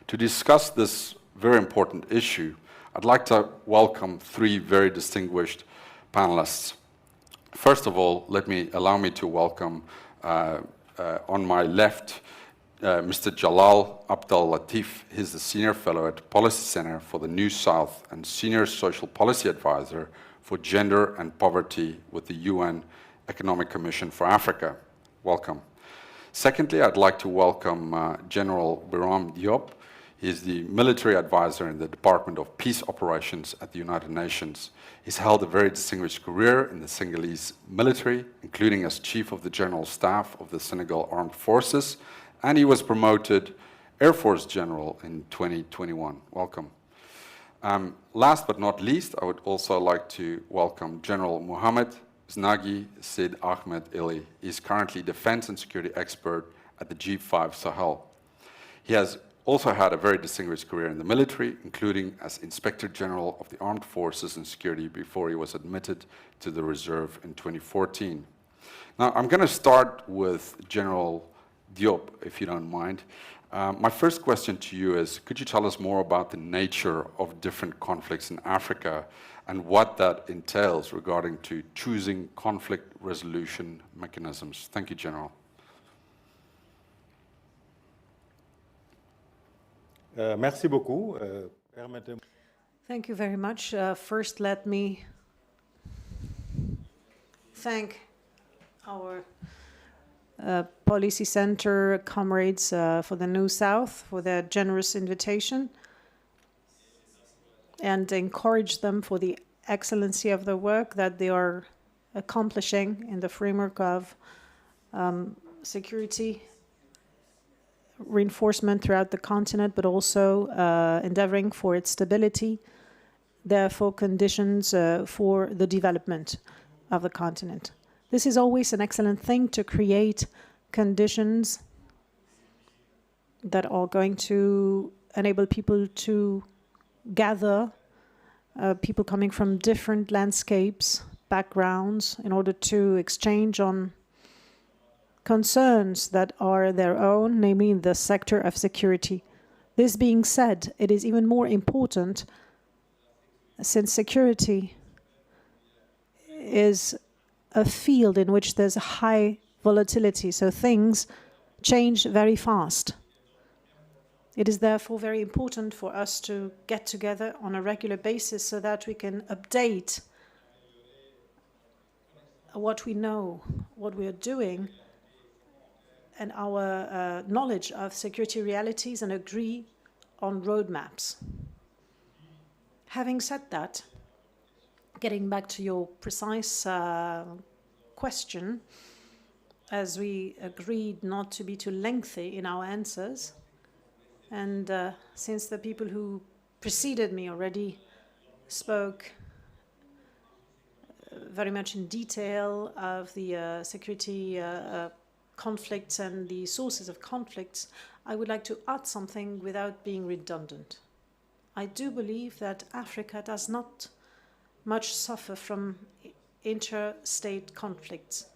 To discuss this very important issue, I'd like to welcome 3 very distinguished panelists. First of all, allow me to welcome on my left Mr. Jalal Abdellatif. He's the Senior Fellow at Policy Center for the New South and Senior Social Policy Advisor for Gender and Poverty with the UN Economic Commission for Africa. Welcome. Secondly, I'd like to welcome General Biram Diop. He's the military advisor in the Department of Peace Operations at the United Nations. He's held a very distinguished career in the Senegalese military, including as Chief of the General Staff of the Senegal Armed Forces, and he was promoted Air Force General in 2021. Welcome. Last but not least, I would also like to welcome General Mohammed Znagi Sid Ahmed Ali. He's currently Defense and Security Expert at the G5 Sahel. He has also had a very distinguished career in the military, including as Inspector General of the Armed Forces and Security before he was admitted to the reserve in 2014. Now, I'm going to start with General Diop, if you don't mind. My first question to you is, could you tell us more about the nature of different conflicts in Africa and what that entails regarding to choosing conflict resolution mechanisms? Thank you, General. Merci beaucoup. Thank you very much. First, let me thank our Policy Center comrades for the New South for their generous invitation and encourage them for the excellency of the work that they are accomplishing in the framework of security reinforcement throughout the continent, but also endeavoring for its stability, therefore conditions for the development of the continent. This is always an excellent thing, to create conditions that are going to enable people to gather, people coming from different landscapes, backgrounds, in order to exchange on concerns that are their own, namely in the sector of security. This being said, it is even more important since security is a field in which there's a high volatility, so things change very fast. It is therefore very important for us to get together on a regular basis so that we can update what we know, what we are doing, and our knowledge of security realities, and agree on roadmaps. Having said that, getting back to your precise question, as we agreed not to be too lengthy in our answers, and since the people who preceded me already spoke very much in detail of the security conflicts and the sources of conflicts, I would like to add something without being redundant. I do believe that Africa does not much suffer from interstate conflicts.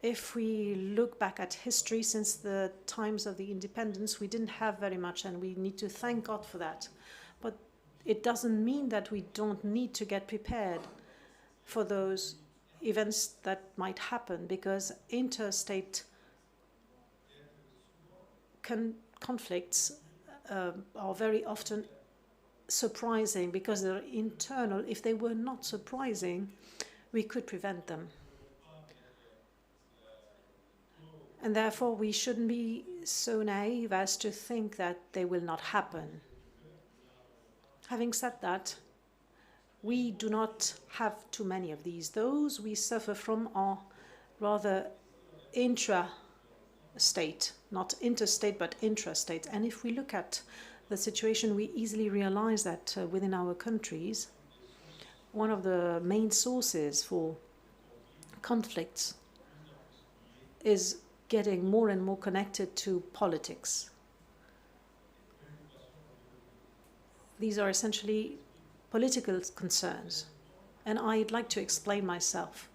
If we look back at history, since the times of the independence, we didn't have very much, and we need to thank God for that. But it doesn't mean that we don't need to get prepared for those events that might happen, because interstate conflicts are very often surprising because they're internal. If they were not surprising, we could prevent them. And therefore, we shouldn't be so naive as to think that they will not happen. Having said that, we do not have too many of these. Those we suffer from are rather intra-state, not interstate, but intrastate. And if we look at the situation, we easily realize that within our countries, one of the main sources for conflicts is getting more and more connected to politics. These are essentially political concerns, and I'd like to explain myself.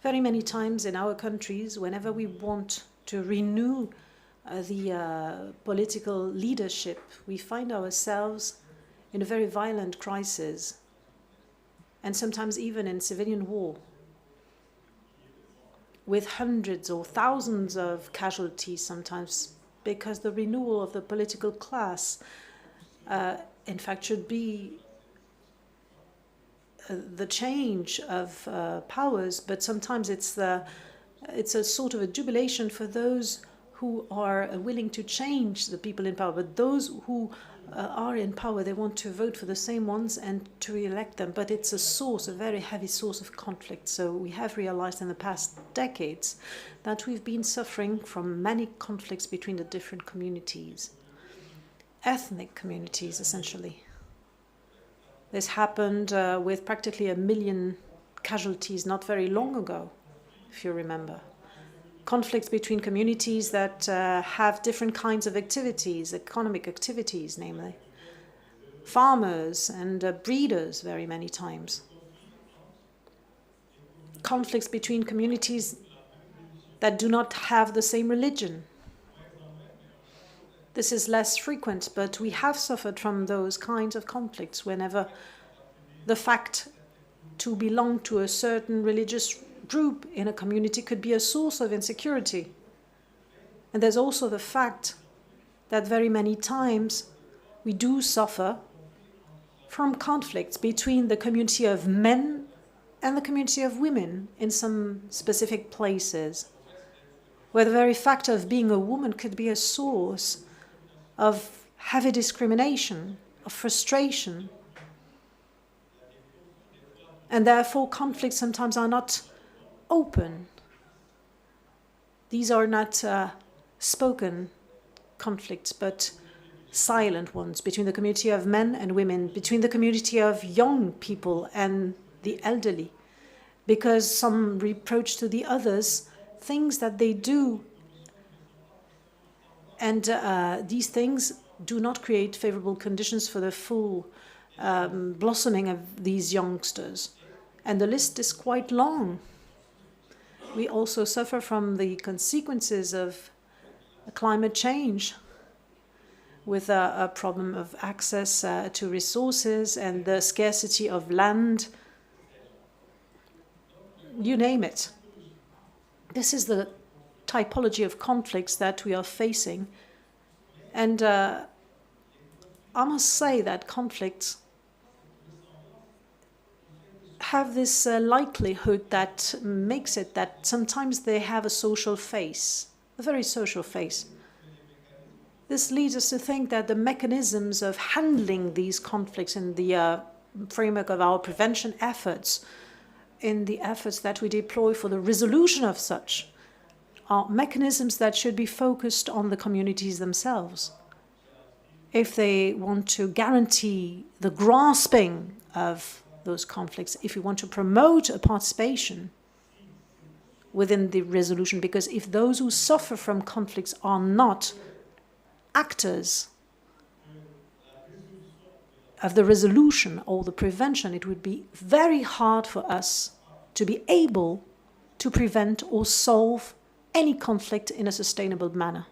Very many times in our countries, whenever we want to renew the political leadership, we find ourselves in a very violent crisis, and sometimes even in civilian war, with hundreds or thousands of casualties sometimes, because the renewal of the political class, in fact, should be the change of powers, but sometimes it's a sort of a jubilation for those who are willing to change the people in power. But those who are in power, they want to vote for the same ones and to re-elect them. But it's a source, a very heavy source of conflict. So we have realized in the past decades that we've been suffering from many conflicts between the different communities, ethnic communities, essentially. This happened with practically 1 million casualties not very long ago, if you remember. Conflicts between communities that have different kinds of activities, economic activities, namely. Farmers and breeders, very many times. Conflicts between communities that do not have the same religion, This is less frequent, but we have suffered from those kinds of conflicts whenever the fact to belong to a certain religious group in a community could be a source of insecurity. And there's also the fact that very many times we do suffer from conflicts between the community of men and the community of women in some specific places, where the very fact of being a woman could be a source of heavy discrimination, of frustration. And therefore conflicts sometimes are not open. These are not spoken conflicts, but silent ones between the community of men and women, between the community of young people and the elderly, because some reproach to the others things that they do, and these things do not create favorable conditions for the full blossoming of these youngsters. And the list is quite long. We also suffer from the consequences of climate change, with a problem of access to resources and the scarcity of land. You name it. This is the typology of conflicts that we are facing. And I must say that conflicts have this likelihood that makes it that sometimes they have a social face, a very social face. This leads us to think that the mechanisms of handling these conflicts in the framework of our prevention efforts, in the efforts that we deploy for the resolution of such, are mechanisms that should be focused on the communities themselves. If they want to guarantee the grasping of those conflicts, if we want to promote a participation within the resolution, because if those who suffer from conflicts are not actors of the resolution or the prevention, it would be very hard for us to be able to prevent or solve any conflict in a sustainable manner.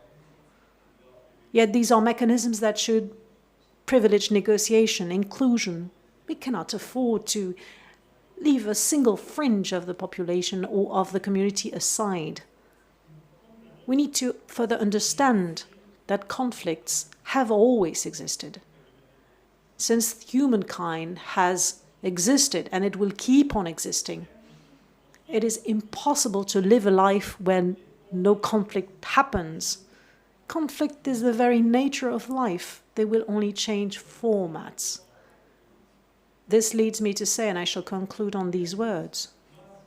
Yet these are mechanisms that should privilege negotiation, inclusion. We cannot afford to leave a single fringe of the population or of the community aside. We need to further understand that conflicts have always existed. Since humankind has existed and it will keep on existing, it is impossible to live a life when no conflict happens. Conflict is the very nature of life. They will only change formats. This leads me to say, and I shall conclude on these words,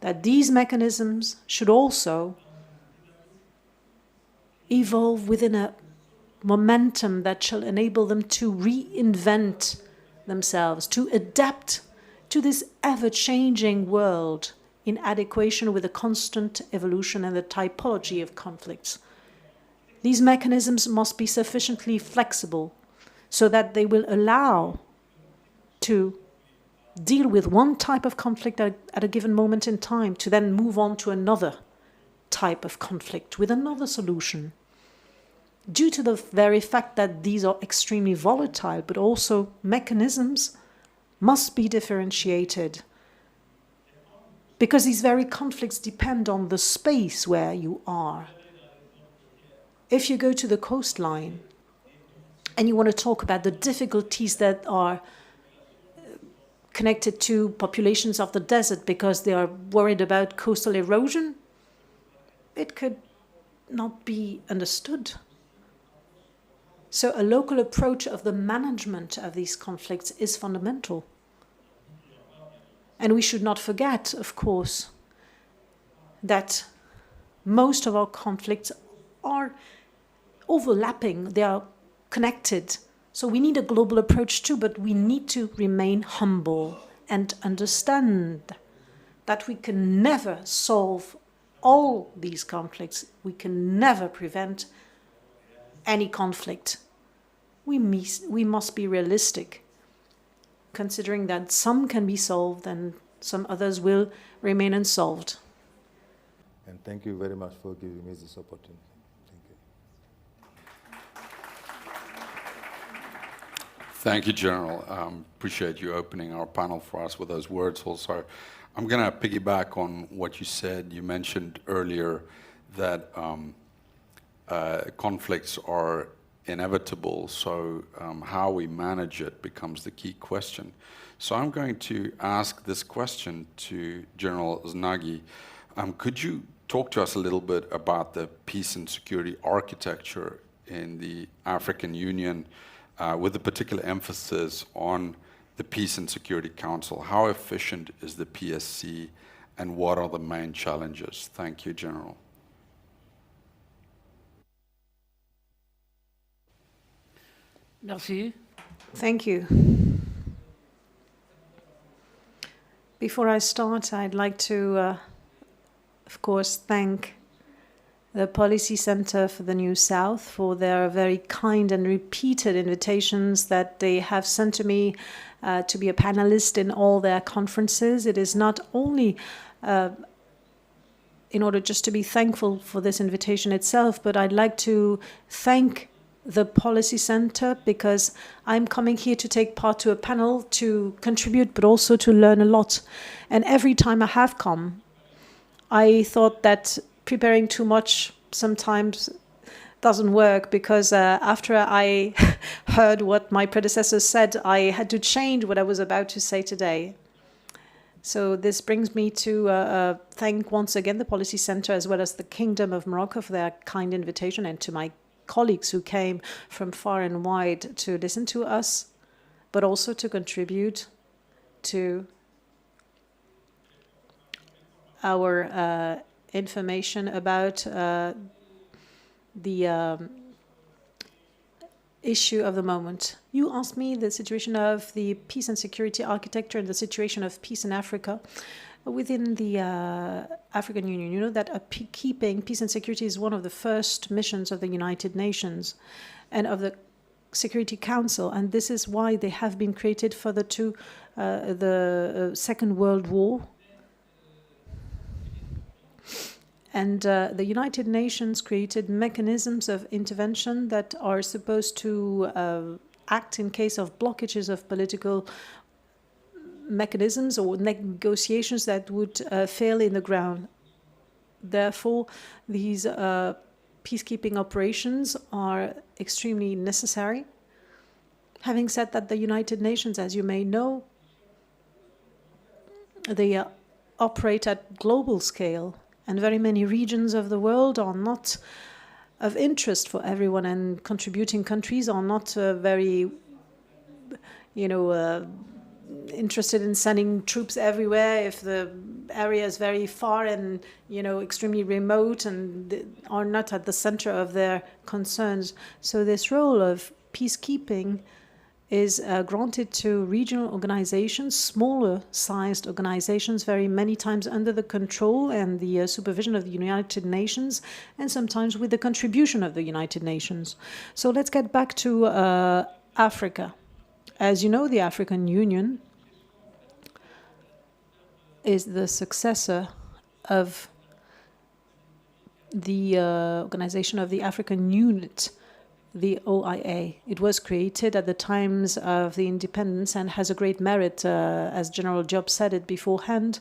that these mechanisms should also evolve within a momentum that shall enable them to reinvent themselves, to adapt to this ever-changing world in adequation with the constant evolution and the typology of conflicts. These mechanisms must be sufficiently flexible so that they will allow to deal with one type of conflict at a given moment in time, to then move on to another type of conflict with another solution. Due to the very fact that these are extremely volatile, but also mechanisms must be differentiated, because these very conflicts depend on the space where you are. If you go to the coastline and you want to talk about the difficulties that are connected to populations of the desert because they are worried about coastal erosion, it could not be understood. So a local approach of the management of these conflicts is fundamental. And we should not forget, of course, that most of our conflicts are overlapping, they are connected. So we need a global approach too, but we need to remain humble and understand that we can never solve all these conflicts. We can never prevent any conflict. We must be realistic, considering that some can be solved and some others will remain unsolved. And thank you very much for giving me this opportunity. Thank you. Thank you, General. Appreciate you opening our panel for us with those words also. I'm going to piggyback on what you said. You mentioned earlier that conflicts are inevitable, so how we manage it becomes the key question. So I'm going to ask this question to General Znagi. Could you talk to us a little bit about the peace and security architecture in the African Union, with a particular emphasis on the Peace and Security Council? How efficient is the PSC, and what are the main challenges? Thank you, General. Merci. Thank you. Before I start, I'd like to, of course, thank the Policy Center for the New South for their very kind and repeated invitations that they have sent to me to be a panelist in all their conferences. It is not only in order just to be thankful for this invitation itself, but I'd like to thank the Policy Center because I'm coming here to take part to a panel to contribute, but also to learn a lot. And every time I have come, I thought that preparing too much sometimes doesn't work, because after I heard what my predecessors said, I had to change what I was about to say today. So this brings me to thank once again the Policy Center as well as the Kingdom of Morocco for their kind invitation, and to my colleagues who came from far and wide to listen to us, but also to contribute to our information about the issue of the moment. You asked me the situation of the peace and security architecture and the situation of peace in Africa within the African Union. You know that keeping peace and security is one of the first missions of the United Nations and of the Security Council, and this is why they have been created further to the Second World War. And the United Nations created mechanisms of intervention that are supposed to act in case of blockages of political mechanisms or negotiations that would fail in the ground. Therefore, these peacekeeping operations are extremely necessary. Having said that, the United Nations, as you may know, they operate at global scale, and very many regions of the world are not of interest for everyone, and contributing countries are not very, interested in sending troops everywhere if the area is very far and, extremely remote and are not at the center of their concerns. So this role of peacekeeping is granted to regional organizations, smaller sized organizations, very many times under the control and the supervision of the United Nations, and sometimes with the contribution of the United Nations. So let's get back to Africa. As you know, the African Union is the successor of the organization of the African Unit, the OIA. It was created at the times of the independence and has a great merit, as General Job said it beforehand.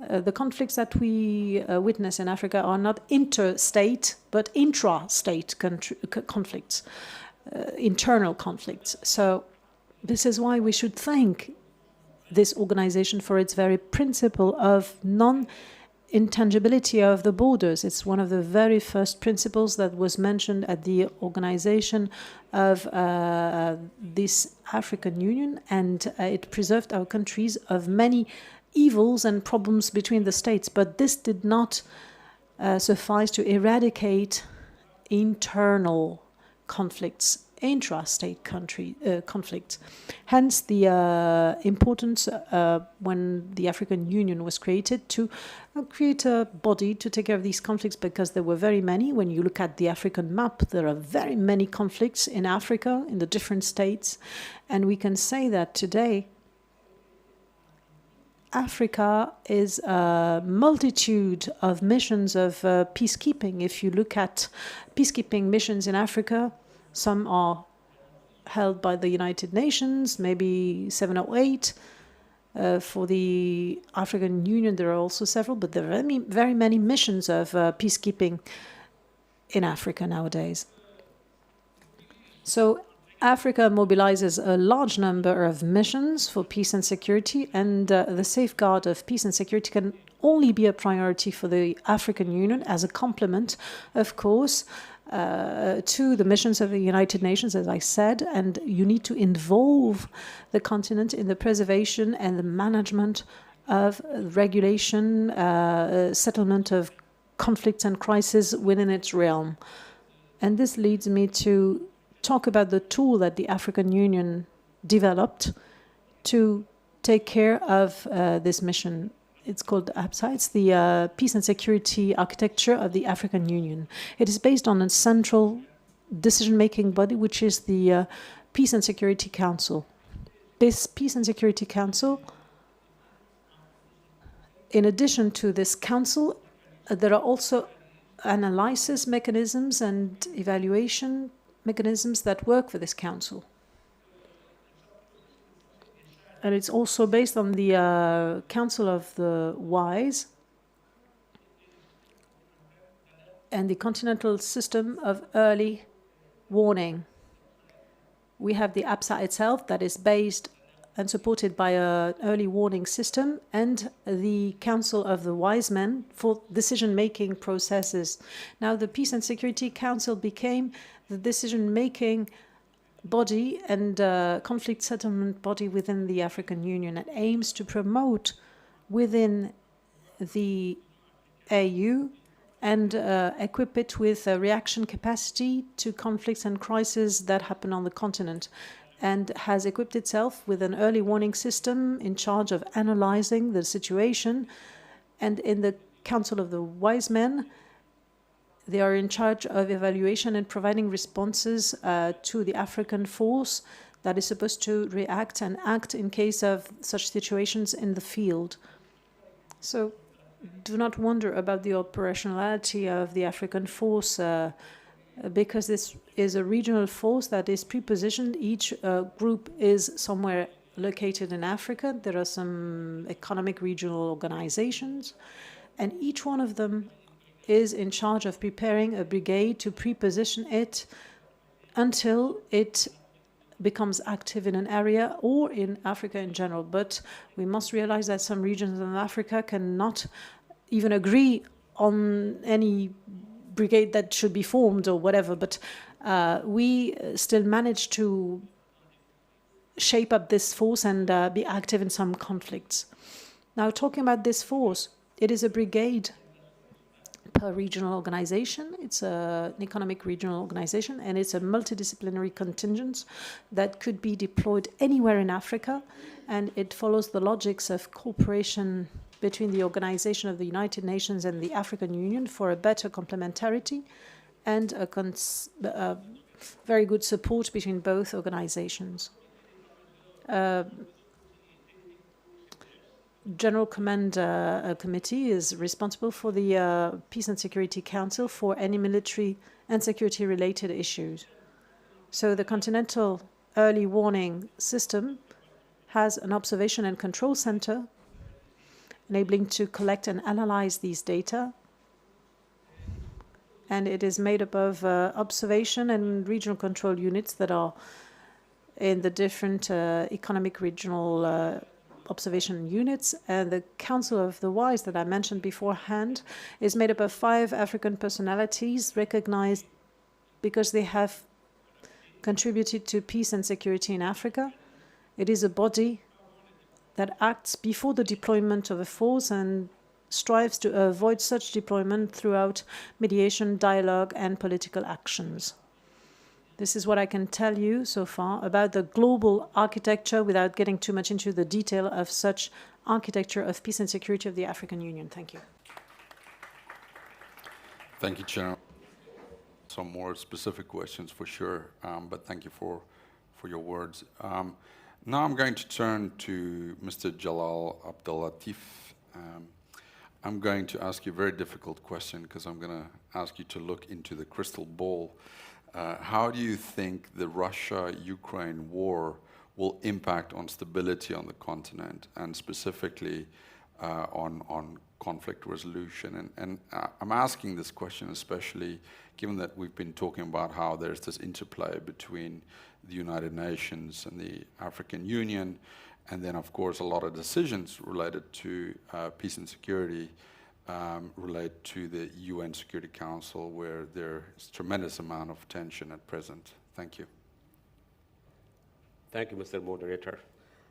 The conflicts that we witness in Africa are not interstate, but intra-state conflicts, internal conflicts. So this is why we should thank this organization for its very principle of non-intangibility of the borders. It's one of the very first principles that was mentioned at the organization of this African Union, and it preserved our countries of many evils and problems between the states. But this did not suffice to eradicate internal conflicts, intra-state conflicts. Hence the importance when the African Union was created to create a body to take care of these conflicts, because there were very many. When you look at the African map, there are very many conflicts in Africa, in the different states, and we can say that today Africa is a multitude of missions of peacekeeping. If you look at peacekeeping missions in Africa, some are held by the United Nations, maybe 7 or 8. For the African Union, there are also several, but there are very many missions of peacekeeping in Africa nowadays. So Africa mobilizes a large number of missions for peace and security, and the safeguard of peace and security can only be a priority for the African Union as a complement, of course, to the missions of the United Nations, as I said, and you need to involve the continent in the preservation and the management of regulation, settlement of conflicts and crises within its realm. And this leads me to talk about the tool that the African Union developed to take care of this mission. It's called APSA. It's the Peace and Security Architecture of the African Union. It is based on a central decision-making body, which is the Peace and Security Council. This Peace and Security Council, in addition to this council, there are also analysis mechanisms and evaluation mechanisms that work for this council. And it's also based on the Council of the Wise and the Continental System of Early Warning. We have the APSA itself that is based and supported by an early warning system, and the Council of the Wise Men for decision-making processes. Now, the Peace and Security Council became the decision-making body and conflict settlement body within the African Union, and aims to promote within the AU and equip it with a reaction capacity to conflicts and crises that happen on the continent, and has equipped itself with an early warning system in charge of analyzing the situation. And in the Council of the Wise Men, they are in charge of evaluation and providing responses to the African force that is supposed to react and act in case of such situations in the field. So do not wonder about the operationality of the African force, because this is a regional force that is pre-positioned. Each group is somewhere located in Africa. There are some economic regional organizations, and each one of them is in charge of preparing a brigade to pre-position it until it becomes active in an area or in Africa in general. But we must realize that some regions in Africa cannot even agree on any brigade that should be formed or whatever, but we still manage to shape up this force and be active in some conflicts. Now, talking about this force, it is a brigade per regional organization. It's an economic regional organization, and it's a multidisciplinary contingent that could be deployed anywhere in Africa, and it follows the logics of cooperation between the Organization of the United Nations and the African Union for a better complementarity and a very good support between both organizations. General Command Committee is responsible for the Peace and Security Council for any military and security-related issues. So the Continental Early Warning System has an observation and control center enabling to collect and analyze these data. And it is made up of observation and regional control units that are in the different economic regional observation units. And the Council of the Wise that I mentioned beforehand is made up of 5 African personalities recognized because they have contributed to peace and security in Africa. It is a body that acts before the deployment of a force and strives to avoid such deployment throughout mediation, dialogue, and political actions. This is what I can tell you so far about the global architecture without getting too much into the detail of such architecture of peace and security of the African Union. Thank you. Thank you, Chair. Some more specific questions for sure, but thank you for your words. Now I'm going to turn to Mr. Jalal Abdellatif. I'm going to ask you a very difficult question because I'm going to ask you to look into the crystal ball How do you think the Russia-Ukraine war will impact on stability on the continent, and specifically on conflict resolution? And I'm asking this question especially given that we've been talking about how there's this interplay between the United Nations and the African Union, and then of course a lot of decisions related to peace and security relate to the UN Security Council, where there's tremendous amount of tension at present. Thank you. Thank you, Mr. Moderator.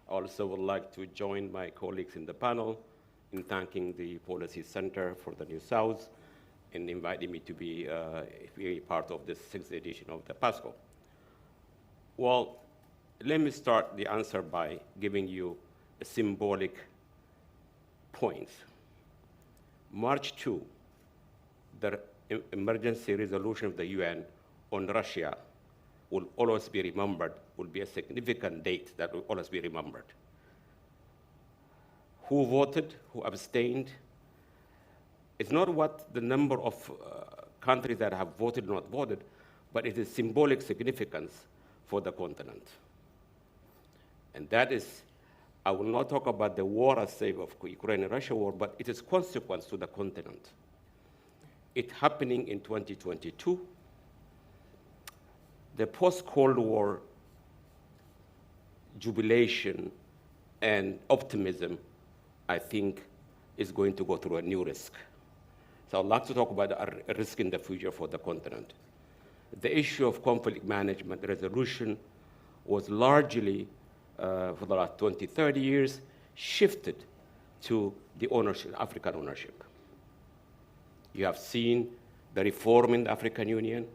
I also would like to join my colleagues in the panel in thanking the Policy Center for the New South and inviting me to be part of this 6th edition of the PASCO. Well, let me start the answer by giving you a symbolic points. March 2, the emergency resolution of the UN on Russia will always be remembered, will be a significant date that will always be remembered. Who voted, who abstained? It's not what the number of countries that have voted or not voted, but it is symbolic significance for the continent. And that is, I will not talk about the war as say of Ukraine and Russia war, but it is consequence to the continent. It happening in 2022. The post-Cold War jubilation and optimism, I think, is going to go through a new risk. So I'd like to talk about a risk in the future for the continent. The issue of conflict management resolution was largely, for the last 20, 30 years, shifted to the ownership, African ownership. You have seen the reform in the African Union,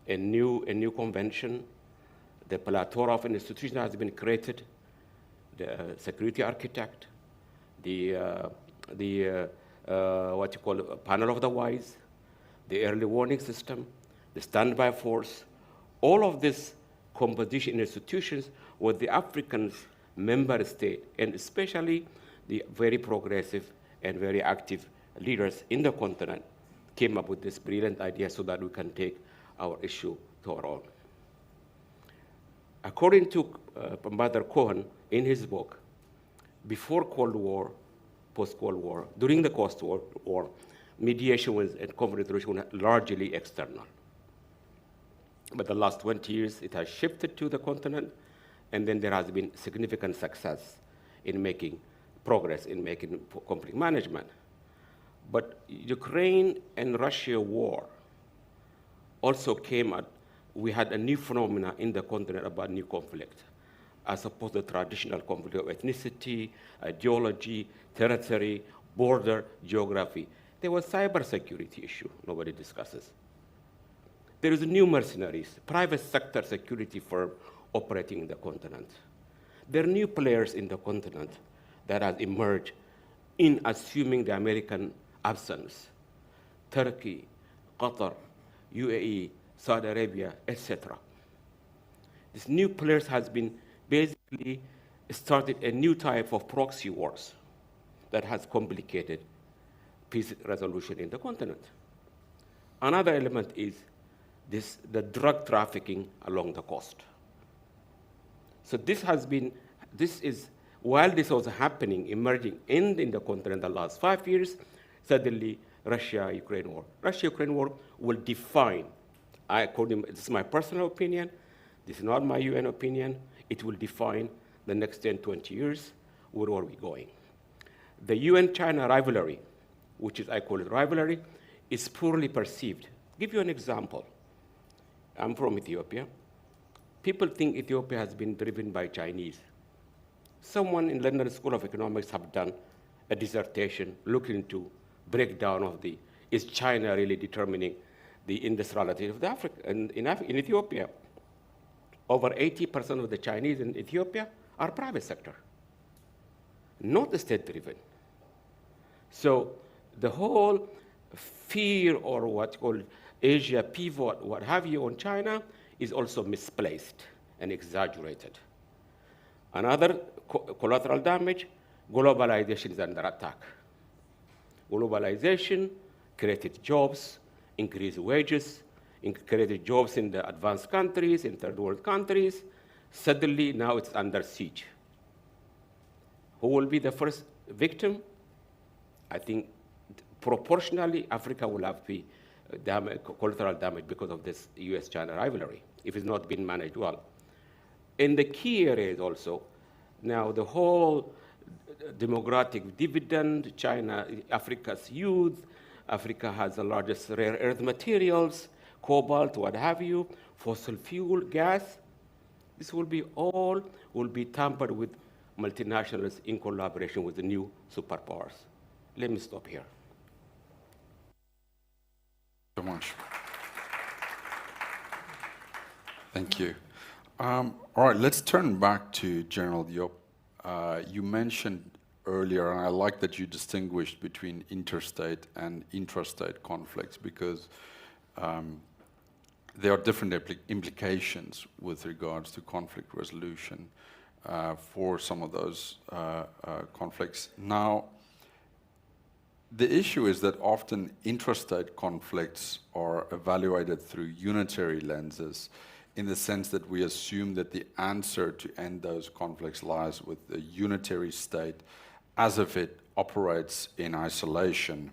a new convention, the plethora of institutions has been created, the security architect, what you call a panel of the wise, the early warning system, the standby force, all of this composition institutions with the African member state, and especially the very progressive and very active leaders in the continent came up with this brilliant idea so that we can take our issue to our own. According to Ambassador Cohen in his book, before Cold War, post-Cold War, during the Cold War, mediation and conflict resolution were largely external. But the last 20 years, it has shifted to the continent, and then there has been significant success in making progress in making conflict management. But Ukraine and Russia war also came at, we had a new phenomena in the continent about new conflict, as opposed to the traditional conflict of ethnicity, ideology, territory, border, geography. There was cybersecurity issue nobody discusses. There is new mercenaries, private sector security firm operating in the continent. There are new players in the continent that have emerged in assuming the American absence. Turkey, Qatar, UAE, Saudi Arabia, etc. These new players has been basically started a new type of proxy wars that has complicated peace resolution in the continent. Another element is the drug trafficking along the coast. So while this was happening, emerging in the continent the last 5 years, suddenly Russia-Ukraine war. Russia-Ukraine war will define, this is my personal opinion, this is not my UN opinion, it will define the next 10, 20 years, where are we going? The UN-China rivalry, I call it rivalry, is poorly perceived. Give you an example. I'm from Ethiopia. People think Ethiopia has been driven by Chinese. Someone in London School of Economics have done a dissertation looking into breakdown of is China really determining the industriality of Africa in Ethiopia? Over 80% of the Chinese in Ethiopia are private sector, not state-driven. So the whole fear or what's called Asia pivot, what have you, on China is also misplaced and exaggerated. Another collateral damage, globalization is under attack. Globalization created jobs, increased wages, created jobs in the advanced countries, in third world countries. Suddenly, now it's under siege. Who will be the first victim? I think proportionally, Africa will have the collateral damage because of this US-China rivalry, if it's not been managed well. In the key areas also, now the whole demographic dividend, China, Africa's youth, Africa has the largest rare earth materials, cobalt, what have you, fossil fuel, gas. This will be tampered with multinationals in collaboration with the new superpowers. Let me stop here. So much. Thank you. All right, let's turn back to General Diop. You mentioned earlier, and I like that you distinguished between interstate and intrastate conflicts, because there are different implications with regards to conflict resolution for some of those conflicts. Now, the issue is that often intrastate conflicts are evaluated through unitary lenses, in the sense that we assume that the answer to end those conflicts lies with the unitary state as if it operates in isolation,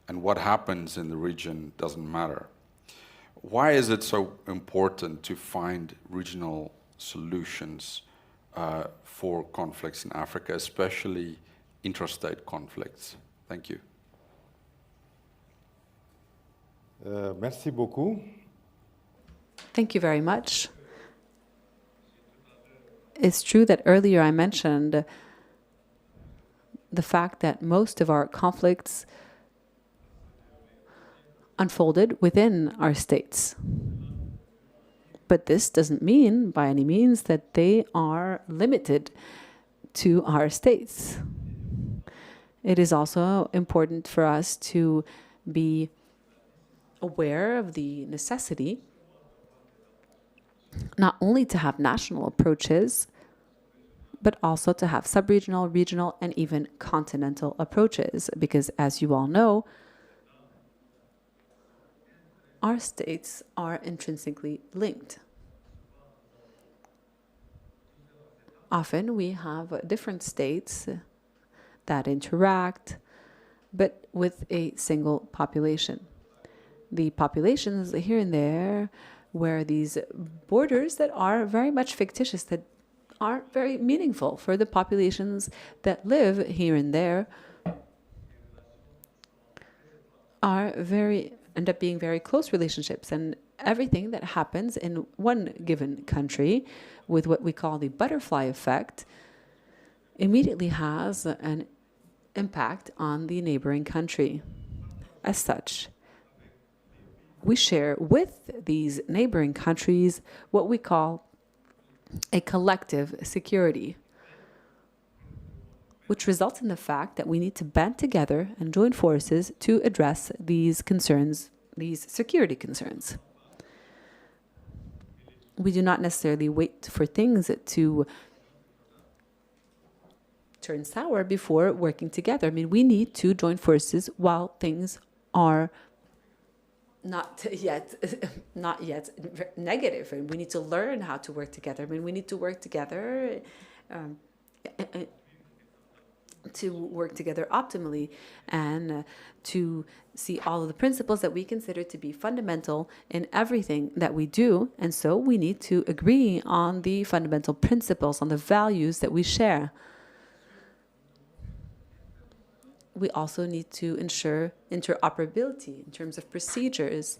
and what happens in the region doesn't matter. Why is it so important to find regional solutions for conflicts in Africa, especially intrastate conflicts? Thank you. Merci beaucoup. Thank you very much. It's true that earlier I mentioned the fact that most of our conflicts unfolded within our states. But this doesn't mean by any means that they are limited to our states. It is also important for us to be aware of the necessity not only to have national approaches, but also to have sub-regional, regional, and even continental approaches. Because as you all know, our states are intrinsically linked. Often we have different states that interact, but with a single population. The populations here and there, where these borders that are very much fictitious, that aren't very meaningful for the populations that live here and there, end up being very close relationships. And everything that happens in one given country with what we call the butterfly effect immediately has an impact on the neighboring country. As such, we share with these neighboring countries what we call a collective security, which results in the fact that we need to band together and join forces to address these concerns, these security concerns. We do not necessarily wait for things to turn sour before working together. I mean, we need to join forces while things are not yet negative, and we need to learn how to work together. I mean, we need to work together optimally, and to see all of the principles that we consider to be fundamental in everything that we do. And so we need to agree on the fundamental principles, on the values that we share. We also need to ensure interoperability in terms of procedures.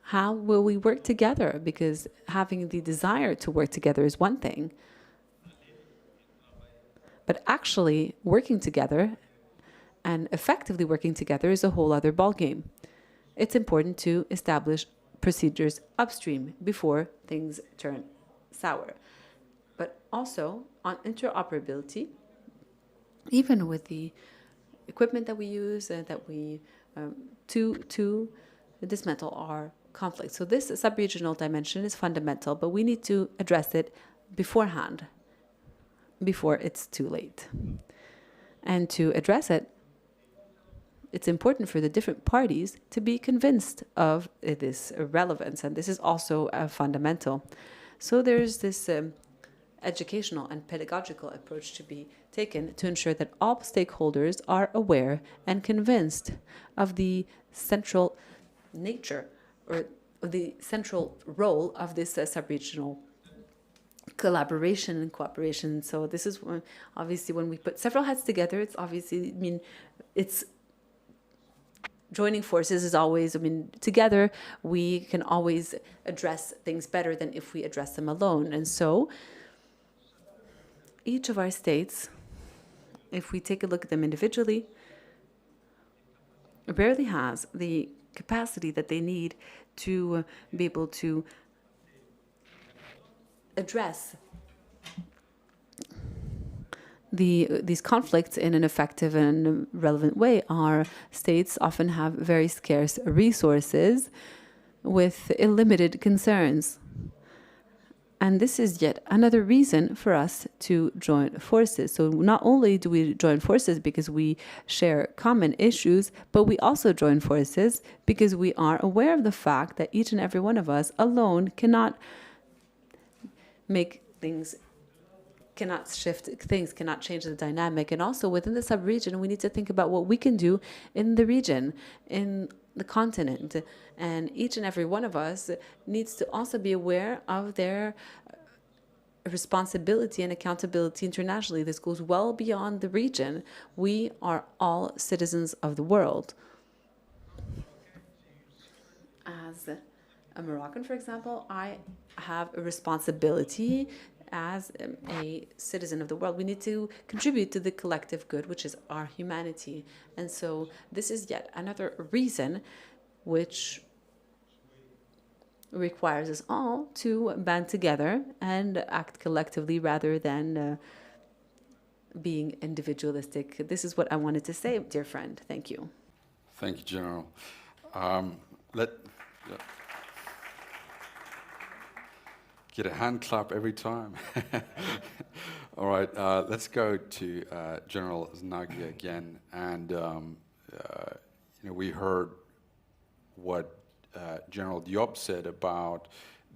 How will we work together? Because having the desire to work together is one thing, but actually working together and effectively working together is a whole other ballgame. It's important to establish procedures upstream before things turn sour. But also on interoperability, even with the equipment that we use that we to dismantle our conflict. So this sub-regional dimension is fundamental, but we need to address it beforehand, before it's too late. And to address it, it's important for the different parties to be convinced of this relevance, and this is also fundamental. So there's this educational and pedagogical approach to be taken to ensure that all stakeholders are aware and convinced of the central nature or the central role of this sub-regional collaboration and cooperation. So this is when, obviously, when we put several heads together, it's obviously, it's joining forces is always, together we can always address things better than if we address them alone. And so each of our states, if we take a look at them individually, rarely has the capacity that they need to be able to address these conflicts in an effective and relevant way. Our states often have very scarce resources with unlimited concerns. And this is yet another reason for us to join forces. So not only do we join forces because we share common issues, but we also join forces because we are aware of the fact that each and every one of us alone cannot make things, cannot shift things, cannot change the dynamic. And also within the sub-region, we need to think about what we can do in the region, in the continent. And each and every one of us needs to also be aware of their responsibility and accountability internationally. This goes well beyond the region. We are all citizens of the world. As a Moroccan, for example, I have a responsibility as a citizen of the world. We need to contribute to the collective good, which is our humanity. And so this is yet another reason which requires us all to band together and act collectively rather than being individualistic. This is what I wanted to say, dear friend. Thank you. Thank you, General. Get a hand clap every time. All right, let's go to General Znagi again. And we heard what General Diop said about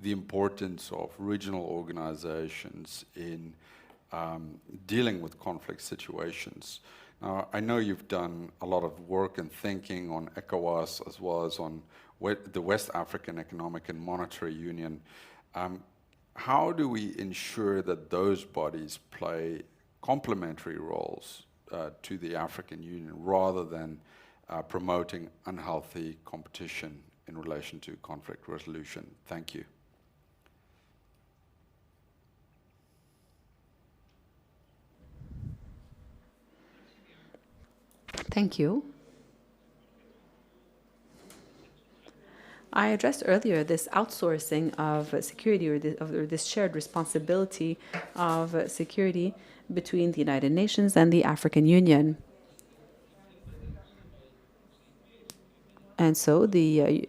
the importance of regional organizations in dealing with conflict situations. Now, I know you've done a lot of work and thinking on ECOWAS as well as on the West African Economic and Monetary Union. How do we ensure that those bodies play complementary roles to the African Union rather than promoting unhealthy competition in relation to conflict resolution? Thank you. Thank you. I addressed earlier this outsourcing of security or this shared responsibility of security between the United Nations and the African Union. And so the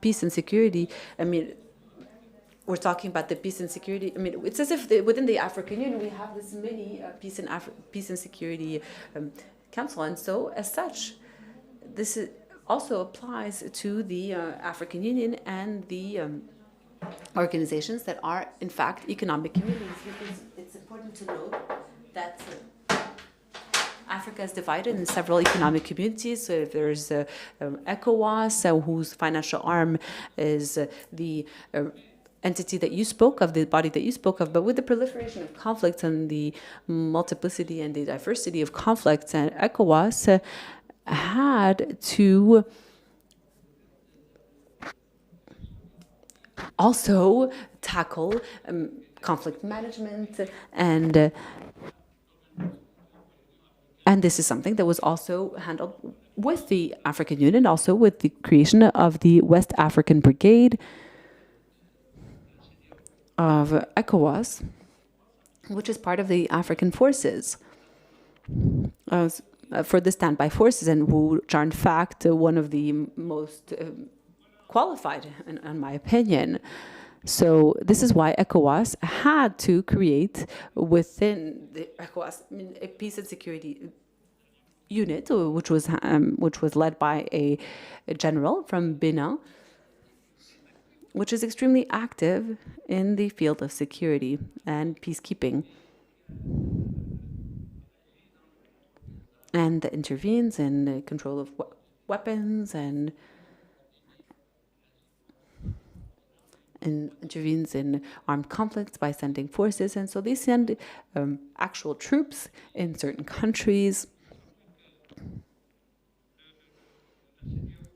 peace and security, we're talking about the peace and security. It's as if within the African Union we have this mini peace and security council. And so as such, this also applies to the African Union and the organizations that are, in fact, economic communities. Because it's important to note that Africa is divided in several economic communities. So if there's ECOWAS, whose financial arm is the entity that you spoke of, the body that you spoke of, but with the proliferation of conflicts and the multiplicity and the diversity of conflicts, and ECOWAS had to also tackle conflict management, and this is something that was also handled with the African Union, also with the creation of the West African Brigade of ECOWAS, which is part of the African forces. For the standby forces, and which are in fact one of the most qualified, in my opinion. So this is why ECOWAS had to create within the ECOWAS a peace and security unit, which was led by a general from Benin, which is extremely active in the field of security and peacekeeping, and that intervenes in the control of weapons and intervenes in armed conflicts by sending forces. And so they send actual troops in certain countries.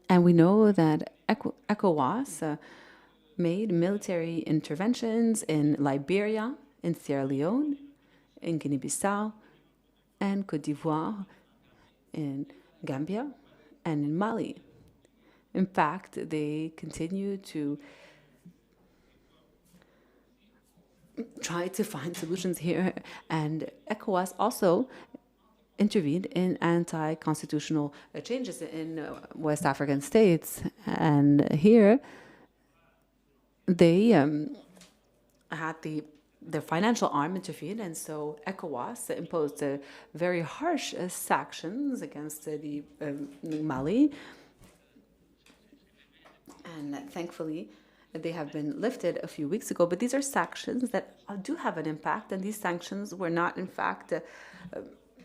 And we know that ECOWAS made military interventions in Liberia, in Sierra Leone, in Guinea-Bissau, and Côte d'Ivoire, in Gambia, and in Mali. In fact, they continue to try to find solutions here, and ECOWAS also intervened in anti-constitutional changes in West African states, and here they had their financial arm intervened, and so ECOWAS imposed very harsh sanctions against the Mali, and thankfully they have been lifted a few weeks ago. But these are sanctions that do have an impact, and these sanctions were not, in fact,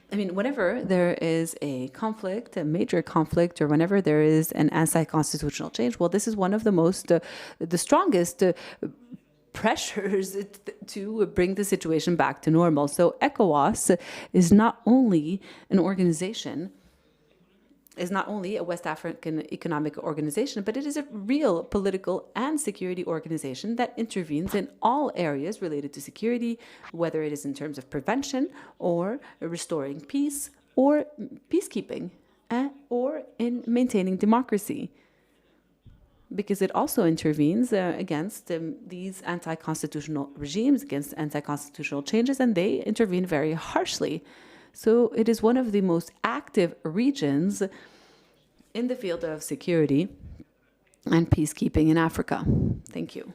whenever there is a conflict, a major conflict, or whenever there is an anti-constitutional change, well, this is one of the strongest pressures to bring the situation back to normal. So ECOWAS is not only an organization, is not only a West African economic organization, but it is a real political and security organization that intervenes in all areas related to security, whether it is in terms of prevention or restoring peace or peacekeeping, or in maintaining democracy. Because it also intervenes against these anti-constitutional regimes, against anti-constitutional changes, and they intervene very harshly. So it is one of the most active regions in the field of security and peacekeeping in Africa. Thank you.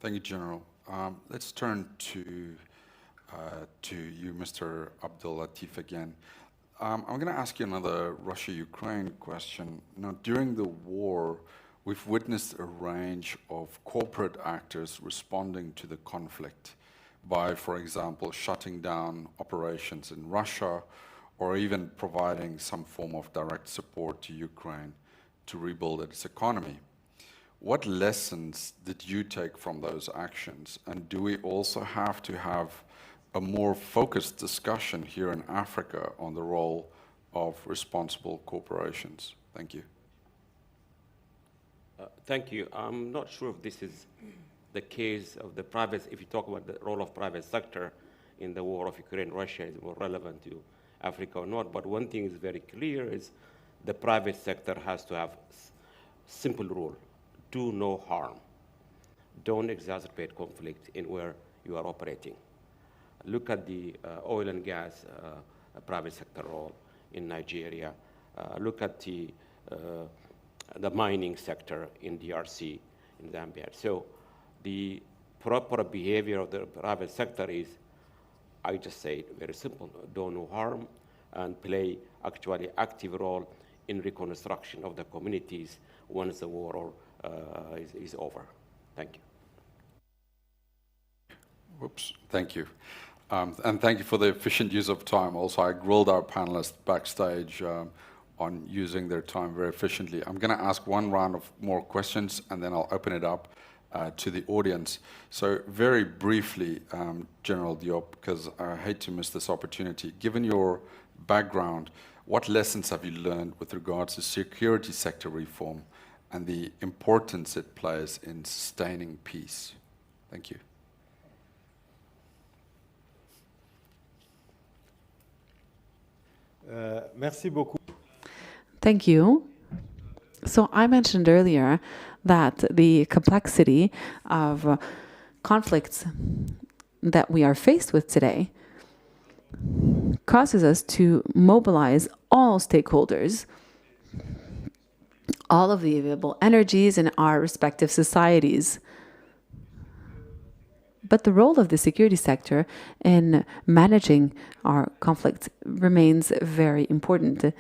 Thank you, General. Let's turn to you, Mr. Abdul Latif, again. I'm going to ask you another Russia-Ukraine question. Now, during the war, we've witnessed a range of corporate actors responding to the conflict by, for example, shutting down operations in Russia, or even providing some form of direct support to Ukraine to rebuild its economy. What lessons did you take from those actions? And do we also have to have a more focused discussion here in Africa on the role of responsible corporations? Thank you. Thank you. I'm not sure if this is the case of the private, if you talk about the role of private sector in the war of Ukraine-Russia is more relevant to Africa or not, but one thing is very clear is the private sector has to have simple rule: do no harm. Don't exacerbate conflict in where you are operating. Look at the oil and gas private sector role in Nigeria. Look at the mining sector in DRC, in Zambia. So the proper behavior of the private sector is, I just say it very simple: do no harm, and play actually active role in reconstruction of the communities once the war is over. Thank you. Whoops, thank you. And thank you for the efficient use of time. Also, I grilled our panelists backstage on using their time very efficiently. I'm going to ask one round of more questions, and then I'll open it up to the audience. So very briefly, General Diop, because I hate to miss this opportunity, given your background, what lessons have you learned with regards to security sector reform and the importance it plays in sustaining peace? Thank you. Merci beaucoup. Thank you. So I mentioned earlier that the complexity of conflicts that we are faced with today causes us to mobilize all stakeholders, all of the available energies in our respective societies. But the role of the security sector in managing our conflicts remains very important,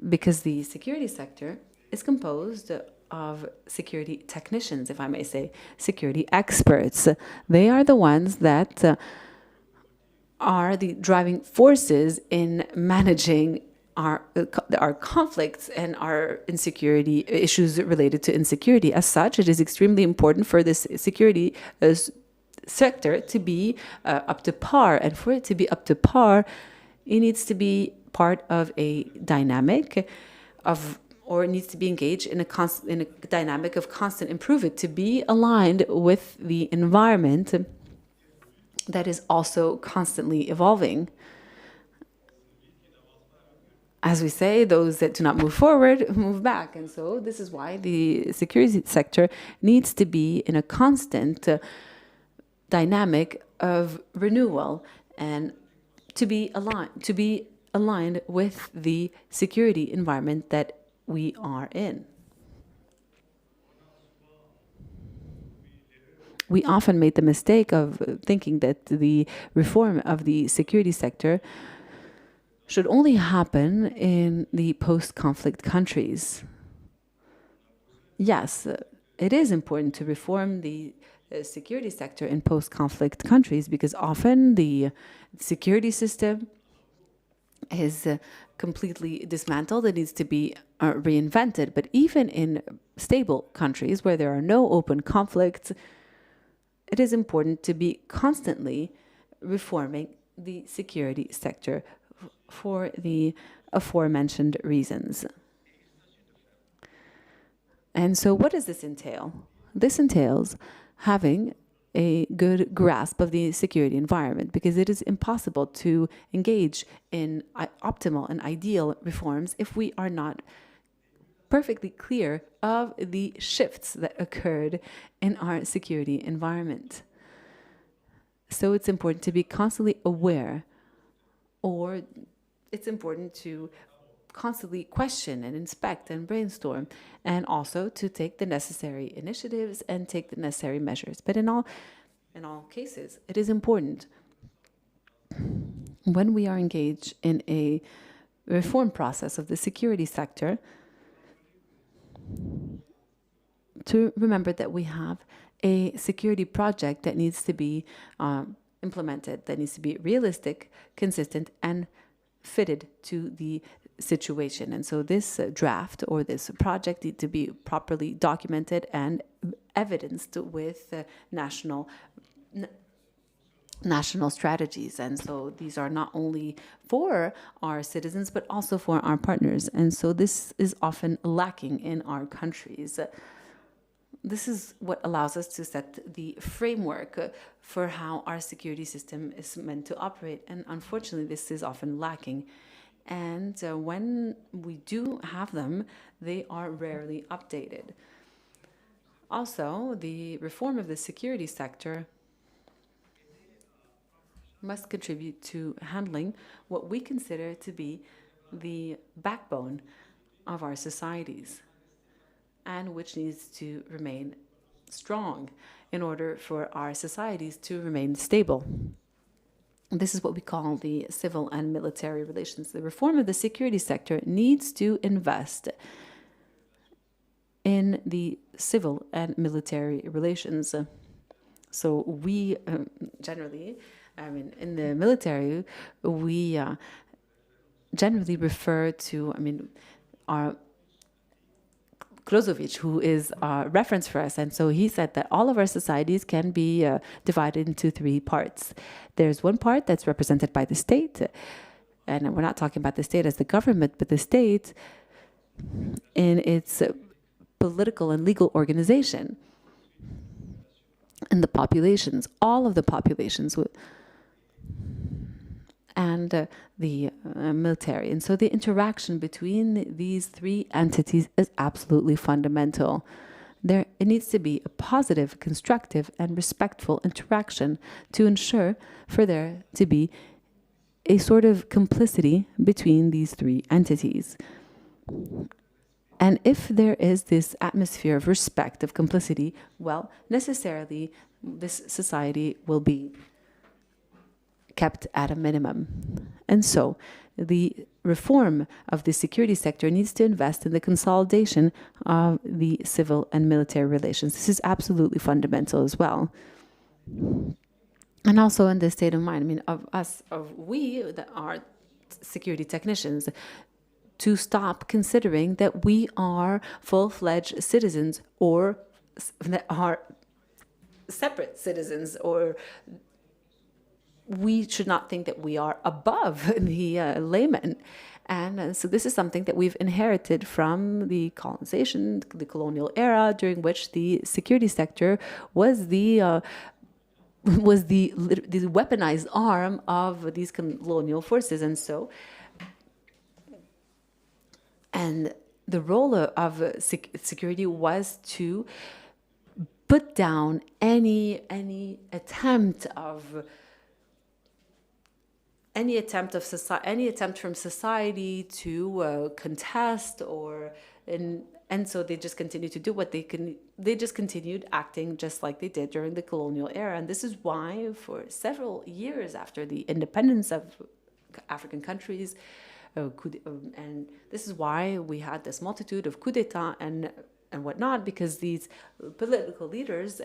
because the security sector is composed of security technicians, if I may say, security experts. They are the ones that are the driving forces in managing our conflicts and our insecurity, issues related to insecurity. As such, it is extremely important for this security sector to be up to par. And for it to be up to par, it needs to be part of a dynamic or it needs to be engaged in a dynamic of constant improvement, to be aligned with the environment that is also constantly evolving. As we say, those that do not move forward move back. And so this is why the security sector needs to be in a constant dynamic of renewal and to be aligned with the security environment that we are in. We often made the mistake of thinking that the reform of the security sector should only happen in the post-conflict countries. Yes, it is important to reform the security sector in post-conflict countries, because often the security system is completely dismantled. It needs to be reinvented. But even in stable countries where there are no open conflicts, it is important to be constantly reforming the security sector for the aforementioned reasons. And so what does this entail? This entails having a good grasp of the security environment, because it is impossible to engage in optimal and ideal reforms if we are not perfectly clear of the shifts that occurred in our security environment. So it's important to be constantly aware, or it's important to constantly question and inspect and brainstorm, and also to take the necessary initiatives and take the necessary measures. But in all cases, it is important, when we are engaged in a reform process of the security sector, to remember that we have a security project that needs to be implemented, that needs to be realistic, consistent, and fitted to the situation. And so this draft or this project needs to be properly documented and evidenced with national strategies. And so these are not only for our citizens, but also for our partners. And so this is often lacking in our countries. This is what allows us to set the framework for how our security system is meant to operate. And unfortunately, this is often lacking. And when we do have them, they are rarely updated. Also, the reform of the security sector must contribute to handling what we consider to be the backbone of our societies, and which needs to remain strong in order for our societies to remain stable. This is what we call the civil and military relations. The reform of the security sector needs to invest in the civil and military relations. So we generally, in the military, we generally refer to, our Klozovic, who is a reference for us. And so he said that all of our societies can be divided into three parts. There's one part that's represented by the state, and we're not talking about the state as the government, but the state in its political and legal organization, and the populations, all of the populations, and the military. And so the interaction between these three entities is absolutely fundamental. It needs to be a positive, constructive, and respectful interaction to ensure for there to be a sort of complicity between these three entities. And if there is this atmosphere of respect, of complicity, well, necessarily this society will be kept at a minimum. And so the reform of the security sector needs to invest in the consolidation of the civil and military relations. This is absolutely fundamental as well. And also in the state of mind, I mean, we that are security technicians, to stop considering that we are full-fledged citizens or that are separate citizens, or we should not think that we are above the layman. And so this is something that we've inherited from the colonization, the colonial era, during which the security sector was the weaponized arm of these colonial forces. And the role of security was to put down any attempt from society to contest and so they just continued to do what they can. They just continued acting just like they did during the colonial era. And this is why for several years after the independence of African countries, and this is why we had this multitude of coup d'etat and whatnot, because these political leaders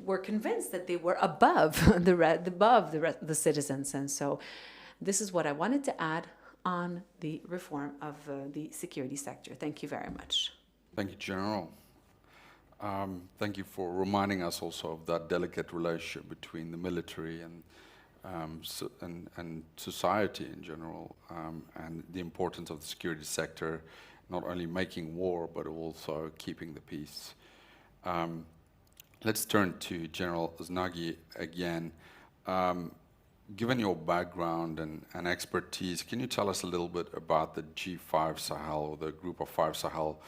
were convinced that they were above the citizens. And so this is what I wanted to add on the reform of the security sector. Thank you very much. Thank you, General. Thank you for reminding us also of that delicate relationship between the military and society in general, and the importance of the security sector, not only making war, but also keeping the peace. Let's turn to General Znagi again. Given your background and expertise, can you tell us a little bit about the G5 Sahel, or the Group of Five Sahel?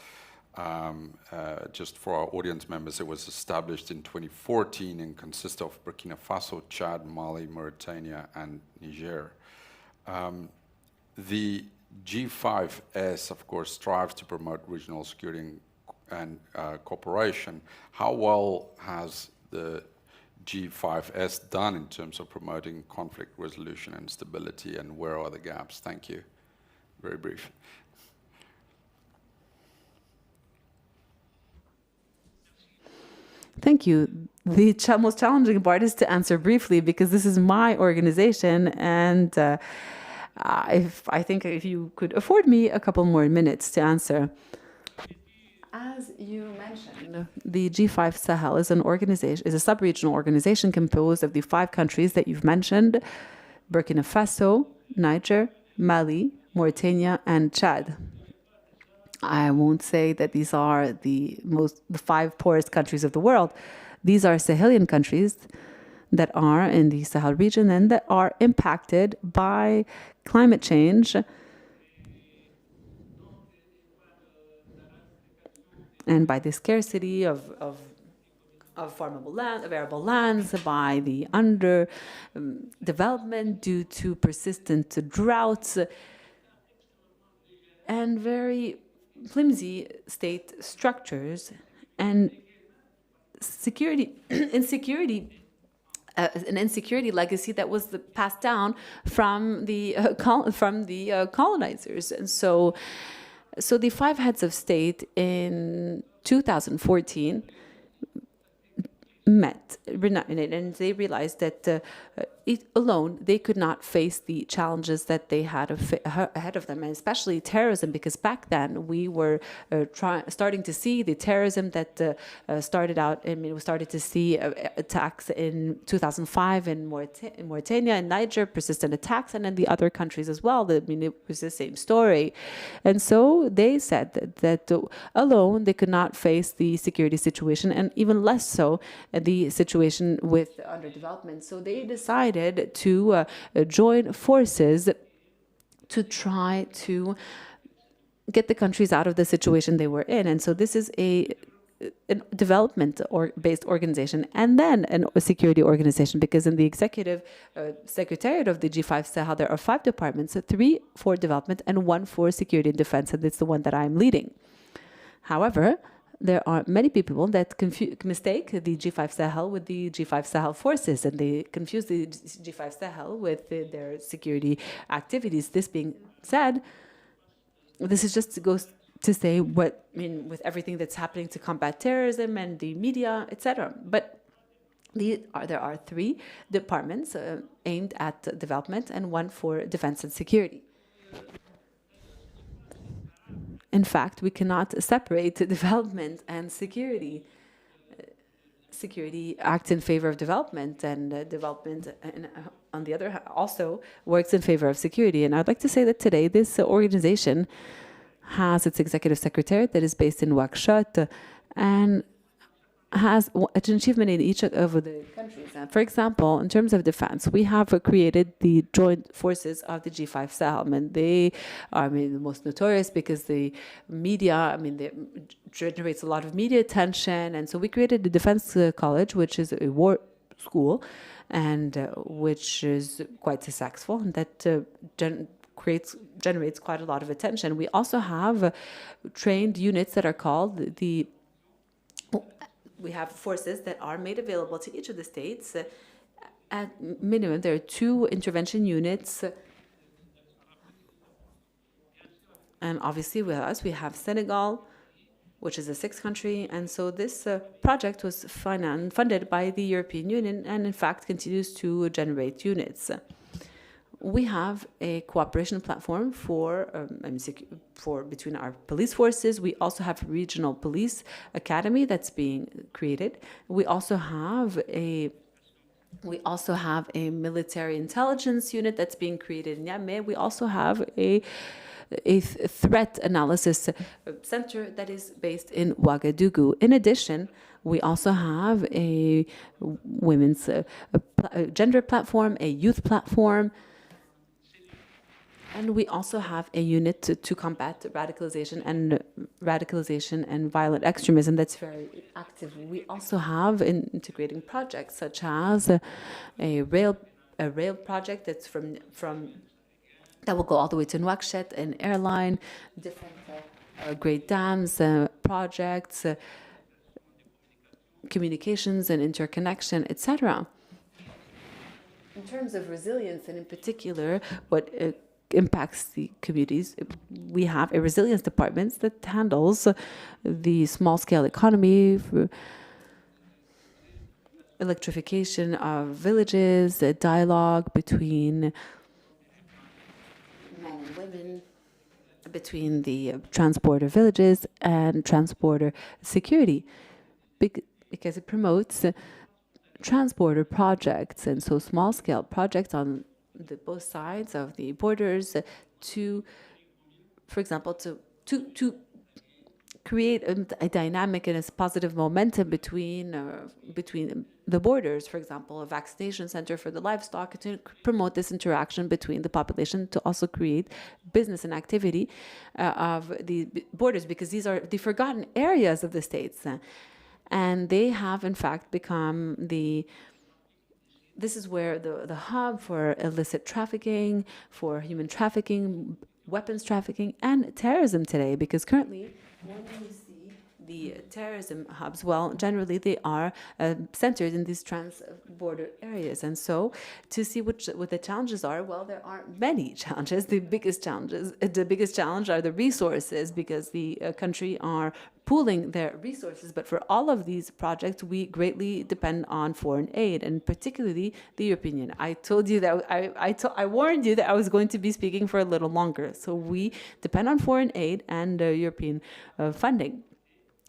Just for our audience members, it was established in 2014 and consists of Burkina Faso, Chad, Mali, Mauritania, and Niger. The G5S, of course, strives to promote regional security and cooperation. How well has the G5S done in terms of promoting conflict resolution and stability, and where are the gaps? Thank you. Very brief. Thank you. The most challenging part is to answer briefly, because this is my organization, and I think if you could afford me a couple more minutes to answer. As you mentioned, the G5 Sahel is a sub-regional organization composed of the 5 countries that you've mentioned: Burkina Faso, Niger, Mali, Mauritania, and Chad. I won't say that these are the 5 poorest countries of the world. These are Sahelian countries that are in the Sahel region and that are impacted by climate change and by the scarcity of farmable land, of arable lands, by the development due to persistent droughts and very flimsy state structures and an insecurity legacy that was passed down from the colonizers. And so the 5 heads of state in 2014 met and they realized that alone they could not face the challenges that they had ahead of them, and especially terrorism, because back then we were starting to see the terrorism that started out. I mean, we started to see attacks in 2005 in Mauritania and Niger, persistent attacks, and in the other countries as well. I mean, it was the same story. And so they said that alone they could not face the security situation, and even less so the situation with underdevelopment. So they decided to join forces to try to get the countries out of the situation they were in. And so this is a development-based organization, and then a security organization, because in the executive secretariat of the G5 Sahel, there are 5 departments, 3 for development and 1 for security and defense, and it's the one that I'm leading. However, there are many people that mistake the G5 Sahel with the G5 Sahel forces, and they confuse the G5 Sahel with their security activities. This being said, this is just goes to say what, I mean, with everything that's happening to combat terrorism and the media, etc. But there are 3 departments aimed at development and 1 for defense and security. In fact, we cannot separate development and security. Security acts in favor of development, and development, on the other hand, also works in favor of security. And I'd like to say that today, this organization has its executive secretariat that is based in Nouakchott and has an achievement in each of the countries. For example, in terms of defense, we have created the joint forces of the G5 Sahel, and they are, I mean, the most notorious because the media, I mean, they generates a lot of media attention, and so we created the Defense College, which is a war school, and which is quite successful, and that generates quite a lot of attention. We also have trained units that are called we have forces that are made available to each of the states. At minimum, there are 2 intervention units. And obviously with us, we have Senegal, which is a 6th country. And so this project was funded by the European Union and in fact continues to generate units. We have a cooperation platform for between our police forces. We also have a regional police academy that's being created. We also have a military intelligence unit that's being created in Niamey. We also have a threat analysis center that is based in Ouagadougou. In addition, we also have a women's gender platform, a youth platform, and we also have a unit to combat radicalization and violent extremism that's very active. We also have integrating projects such as a rail project that's that will go all the way to Nouakchott, an airline, different great dams projects, communications and interconnection, etc. In terms of resilience, and in particular, what impacts the communities, we have a resilience department that handles the small-scale economy, electrification of villages, a dialogue between men and women, between the transporter villages and transporter security, because it promotes transporter projects, and so small-scale projects on both sides of the borders to, for example, to create a dynamic and a positive momentum between the borders. For example, a vaccination center for the livestock to promote this interaction between the population, to also create business and activity of the borders, because these are the forgotten areas of the states, and they have in fact become this is where the hub for illicit trafficking, for human trafficking, weapons trafficking, and terrorism today. Because currently, when you see the terrorism hubs, well, generally they are centered in these trans-border areas. And so, to see what the challenges are, well, there are many challenges. The biggest challenge are the resources, because the country are pooling their resources. But for all of these projects, we greatly depend on foreign aid, and particularly the European Union. I told you that I warned you that I was going to be speaking for a little longer. So we depend on foreign aid and European funding.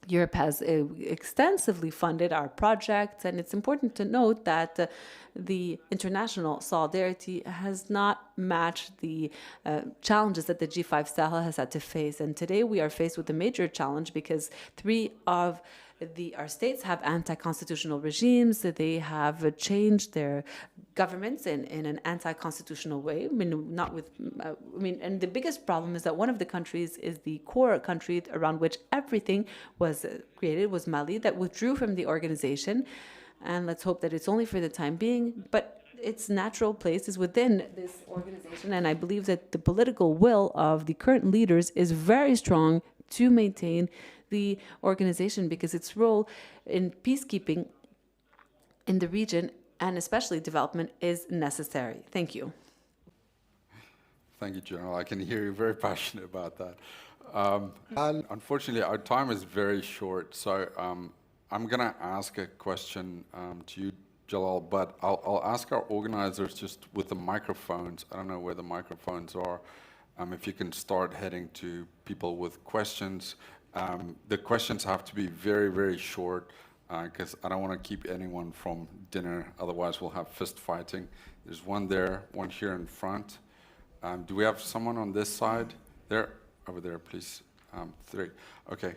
Europe has extensively funded our projects, and it's important to note that the international solidarity has not matched the challenges that the G5 Sahel has had to face. And today we are faced with a major challenge, because 3 of our states have anti-constitutional regimes. They have changed their governments in an anti-constitutional way. And the biggest problem is that one of the countries is the core country around which everything was created, was Mali, that withdrew from the organization. And let's hope that it's only for the time being, but its natural place is within this organization. And I believe that the political will of the current leaders is very strong to maintain the organization because its role in peacekeeping in the region and especially development is necessary. Thank you. Thank you, General. I can hear you're very passionate about that. Unfortunately, our time is very short, so I'm going to ask a question to you, Jalal, but I'll ask our organizers just with the microphones. I don't know where the microphones are. If you can start heading to people with questions. The questions have to be very, very short because I don't want to keep anyone from dinner. Otherwise, we'll have fist fighting. There's one there, one here in front. Do we have someone on this side? There, over there, please. 3. Okay.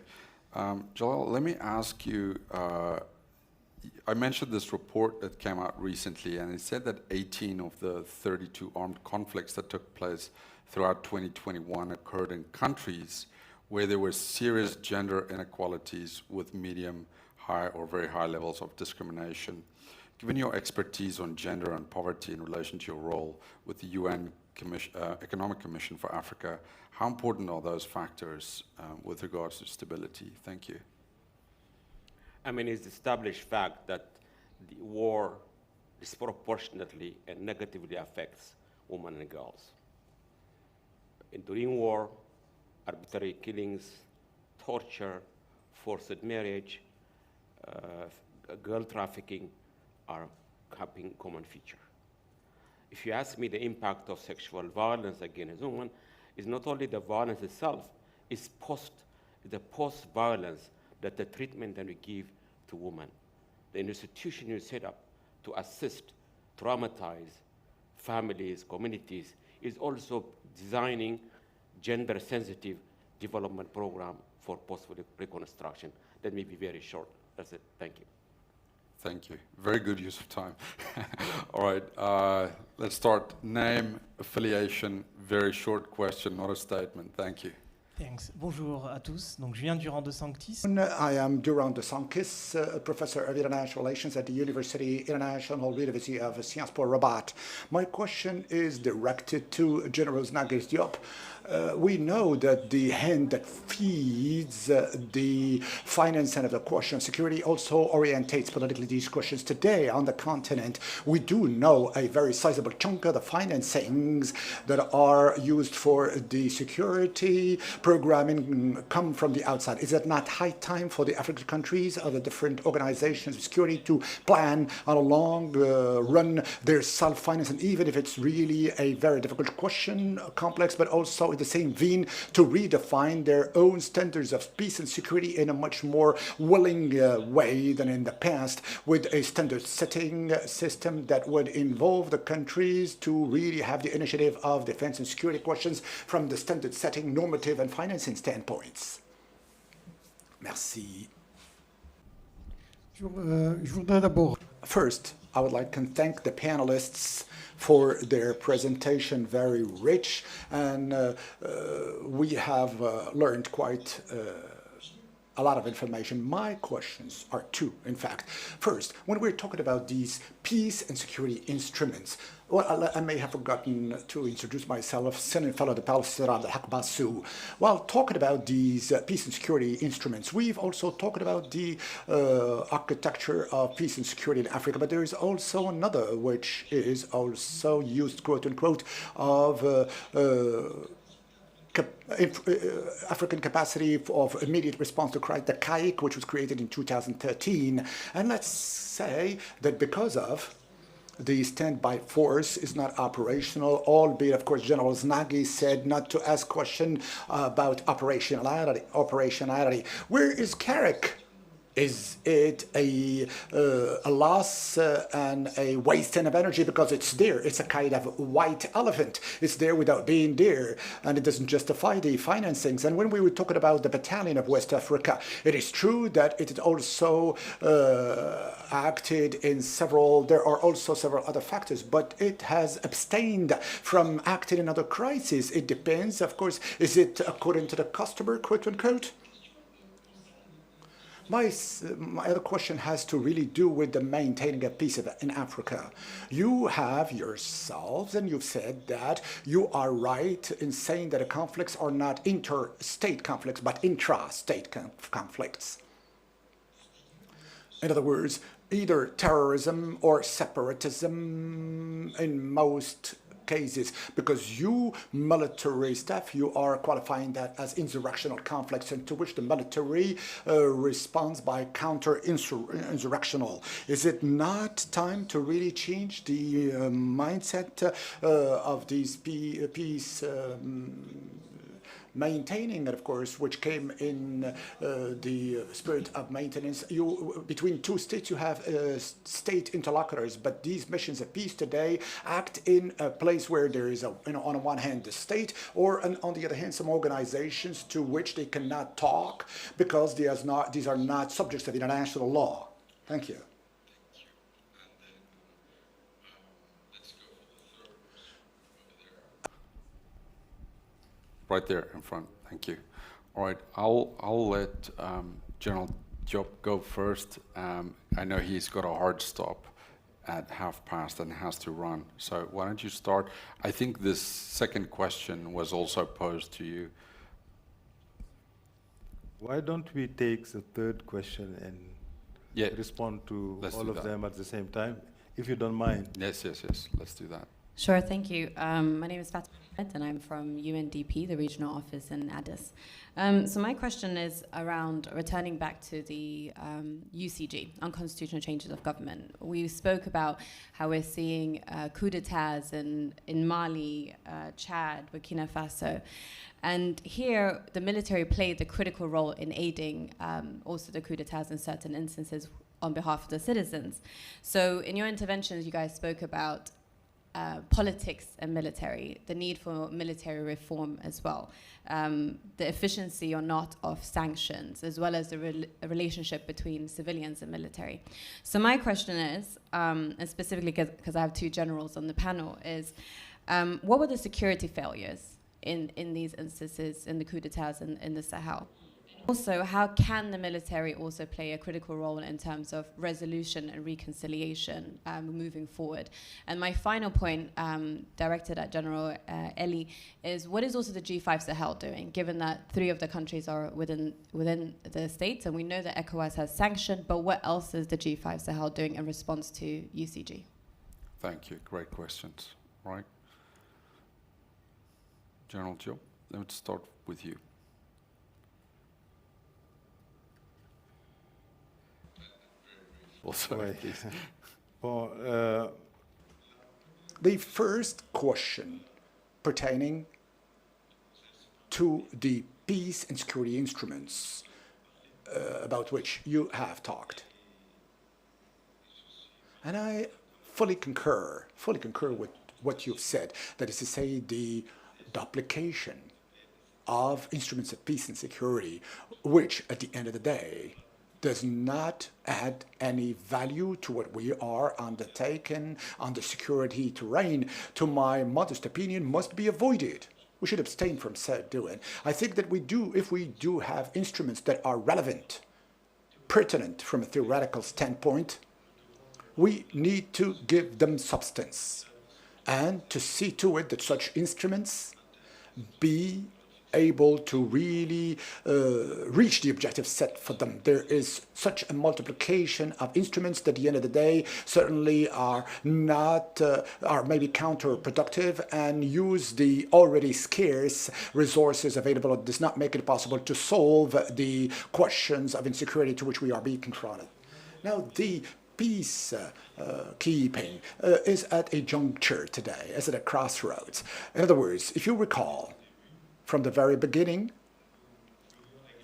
Jalal, let me ask you, I mentioned this report that came out recently, and it said that 18 of the 32 armed conflicts that took place throughout 2021 occurred in countries where there were serious gender inequalities with medium, high, or very high levels of discrimination. Given your expertise on gender and poverty in relation to your role with the UN Economic Commission for Africa, how important are those factors with regards to stability? Thank you. I mean, it's established fact that the war disproportionately and negatively affects women and girls. During war, arbitrary killings, torture, forced marriage, girl trafficking are becoming common feature. If you ask me, the impact of sexual violence against women is not only the violence itself, it's the post-violence, that the treatment that we give to women. The institution you set up to assist, traumatize families, communities, is also designing gender-sensitive development program for post-reconstruction. That may be very short. That's it. Thank you. Thank you. Very good use of time. All right. Let's start. Name, affiliation, very short question, not a statement. Thank you. Thanks. Bonjour à tous. Donc, je viens Durand de Sanctis. I am Durand de Sanctis, Professor of International Relations at the International University of Sciences Po Rabat. My question is directed to General Nagis Diop. We know that the hand that feeds the financing of the question of security also orientates politically these questions. Today on the continent, we do know a very sizable chunk of the financings that are used for the security programming come from the outside. Is it not high time for the African countries or the different organizations of security to plan on a long run their self-financing, even if it's really a very difficult question, complex, but also in the same vein to redefine their own standards of peace and security in a much more willing way than in the past, with a standard setting system that would involve the countries to really have the initiative of defense and security questions from the standard setting, normative and financing standpoints. Merci. First, I would like to thank the panelists for their presentation, very rich, and we have learned quite a lot of information. My questions are 2, in fact. First, when we're talking about these peace and security instruments, well, I may have forgotten to introduce myself, Senate Fellow de Palestine al-Haqbasu. While talking about these peace and security instruments, we've also talked about the architecture of peace and security in Africa, but there is also another which is also used, quote unquote, of African capacity of immediate response to crisis, the CAIC, which was created in 2013. And let's say that because of the standby force is not operational, albeit, of course, General Znagi said not to ask question about operationality. Where is CARIC? Is it a loss and a wasting of energy because it's there? It's a kind of white elephant. It's there without being there, and it doesn't justify the financings. And when we were talking about the Battalion of West Africa, it is true that it also acted in there are also several other factors, but it has abstained from acting in other crises. It depends, of course. Is it according to the customer, quote unquote? My other question has to really do with the maintaining of peace in Africa. You have yourselves, and you've said that you are right in saying that the conflicts are not interstate conflicts, but intra-state conflicts. In other words, either terrorism or separatism in most cases, because you military staff, you are qualifying that as insurrectional conflicts, into which the military responds by counter-insurrectional. Is it not time to really change the mindset of these peace maintaining, and of course, which came in the spirit of maintenance? Between two states, you have state interlocutors, but these missions of peace today act in a place where there is, on the one hand, the state, or on the other hand, some organizations to which they cannot talk because these are not subjects of international law. Thank you. Right there in front. Thank you. All right, I'll let General Diop go first. I know he's got a hard stop at past and has to run. So why don't you start? I think this second question was also posed to you. Why don't we take the third question and respond to all of them at the same time, if you don't mind? Yes. Let's do that. Sure, thank you. My name is Fatima and I'm from UNDP, the regional office in Addis. So my question is around returning back to the UCG, unconstitutional changes of government. We spoke about how we're seeing coup d'etats in Mali, Chad, Burkina Faso. And here, the military played the critical role in aiding also the coup d'etats in certain instances on behalf of the citizens. So in your interventions, you guys spoke about politics and military, the need for military reform as well, the efficiency or not of sanctions, as well as the relationship between civilians and military. So my question is, and specifically because I have two generals on the panel, is what were the security failures in these instances, in the coup d'etats in the Sahel? Also, how can the military also play a critical role in terms of resolution and reconciliation moving forward? And my final point, directed at General Eli, is what is also the G5 Sahel doing, given that 3 of the countries are within the states, and we know that ECOWAS has sanctioned, but what else is the G5 Sahel doing in response to UCG? Thank you. Great questions. All right. General Diop, let's start with you. The first question pertaining to the peace and security instruments about which you have talked. And I fully concur with what you've said, that is to say, the duplication of instruments of peace and security, which at the end of the day does not add any value to what we are undertaking on the security terrain, to my modest opinion, must be avoided. We should abstain from so doing. I think that if we do have instruments that are relevant, pertinent from a theoretical standpoint, we need to give them substance and to see to it that such instruments be able to really reach the objective set for them. There is such a multiplication of instruments that at the end of the day certainly are maybe counterproductive and use the already scarce resources available. It does not make it possible to solve the questions of insecurity to which we are being confronted. Now, the peacekeeping is at a juncture today, is at a crossroads. In other words, if you recall, from the very beginning,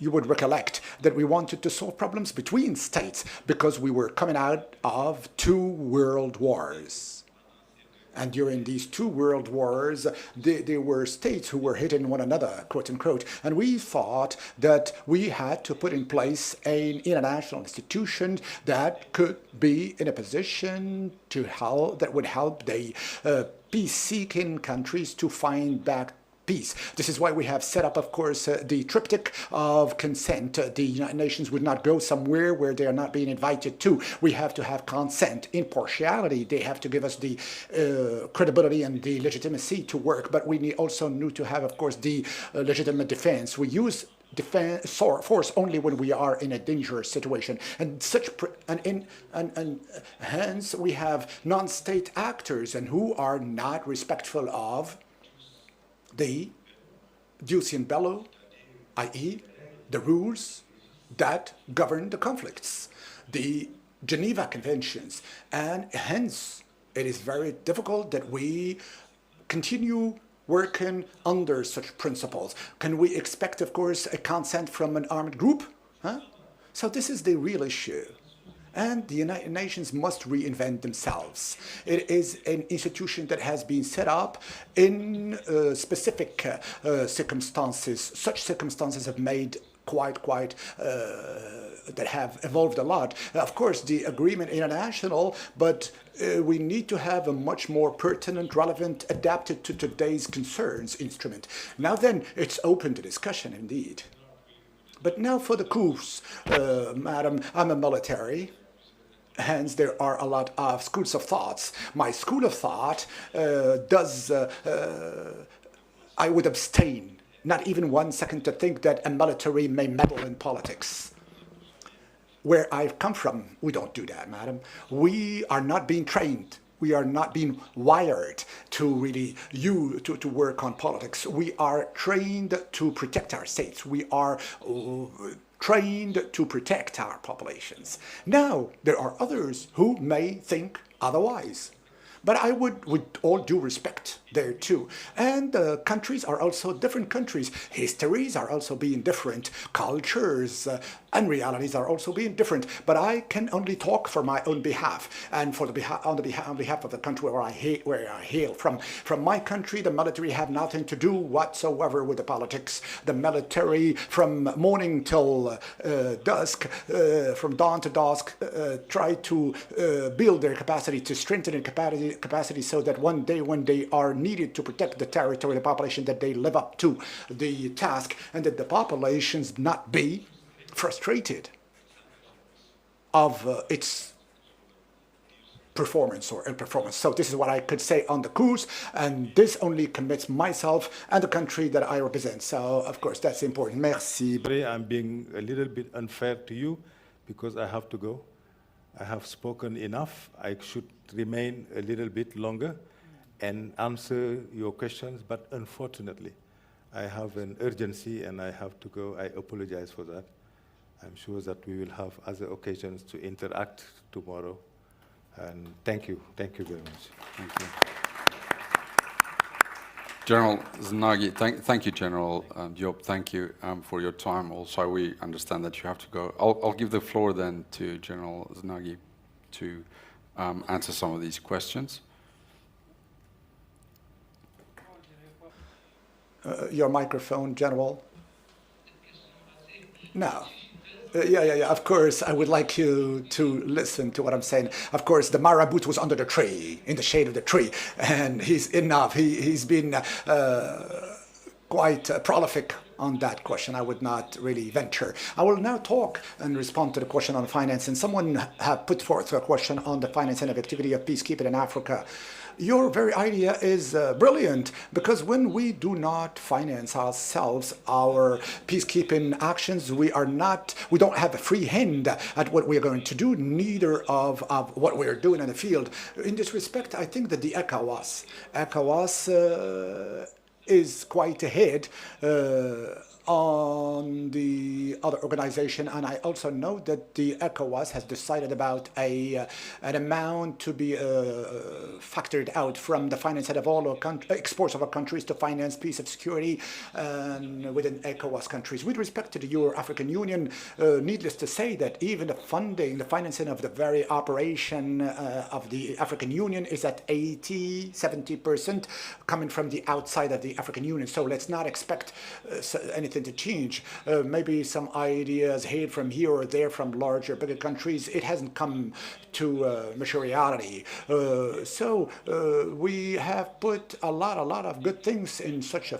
you would recollect that we wanted to solve problems between states because we were coming out of 2 world wars. And during these 2 world wars, there were states who were hitting one another, quote unquote. And we thought that we had to put in place an international institution that could be in a position that would help the peace-seeking countries to find back peace. This is why we have set up, of course, the triptych of consent. The United Nations would not go somewhere where they are not being invited to. We have to have consent, impartiality. They have to give us the credibility and the legitimacy to work. But we also need to have, of course, the legitimate defense. We use force only when we are in a dangerous situation, and hence we have non-state actors and who are not respectful of the jus in bello, i.e. the rules that govern the conflicts, the Geneva Conventions, and hence it is very difficult that we continue working under such principles. Can we expect, of course, a consent from an armed group? So this is the real issue. And the United Nations must reinvent themselves. It is an institution that has been set up in specific circumstances. Such circumstances have made that have evolved a lot. Of course, the agreement international, but we need to have a much more pertinent, relevant, adapted to today's concerns instrument. Now then, it's open to discussion indeed. But now for the coups, madam, I'm a military. Hence, there are a lot of schools of thoughts. My school of thought I would abstain not even 1 second to think that a military may meddle in politics. Where I've come from, we don't do that, madam. We are not being trained. We are not being wired to really to work on politics. We are trained to protect our states. We are trained to protect our populations. Now, there are others who may think otherwise. But I would, with all due respect, there too. And countries are also different countries. Histories are also being different. Cultures and realities are also being different. But I can only talk for my own behalf and for on behalf of the country where I hail from. From my country, the military have nothing to do whatsoever with the politics. The military, from morning till dusk, from dawn to dusk, try to build their capacity, to strengthen their capacity so that one day when they are needed to protect the territory, the population, that they live up to the task and that the populations not be frustrated of its performance or ill-performance. So this is what I could say on the coups, and this only commits myself and the country that I represent. So, of course, that's important. Merci. I'm being a little bit unfair to you because I have to go. I have spoken enough. I should remain a little bit longer and answer your questions, but unfortunately, I have an urgency and I have to go. I apologize for that. I'm sure that we will have other occasions to interact tomorrow. And thank you very much. Thank you. General Znagi, thank you, General Diop. Thank you for your time. Also, we understand that you have to go. I'll give the floor then to General Znagi to answer some of these questions. Your microphone, General. No. Yeah, of course, I would like you to listen to what I'm saying. Of course, the Marabout was under the tree, in the shade of the tree, and he's enough. He's been quite prolific on that question. I would not really venture. I will now talk and respond to the question on finance, and someone have put forth a question on the finance and activity of peacekeeping in Africa. Your very idea is brilliant, because when we do not finance ourselves, our peacekeeping actions, we don't have a free hand at what we are going to do, neither of what we are doing in the field. In this respect, I think that the ECOWAS is quite ahead on the other organization, and I also know that the ECOWAS has decided about an amount to be factored out from the finance of all our exports of our countries to finance peace and security within ECOWAS countries. With respect to the Euro-African Union, needless to say that even the financing of the very operation of the African Union is at 70% coming from the outside of the African Union. So let's not expect anything anything to change. Maybe some ideas hailed from here or there from bigger countries. It hasn't come to maturity. So we have put a lot of good things in such a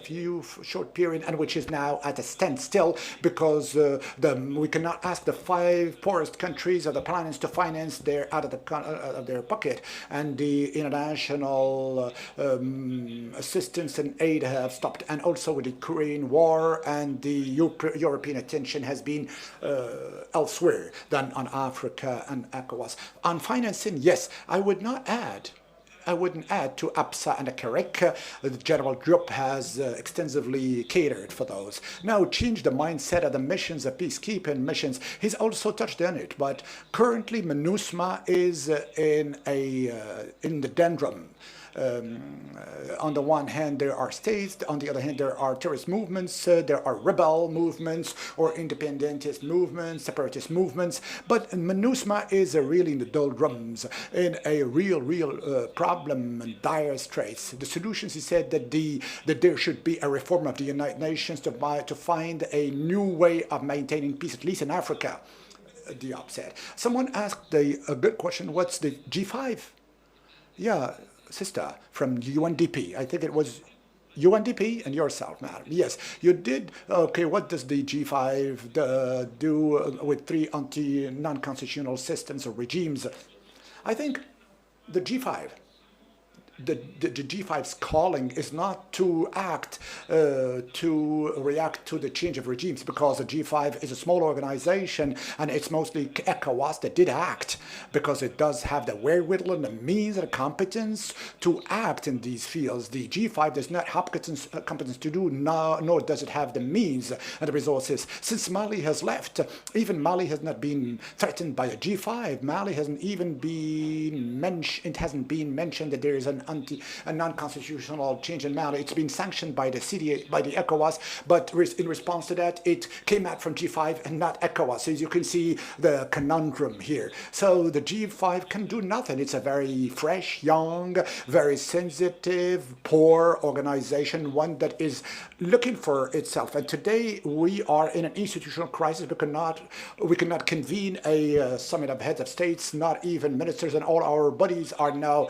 short period, and which is now at a standstill because we cannot ask the 5 poorest countries of the planet to finance out of their pocket, and the international assistance and aid have stopped, and also with the Ukraine war, and the European attention has been elsewhere than on Africa and ECOWAS. On financing, yes, I wouldn't add to APSA and the CAREC. The general group has extensively catered for those. Now, change the mindset of the missions, the peacekeeping missions. He's also touched on it, but currently MINUSMA is in the doldrum. On the one hand, there are states. On the other hand, there are terrorist movements. There are rebel movements or independentist movements, separatist movements. But MINUSMA is really in the doldrums, in a real problem and dire straits. The solutions, he said, that there should be a reform of the United Nations to find a new way of maintaining peace, at least in Africa. Diop said. Someone asked a good question. What's the G5? Yeah. Sister from UNDP. I think it was UNDP and yourself, madam. Yes, you did. Okay, what does the G5 do with 3 non-constitutional systems or regimes? I think the G5, the G5's calling is not to react to the change of regimes, because the G5 is a small organization and it's mostly ECOWAS that did act, because it does have the wherewithal and the means and the competence to act in these fields. The G5 does not have competence to do, nor does it have the means and the resources. Since Mali has left, even Mali has not been threatened by the G5. Mali hasn't even been mentioned. It hasn't been mentioned that there is a non-constitutional change in Mali. It's been sanctioned by the CDA, by the ECOWAS, but in response to that, it came out from G5 and not ECOWAS. So as you can see the conundrum here. So the G5 can do nothing. It's a very fresh, young, very sensitive, poor organization, one that is looking for itself. And today we are in an institutional crisis. We cannot convene a summit of heads of states, not even ministers, and all our bodies are now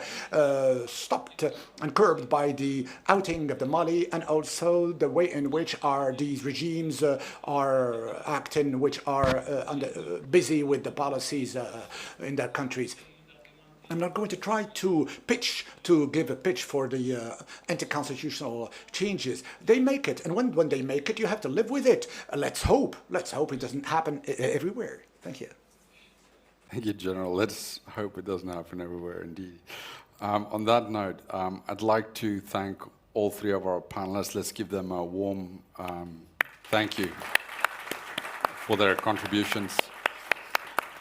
stopped and curbed by the outing of the Mali, and also the way in which these regimes are acting, which are busy with the policies in their countries. I'm not going to try to give a pitch for the anti-constitutional changes. They make it, and when they make it, you have to live with it. Let's hope it doesn't happen everywhere. Thank you. Thank you, General. Let's hope it doesn't happen everywhere, indeed. On that note, I'd like to thank all 3 of our panelists. Let's give them a warm thank you for their contributions.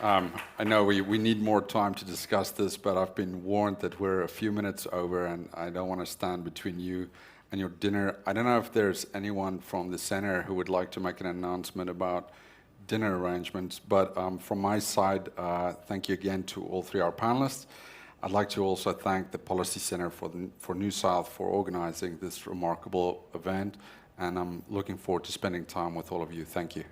I know we need more time to discuss this, but I've been warned that we're a few minutes over, and I don't want to stand between you and your dinner. I don't know if there's anyone from the center who would like to make an announcement about dinner arrangements, but from my side, thank you again to all 3 of our panelists. I'd like to also thank the Policy Center for New South for organizing this remarkable event, and I'm looking forward to spending time with all of you. Thank you.